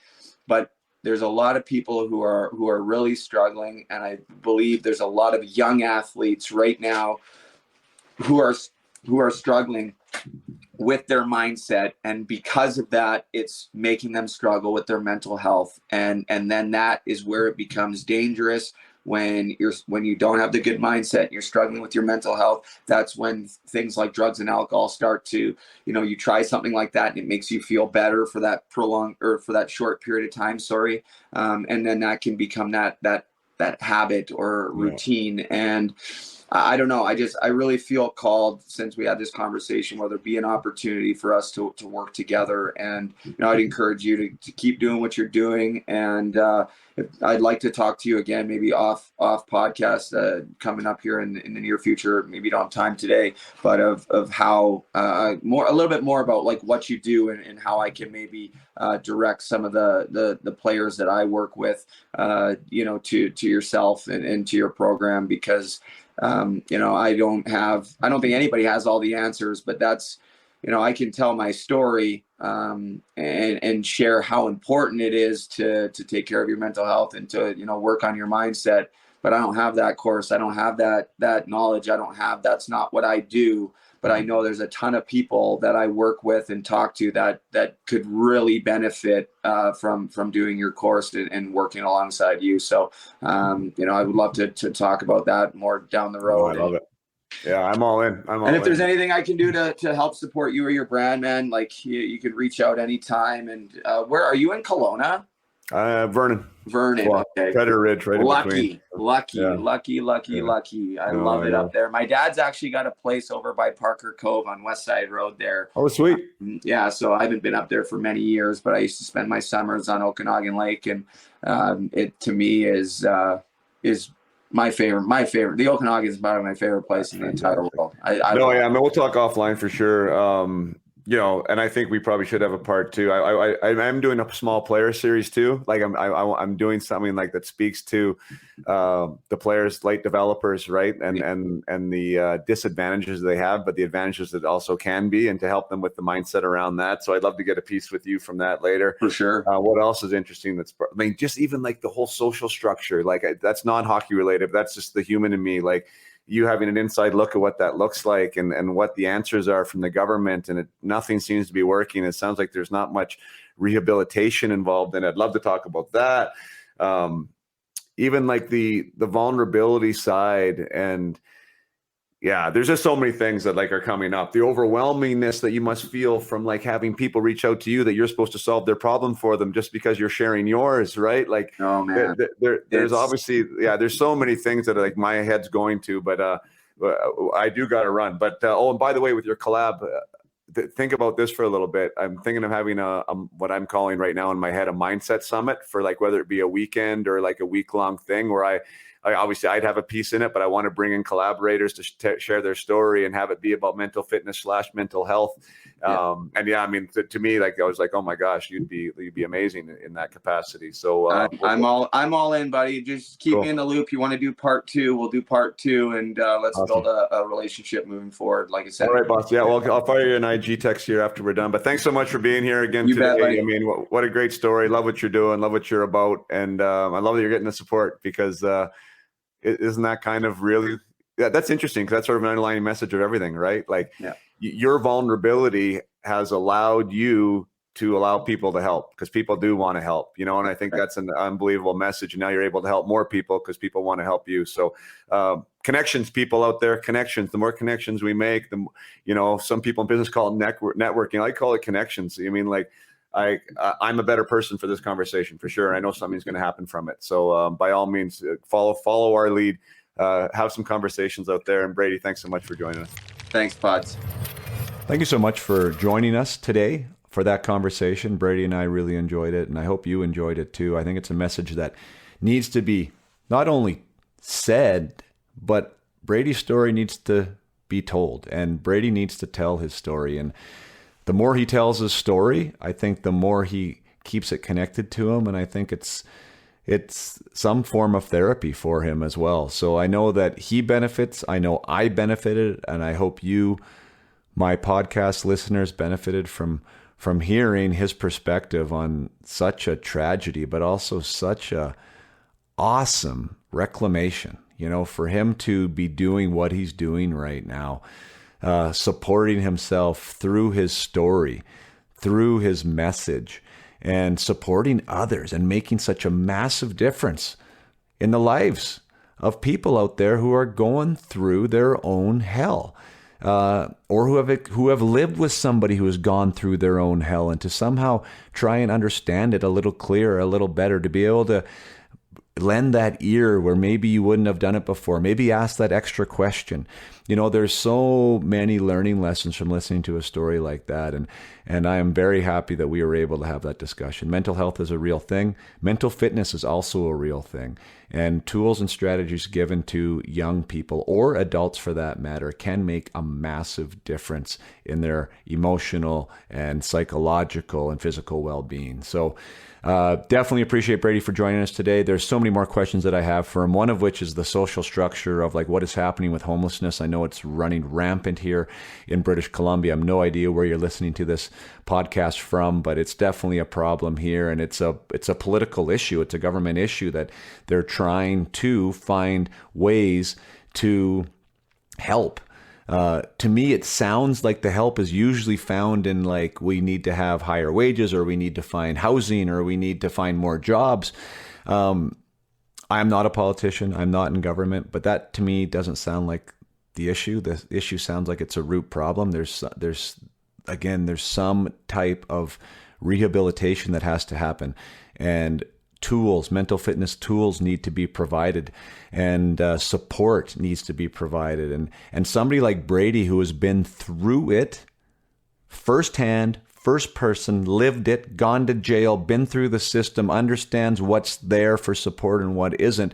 But there's a lot of people who are really struggling, and I believe there's a lot of young athletes right now who are struggling with their mindset, and because of that, it's making them struggle with their mental health, and then that is where it becomes dangerous. When you don't have the good mindset, you're struggling with your mental health. That's when things like drugs and alcohol start to, you try something like that and it makes you feel better for that for that short period of time. And then that can become that habit or routine. And I don't know. I really feel called, since we had this conversation, whether it be an opportunity for us to work together. And I'd encourage you to keep doing what you're doing. And I'd like to talk to you again, maybe off podcast coming up here in the near future. Maybe you don't have time today, but of how a little bit more about like what you do and how I can maybe direct some of the players that I work with, to yourself and to your program, because I don't think anybody has all the answers, but that's, I can tell my story and share how important it is to take care of your mental health and to, work on your mindset. But I don't have that course. I don't have that knowledge. That's not what I do. But I know there's a ton of people that I work with and talk to that could really benefit from doing your course and working alongside you. So, I would love to talk about that more down the road. I love it. Yeah, I'm all in. And if there's anything I can do to help support you or your brand, man, like you could reach out anytime. And where are you in Kelowna? Vernon. Okay. Cedar Ridge, right in between. Lucky. I love it up there. My dad's actually got a place over by Parker Cove on West Side Road there. Oh, sweet. Yeah, so I haven't been up there for many years, but I used to spend my summers on Okanagan Lake, and it to me is my favorite. The Okanagan is probably my favorite place in the entire world. I mean, we'll talk offline for sure. And I think we probably should have a part two. I'm doing a small player series too. Like I'm doing something like that speaks to the players, light developers, right? And the disadvantages they have, but the advantages that also can be, and to help them with the mindset around that. So I'd love to get a piece with you from that later. For sure. What else is interesting? Just even like the whole social structure, like that's not hockey related. That's just the human in me. Like, you having an inside look at what that looks like and what the answers are from the government, and nothing seems to be working. It sounds like there's not much rehabilitation involved, and I'd love to talk about that. Even like the vulnerability side, and yeah, there's just so many things that like are coming up. The overwhelmingness that you must feel from like having people reach out to you that you're supposed to solve their problem for them just because you're sharing yours, right? Like, oh man, there's obviously, there's so many things that like my head's going to, but I do got to run. But and by the way, with your collab, think about this for a little bit. I'm thinking of having a what I'm calling right now in my head a mindset summit for like whether it be a weekend or like a week-long thing where I obviously I'd have a piece in it, but I want to bring in collaborators to share their story and have it be about mental fitness / mental health. And yeah, I mean, to me, like I was like, oh my gosh, you'd be amazing in that capacity. So I'm all in, buddy. Just keep me in the loop. You want to do part 2? We'll do part 2, and let's build a relationship moving forward. Like I said. All right, boss. Yeah, well, I'll fire you an IG text here after we're done. But thanks so much for being here again today. Bet, buddy. I mean, what a great story. Love what you're doing. Love what you're about, and I love that you're getting the support because. Isn't that kind of really, that's interesting because that's sort of an underlying message of everything, right? Like your vulnerability has allowed you to allow people to help because people do want to help, and I think that's an unbelievable message. And now you're able to help more people because people want to help you. So connections, people out there, connections, the more connections we make, some people in business call it networking. I call it connections. I mean, like, I'm a better person for this conversation for sure. I know something's going to happen from it. So by all means, follow our lead, have some conversations out there. And Brady, thanks so much for joining us. Thanks, Pods. Thank you so much for joining us today for that conversation. Brady and I really enjoyed it, and I hope you enjoyed it too. I think it's a message that needs to be not only said, but Brady's story needs to be told, and Brady needs to tell his story. And the more he tells his story, I think the more he keeps it connected to him. And I think it's some form of therapy for him as well. So I know that he benefits. I know I benefited. And I hope you, my podcast listeners, benefited from hearing his perspective on such a tragedy, but also such a awesome reclamation, for him to be doing what he's doing right now. Supporting himself through his story, through his message, and supporting others and making such a massive difference in the lives of people out there who are going through their own hell, or who have lived with somebody who has gone through their own hell, and to somehow try and understand it a little clearer, a little better, to be able to lend that ear where maybe you wouldn't have done it before. Maybe ask that extra question. There's so many learning lessons from listening to a story like that. And I am very happy that we were able to have that discussion. Mental health is a real thing. Mental fitness is also a real thing. And tools and strategies given to young people, or adults for that matter, can make a massive difference in their emotional and psychological and physical well-being. So definitely appreciate Brady for joining us today. There's so many more questions that I have for him, one of which is the social structure of like what is happening with homelessness. I know it's running rampant here in British Columbia. I have no idea where you're listening to this podcast from, but it's definitely a problem here, and it's a political issue. It's a government issue that they're trying to find ways to help. To me, it sounds like the help is usually found in like, we need to have higher wages, or we need to find housing, or we need to find more jobs. I'm not a politician. I'm not in government, but that to me doesn't sound like the issue. The issue sounds like it's a root problem. There's some type of rehabilitation that has to happen, and tools, mental fitness tools need to be provided, and support needs to be provided. And somebody like Brady, who has been through it firsthand, first person, lived it, gone to jail, been through the system, understands what's there for support and what isn't,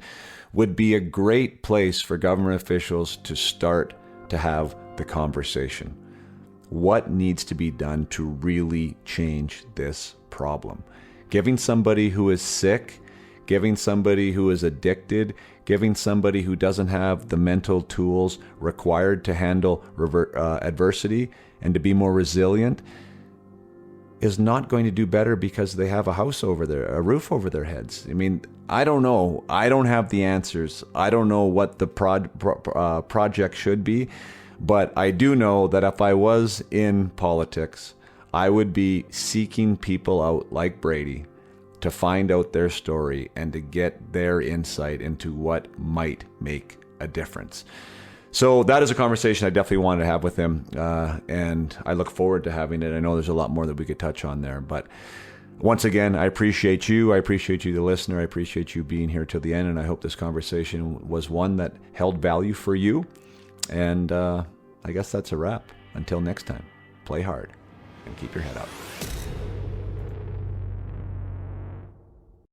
would be a great place for government officials to start to have the conversation. What needs to be done to really change this problem? Giving somebody who is sick, giving somebody who is addicted, giving somebody who doesn't have the mental tools required to handle adversity and to be more resilient is not going to do better because they have a house over there, a roof over their heads. I mean, I don't know. I don't have the answers. I don't know what the project should be, but I do know that if I was in politics, I would be seeking people out like Brady to find out their story and to get their insight into what might make a difference. So that is a conversation I definitely wanted to have with him, and I look forward to having it. I know there's a lot more that we could touch on there, but once again, I appreciate you. I appreciate you, the listener. I appreciate you being here till the end, and I hope this conversation was one that held value for you. And I guess that's a wrap. Until next time. play hard, and keep your head up.